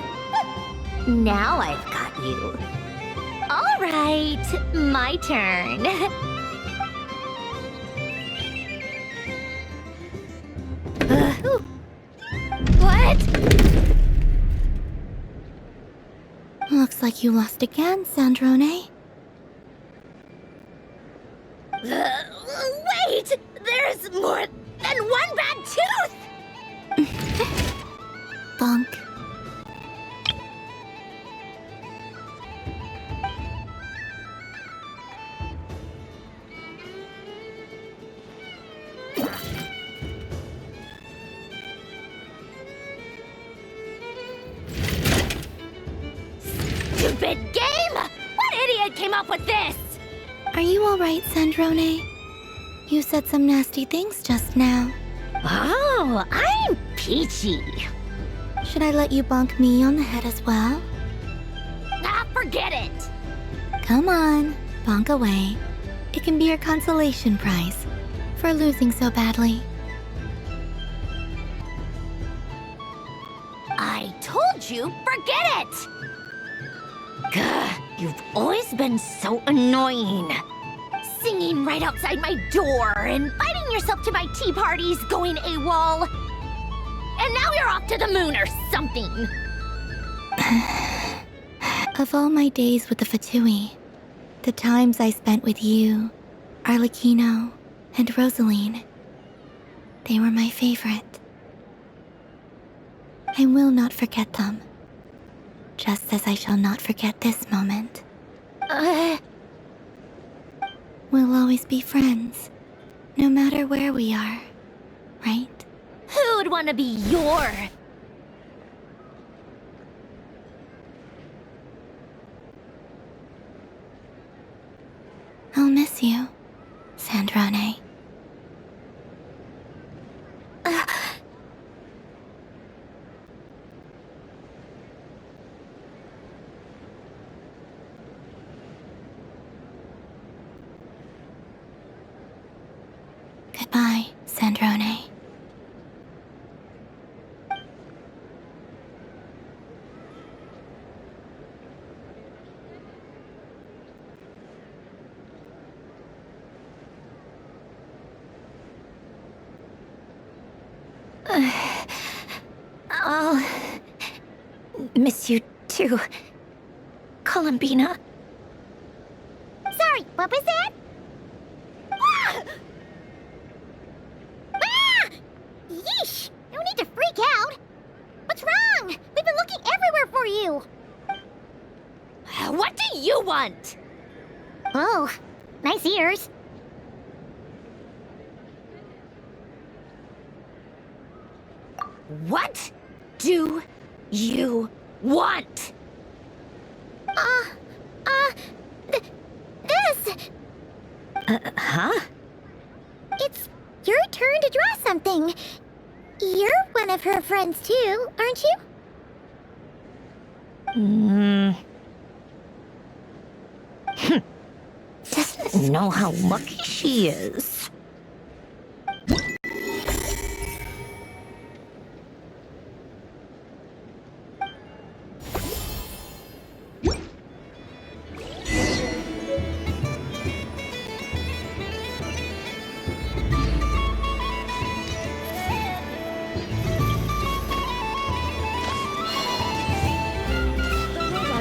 Now I've got you. All right, my turn. What? Looks like you lost again, Sandrone. Wait! There's more than one bad tooth! Bonk. up with this? Are you alright, Sandrone? You said some nasty things just now. Oh, I'm peachy. Should I let you bonk me on the head as well? Ah, forget it! Come on, bonk away. It can be your consolation prize for losing so badly. I told you, forget it! Gah, you've always been so annoying. Singing right outside my door, inviting yourself to my tea parties, going AWOL. And now you're off to the moon or something. Of all my days with the Fatui, the times I spent with you, Arlecchino, and Rosaline, they were my favorite. I will not forget them, just as I shall not forget this moment. We'll always be friends, no matter where we are, right? Who would want to be your... I'll miss you, Sandrone. Goodbye, Sandrone. I'll miss you too, Columbina. Sorry, what was that? Ah! Ah! Yeesh! No need to freak out. What's wrong? We've been looking everywhere for you. What do you want? Oh, nice ears. What do you want? This. Huh? It's your turn to draw something. You're one of her friends too, aren't you? Doesn't know how lucky she is.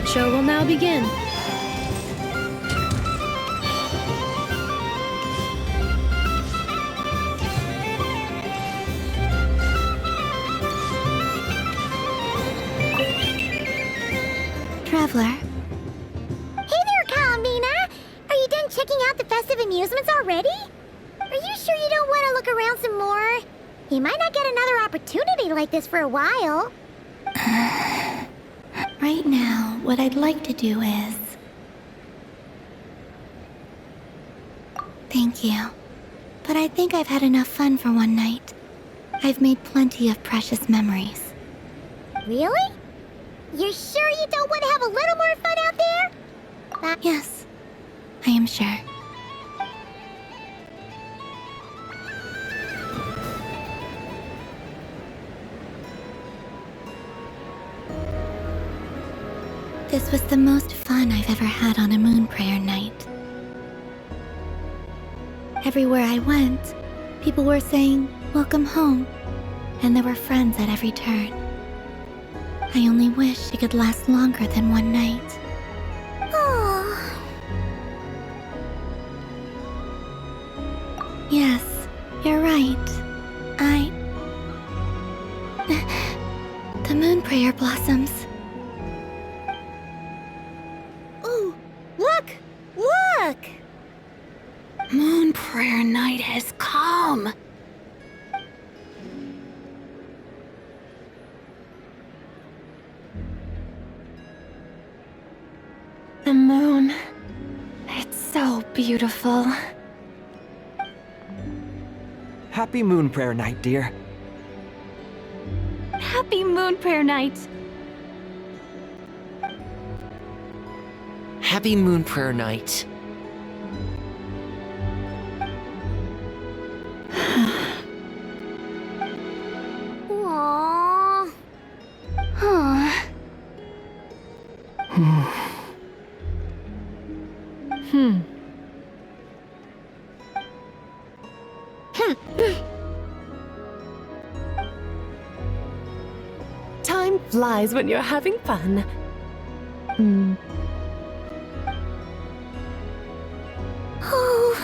Show will now begin. Traveler. Hey there, Columbina! Are you done checking out the festive amusements already? Are you sure you don't want to look around some more? You might not get another opportunity like this for a while. Right now, what I'd like to do is... Thank you. But I think I've had enough fun for one night. I've made plenty of precious memories. Really? You're sure you don't want to have a little more fun out there? Yes, I am sure. This was the most fun I've ever had on a moon prayer night. Everywhere I went, people were saying, "Welcome home," and there were friends at every turn. I only wish it could last longer than one night. Oh. Yes, you're right. The moon prayer blossoms. Ooh, look! Look! Moon prayer night has come. The moon beautiful. Happy Moon Prayer Night, dear. Happy Moon Prayer Night! Happy Moon Prayer Night. Aww. Huh. Time flies when you're having fun. Oh.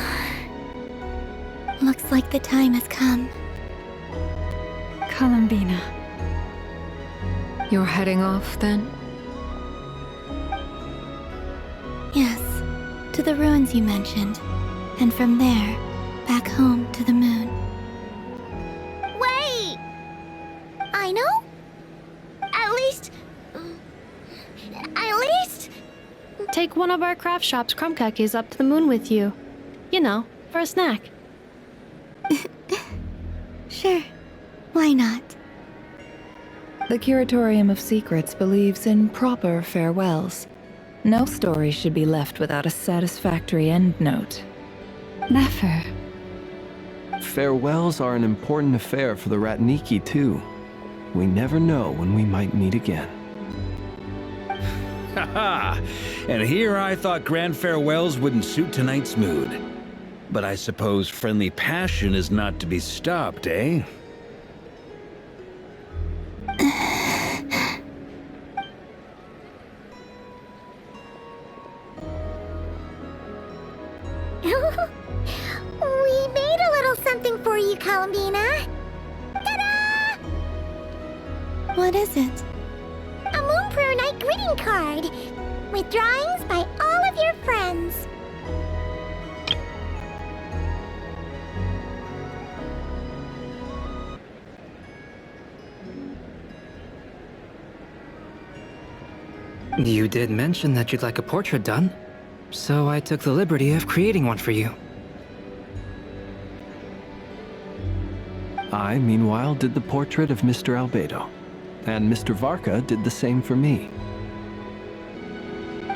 Looks like the time has come. Columbina. You're heading off, then? Yes, to the ruins you mentioned. And from there, back home to the moon. Wait! Aino? At least... Take one of our craft shop's crumb cookies up to the moon with you. You know, for a snack. Sure, why not? The Curatorium of Secrets believes in proper farewells. No story should be left without a satisfactory endnote. Never. Farewells are an important affair for the Ratniki, too. We never know when we might meet again. Haha! And here I thought grand farewells wouldn't suit tonight's mood. But I suppose friendly passion is not to be stopped, eh? We made a little something for you, Columbina. Ta-da! What is it? A Moon Prayer Night greeting card with drawings by all of your friends. You did mention that you'd like a portrait done, so I took the liberty of creating one for you. I, meanwhile, did the portrait of Mr. Albedo, and Mr. Varka did the same for me.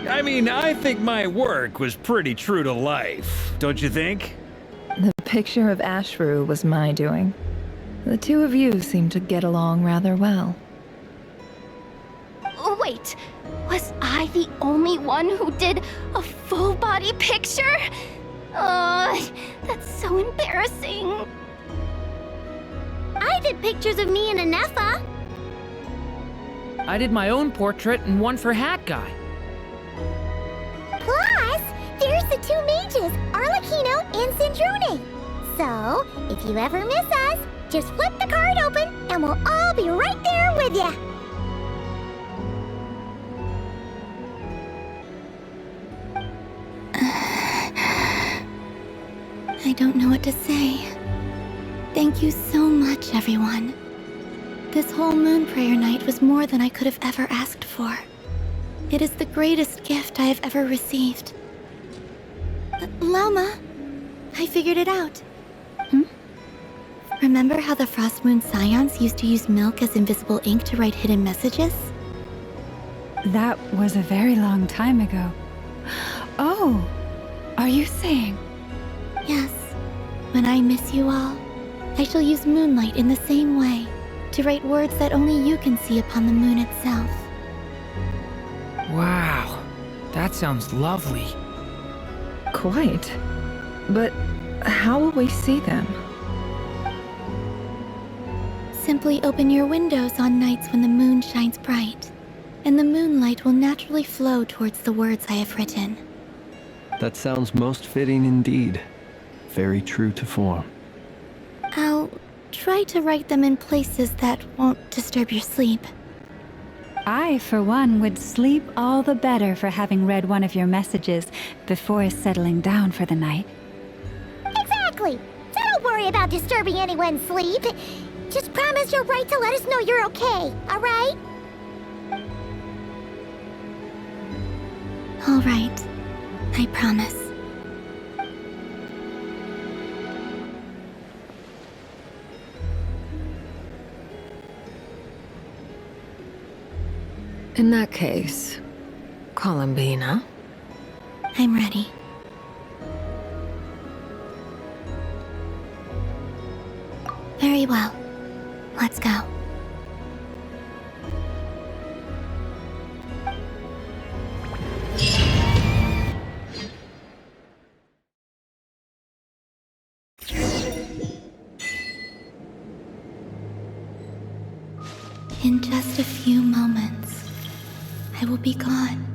I mean, I think my work was pretty true to life, don't you think? The picture of Ashru was my doing. The two of you seem to get along rather well. Oh, wait, was I the only one who did a full-body picture? That's so embarrassing. I did pictures of me and Ineffa. I did my own portrait and one for Hat Guy. Plus, there's the two mages, Arlecchino and Sandrone. So, if you ever miss us, just flip the card open and we'll all be right there with you. I don't know what to say. Thank you so much, everyone. This whole Moon Prayer Night was more than I could have ever asked for. It is the greatest gift I have ever received. Lama, I figured it out. Remember how the Frost Moon Scions used to use milk as invisible ink to write hidden messages? That was a very long time ago. Oh, are you saying? Yes. When I miss you all, I shall use moonlight in the same way, to write words that only you can see upon the moon itself. Wow, that sounds lovely. Quite. But how will we see them? Simply open your windows on nights when the moon shines bright, and the moonlight will naturally flow towards the words I have written. That sounds most fitting indeed. Very true to form. I'll try to write them in places that won't disturb your sleep. I, for one, would sleep all the better for having read one of your messages before settling down for the night. Exactly. So don't worry about disturbing anyone's sleep. Just promise you'll write to let us know you're okay, all right? All right. I promise. In that case, Columbina? I'm ready. Very well. Let's go. In just a few moments, I will be gone.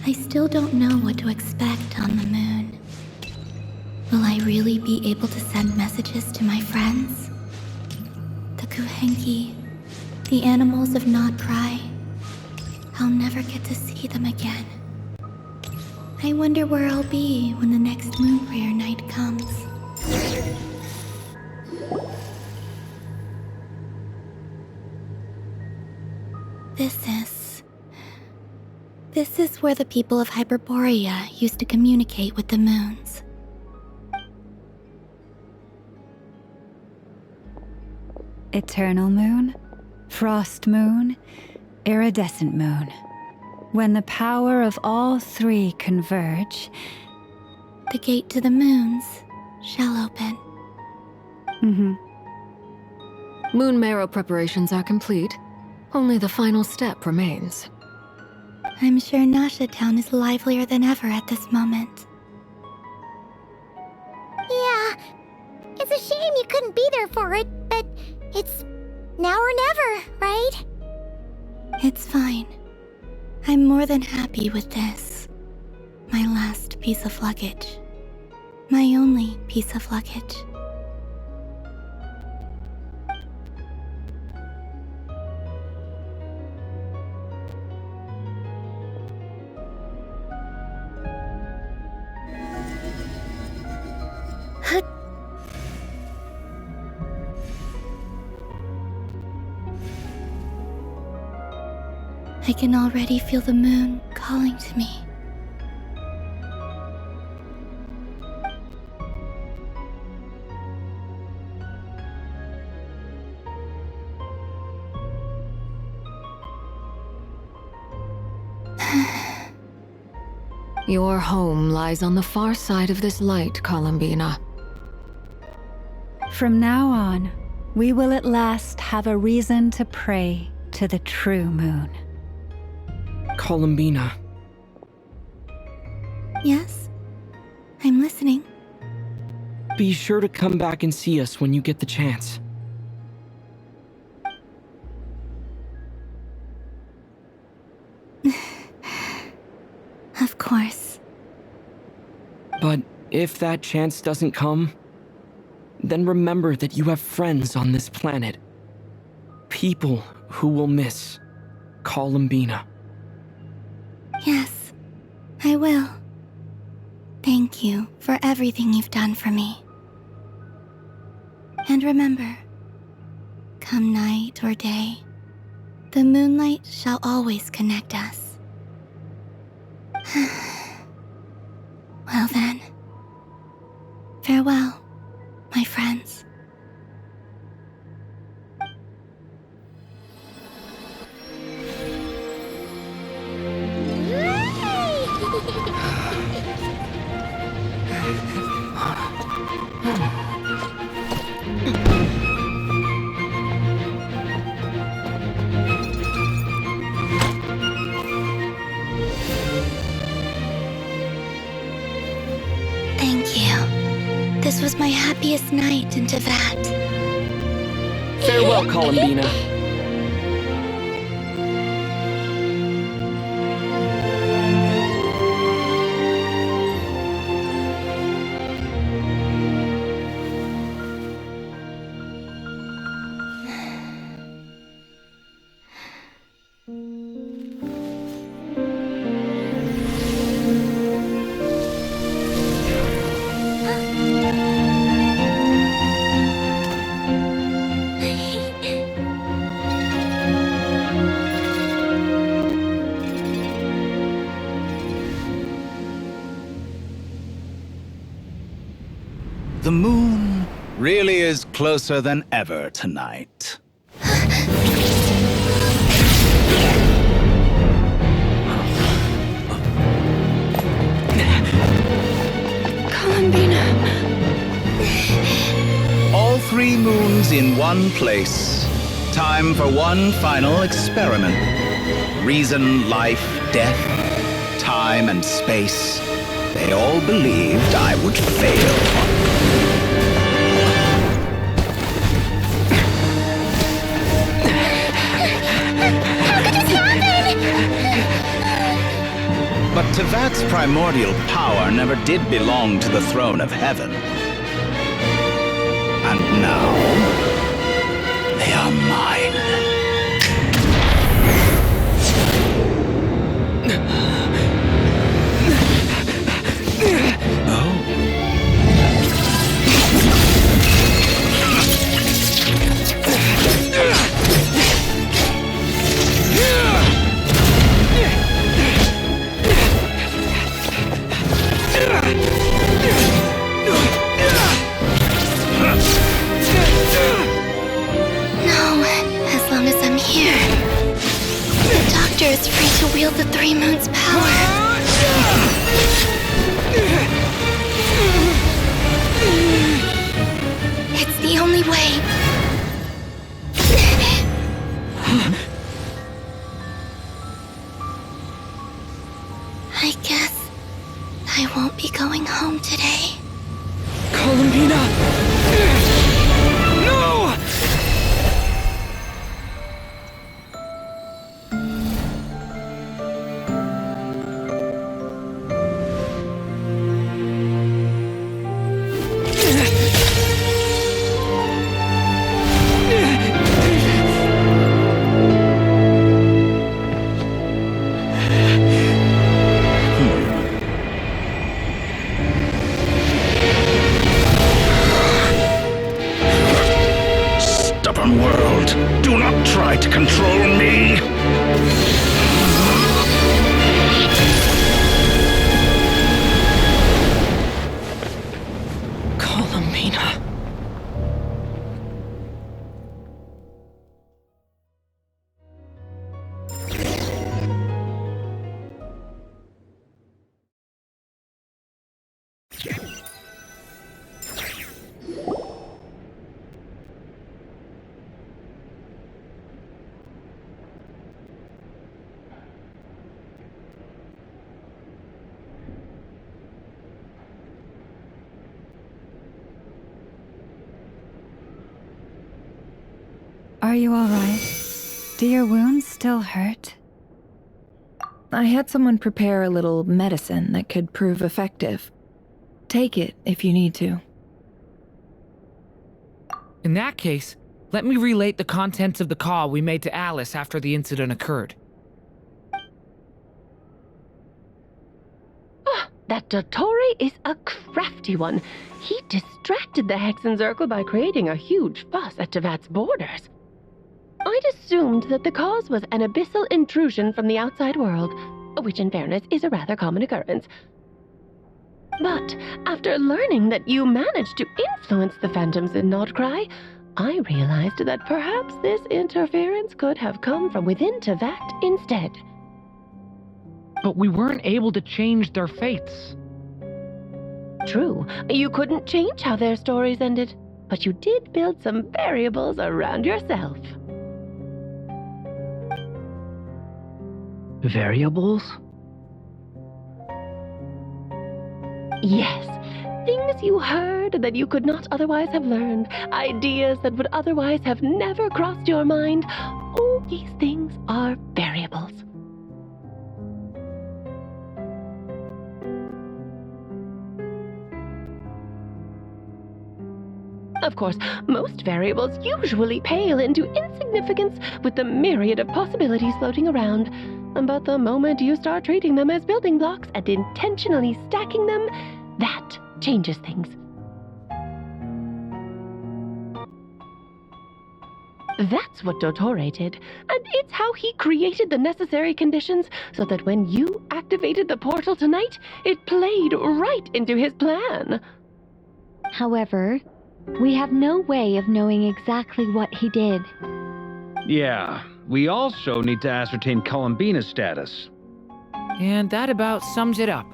I still don't know what to expect on the moon. Will I really be able to send messages to my friends? The Kuhenki, the animals of Not Cry. I'll never get to see them again. I wonder where I'll be when the next moon prayer night comes. This is where the people of Hyperborea used to communicate with the moons. Eternal moon, frost moon, iridescent moon. When the power of all three converge, the gate to the moons shall open. Moon marrow preparations are complete. Only the final step remains. I'm sure Nasha Town is livelier than ever at this moment. Yeah, it's a shame you couldn't be there for it, but it's now or never, right? It's fine. I'm more than happy with this. My last piece of luggage. My only piece of luggage. I can already feel the moon calling to me. Your home lies on the far side of this light, Columbina. From now on, we will at last have a reason to pray to the true moon. Columbina. Yes? I'm listening. Be sure to come back and see us when you get the chance. Of course. But if that chance doesn't come, then remember that you have friends on this planet. People who will miss Columbina. Yes, I will. Thank you for everything you've done for me. And remember, come night or day, the moonlight shall always connect us. Well then, farewell, my friends. Thank you. This was my happiest night in Teyvat. Farewell, Columbina. The moon really is closer than ever tonight. Columbina. All 3 moons in one place. Time for one final experiment. Reason, life, death, time and space. They all believed I would fail. But Tevat's primordial power never did belong to the throne of heaven. And now, they are mine. Is free to wield the 3 moons' power. It's the only way. I guess I won't be going home today. Columbina! No! To control me. Columbina. Are you all right? Do your wounds still hurt? I had someone prepare a little medicine that could prove effective. Take it if you need to. In that case, let me relate the contents of the call we made to Alice after the incident occurred. That Dori is a crafty one. He distracted the Hexenzirkel by creating a huge fuss at Tevat's borders. I'd assumed that the cause was an abyssal intrusion from the outside world, which in fairness is a rather common occurrence. But after learning that you managed to influence the phantoms in Nordcry, I realized that perhaps this interference could have come from within Tevat instead. But we weren't able to change their fates. True, you couldn't change how their stories ended, but you did build some variables around yourself. Variables? Yes, things you heard that you could not otherwise have learned, ideas that would otherwise have never crossed your mind. All these things are variables. Of course, most variables usually pale into insignificance with the myriad of possibilities floating around. But the moment you start treating them as building blocks and intentionally stacking them, that changes things. That's what Dotore did, and it's how he created the necessary conditions so that when you activated the portal tonight, it played right into his plan. However, we have no way of knowing exactly what he did. Yeah, we also need to ascertain Columbina's status. And that about sums it up.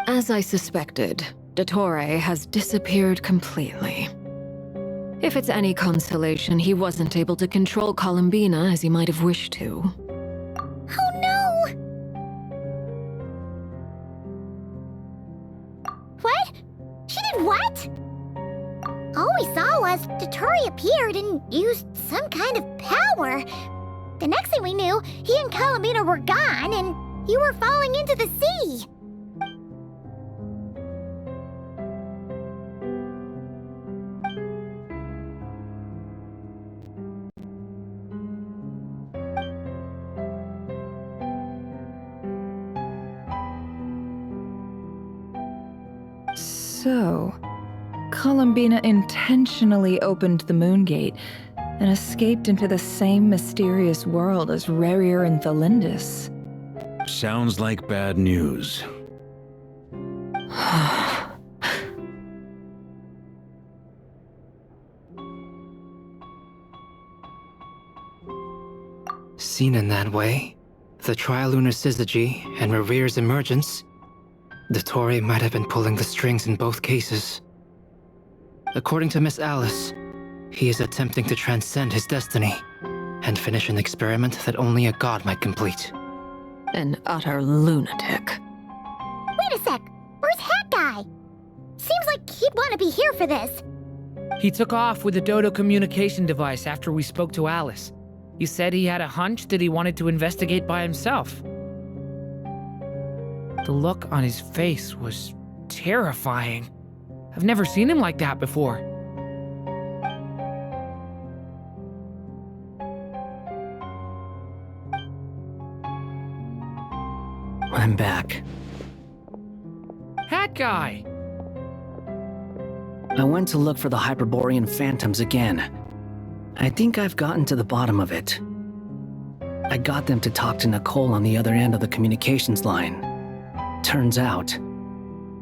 As I suspected, Dottore has disappeared completely. If it's any consolation, he wasn't able to control Columbina as he might have wished to. Oh no! What? She did what? All we saw was Dottore appeared and used some kind of power. The next thing we knew, he and Columbina were gone and you were falling into the sea. So, Columbina intentionally opened the Moon Gate and escaped into the same mysterious world as Rerir and Thalindis. Sounds like bad news. Seen in that way, the trilunar syzygy and Rerir's emergence, Dottore might have been pulling the strings in both cases. According to Miss Alice, he is attempting to transcend his destiny and finish an experiment that only a god might complete. An utter lunatic. Wait a sec, where's Hat Guy? Seems like he'd want to be here for this. He took off with the Dodo communication device after we spoke to Alice. He said he had a hunch that he wanted to investigate by himself. The look on his face was terrifying. I've never seen him like that before. I'm back. Hat Guy! I went to look for the Hyperborean phantoms again. I think I've gotten to the bottom of it. I got them to talk to Nicole on the other end of the communications line. Turns out,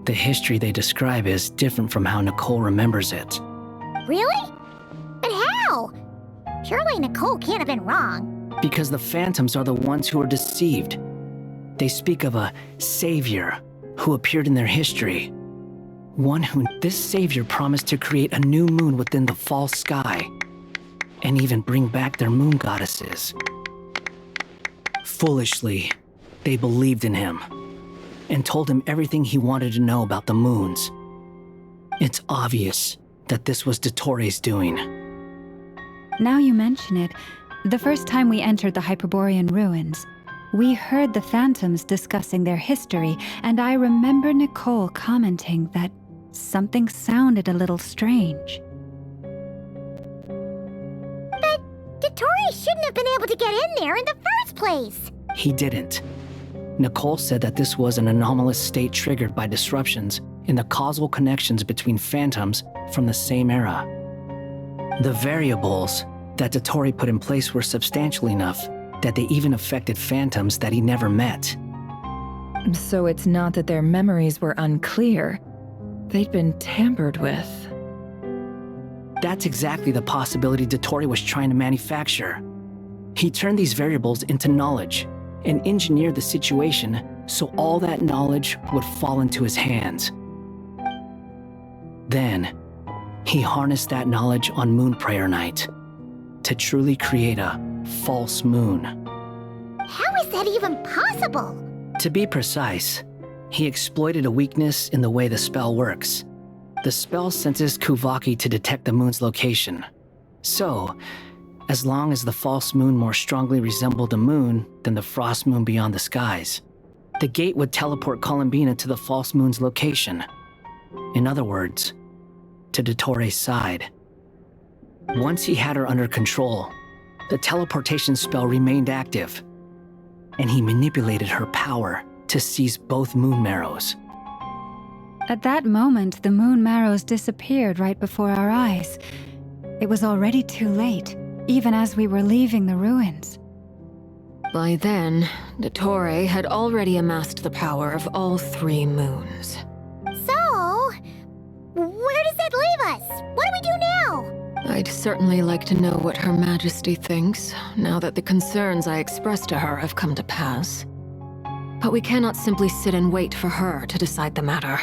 the history they describe is different from how Nicole remembers it. Really? But how? Surely Nicole can't have been wrong. Because the phantoms are the ones who are deceived. They speak of a savior who appeared in their history. One who this savior promised to create a new moon within the false sky, and even bring back their moon goddesses. Foolishly, they believed in him, and told him everything he wanted to know about the moons. It's obvious that this was Dottore's doing. Now you mention it, the first time we entered the Hyperborean ruins, we heard the phantoms discussing their history, and I remember Nicole commenting that something sounded a little strange. But Dottore shouldn't have been able to get in there in the first place. He didn't. Nicole said that this was an anomalous state triggered by disruptions in the causal connections between phantoms from the same era. The variables that Dottore put in place were substantial enough that they even affected phantoms that he never met. So it's not that their memories were unclear. They'd been tampered with. That's exactly the possibility Dottore was trying to manufacture. He turned these variables into knowledge and engineered the situation so all that knowledge would fall into his hands. Then, he harnessed that knowledge on Moon Prayer Night to truly create a false moon. How is that even possible? To be precise, he exploited a weakness in the way the spell works. The spell senses Kuvaki to detect the moon's location. So, as long as the false moon more strongly resembled a moon than the frost moon beyond the skies, the gate would teleport Columbina to the false moon's location. In other words, to Dottore's side. Once he had her under control, the teleportation spell remained active, and he manipulated her power to seize both moon marrows. At that moment, the moon marrows disappeared right before our eyes. It was already too late, even as we were leaving the ruins. By then, Dottore had already amassed the power of all 3 moons. So, where does that leave us? What do we do now? I'd certainly like to know what Her Majesty thinks, now that the concerns I expressed to her have come to pass. But we cannot simply sit and wait for her to decide the matter.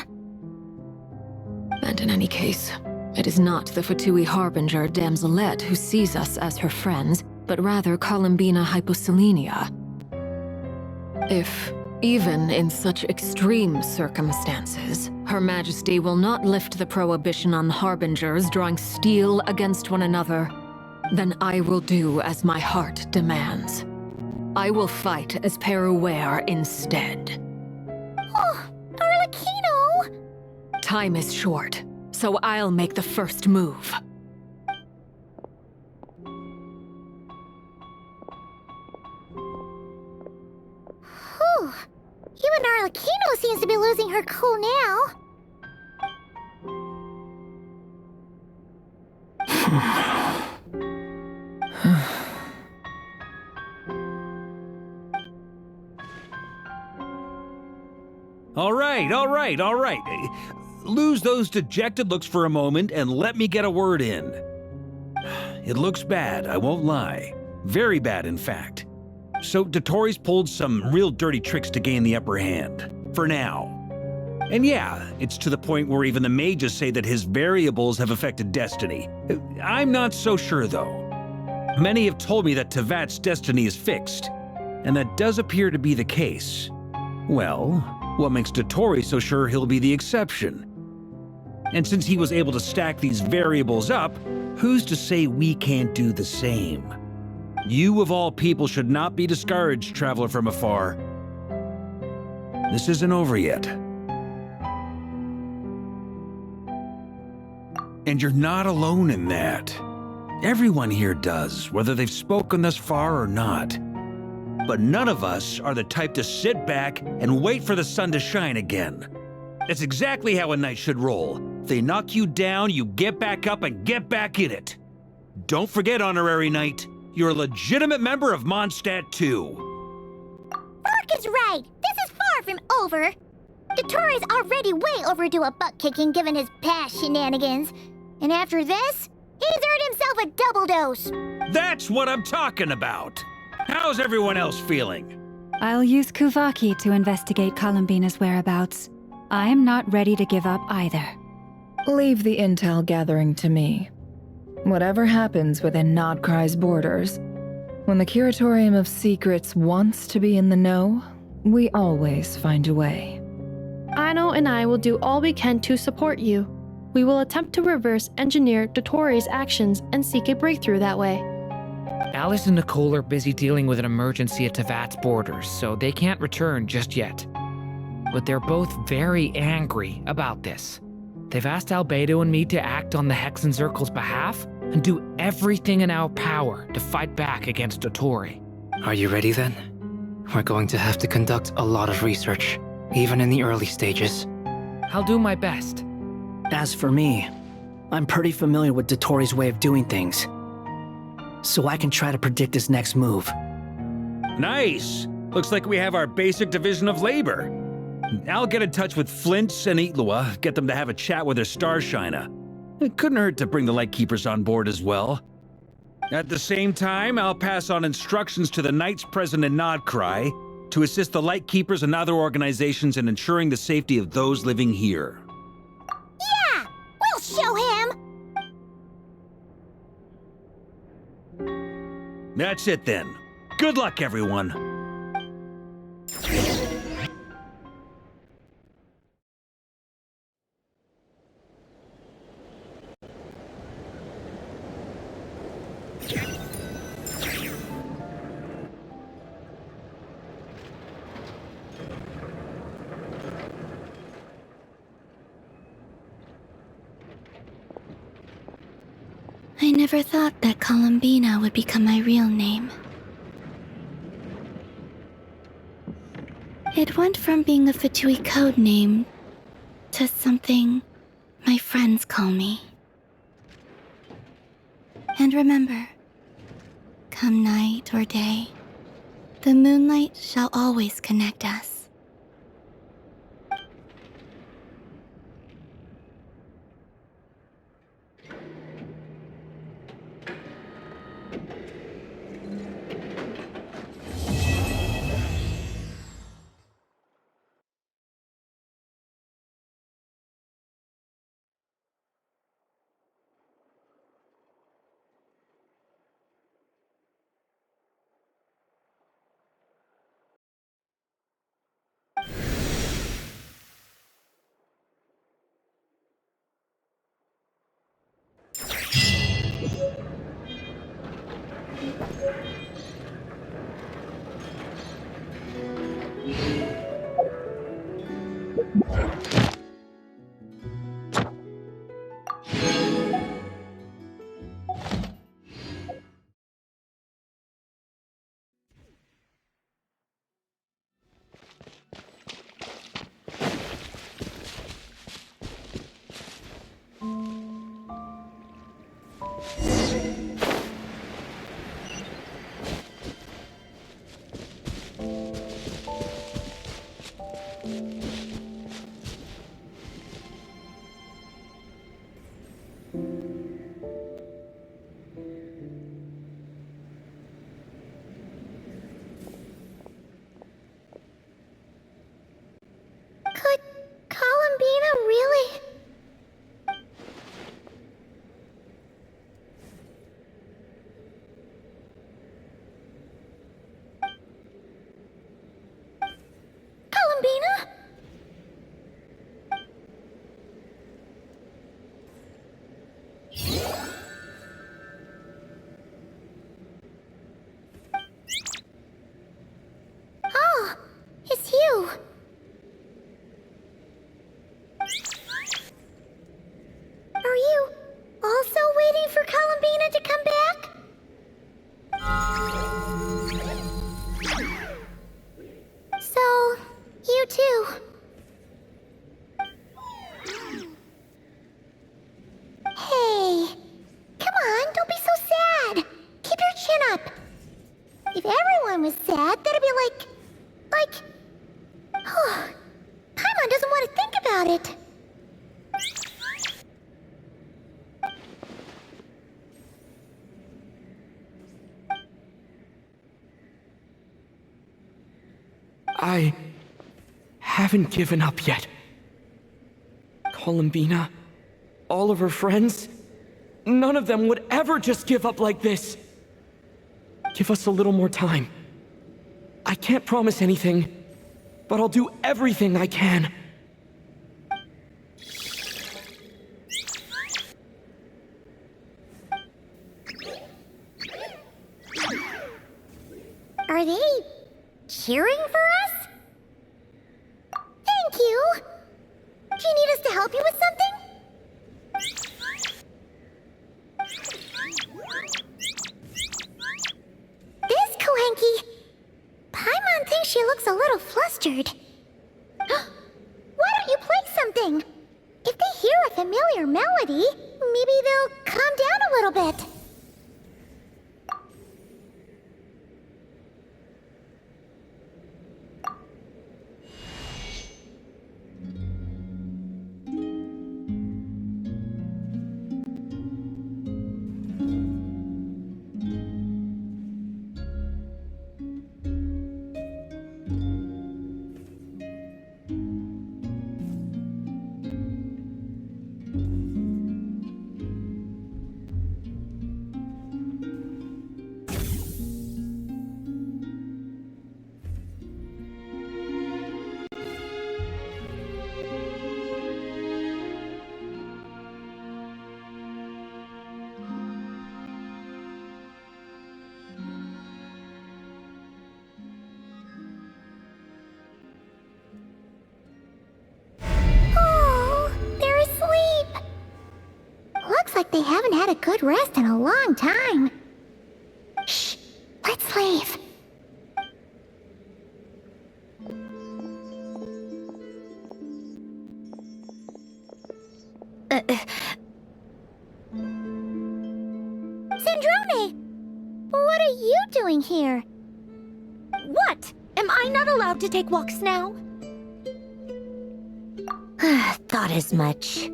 in any case. It is not the Fatui Harbinger Damselette who sees us as her friends, but rather Columbina Hyposelenia. If, even in such extreme circumstances, Her Majesty will not lift the prohibition on Harbingers drawing steel against one another, then I will do as my heart demands. I will fight as Peruware instead. Oh, Arlecchino! Time is short, so I'll make the first move. Whew. Even Arlecchino seems to be losing her cool now. All right. Lose those dejected looks for a moment and let me get a word in. It looks bad, I won't lie. Very bad, in fact. So Dottori's pulled some real dirty tricks to gain the upper hand. For now. And yeah, it's to the point where even the mages say that his variables have affected destiny. I'm not so sure, though. Many have told me that Tevat's destiny is fixed, and that does appear to be the case. Well, what makes Dottori so sure he'll be the exception? And since he was able to stack these variables up, who's to say we can't do the same? You of all people should not be discouraged, traveler from afar. This isn't over yet. And you're not alone in that. Everyone here does, whether they've spoken thus far or not. But none of us are the type to sit back and wait for the sun to shine again. That's exactly how a knight should roll. If they knock you down, you get back up and get back in it. Don't forget, Honorary Knight, you're a legitimate member of Mondstadt too. Mark is right. This is far from over. Dottori's already way overdue a butt-kicking given his past shenanigans. And after this, he's earned himself a double dose. That's what I'm talking about. How's everyone else feeling? I'll use Kuvaki to investigate Columbina's whereabouts. I'm not ready to give up either. Leave the intel gathering to me. Whatever happens within Nodcry's borders, when the Curatorium of Secrets wants to be in the know, we always find a way. Aino and I will do all we can to support you. We will attempt to reverse engineer Dottori's actions and seek a breakthrough that way. Alice and Nicole are busy dealing with an emergency at Tevat's borders, so they can't return just yet. But they're both very angry about this. They've asked Albedo and me to act on the Hexen Circle's behalf and do everything in our power to fight back against Dottori. Are you ready then? We're going to have to conduct a lot of research, even in the early stages. I'll do my best. As for me, I'm pretty familiar with Dottori's way of doing things, so I can try to predict his next move. Nice! Looks like we have our basic division of labor. I'll get in touch with Flins and Itlua, get them to have a chat with their Starshiner. It couldn't hurt to bring the Lightkeepers on board as well. At the same time, I'll pass on instructions to the Knights present in Nodcry to assist the Lightkeepers and other organizations in ensuring the safety of those living here. Yeah! We'll show him! That's it then. Good luck, everyone. I never thought that Columbina would become my real name. It went from being a Fatui code name to something my friends call me. And remember, come night or day, the moonlight shall always connect us. I haven't given up yet. Columbina, all of her friends, none of them would ever just give up like this. Give us a little more time. I can't promise anything, but I'll do everything I can. Are they cheering for us? Thank you! Do you need us to help you with something? This Kohenki! Paimon thinks she looks a little flustered. Why don't you play something? If they hear a familiar melody, maybe they'll calm down a little bit. Like they haven't had a good rest in a long time. Shh, let's leave. Sandrone! What are you doing here? What? Am I not allowed to take walks now? Thought as much.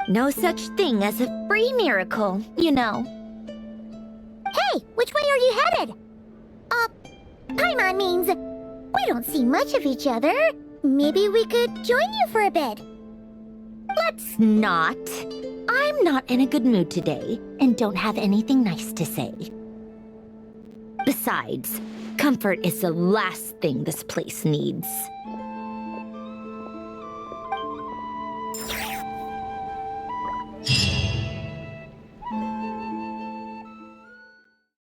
No such thing as a free miracle, you know. Hey, which way are you headed? Paimon means we don't see much of each other. Maybe we could join you for a bit. Let's not. I'm not in a good mood today, and don't have anything nice to say. Besides, comfort is the last thing this place needs.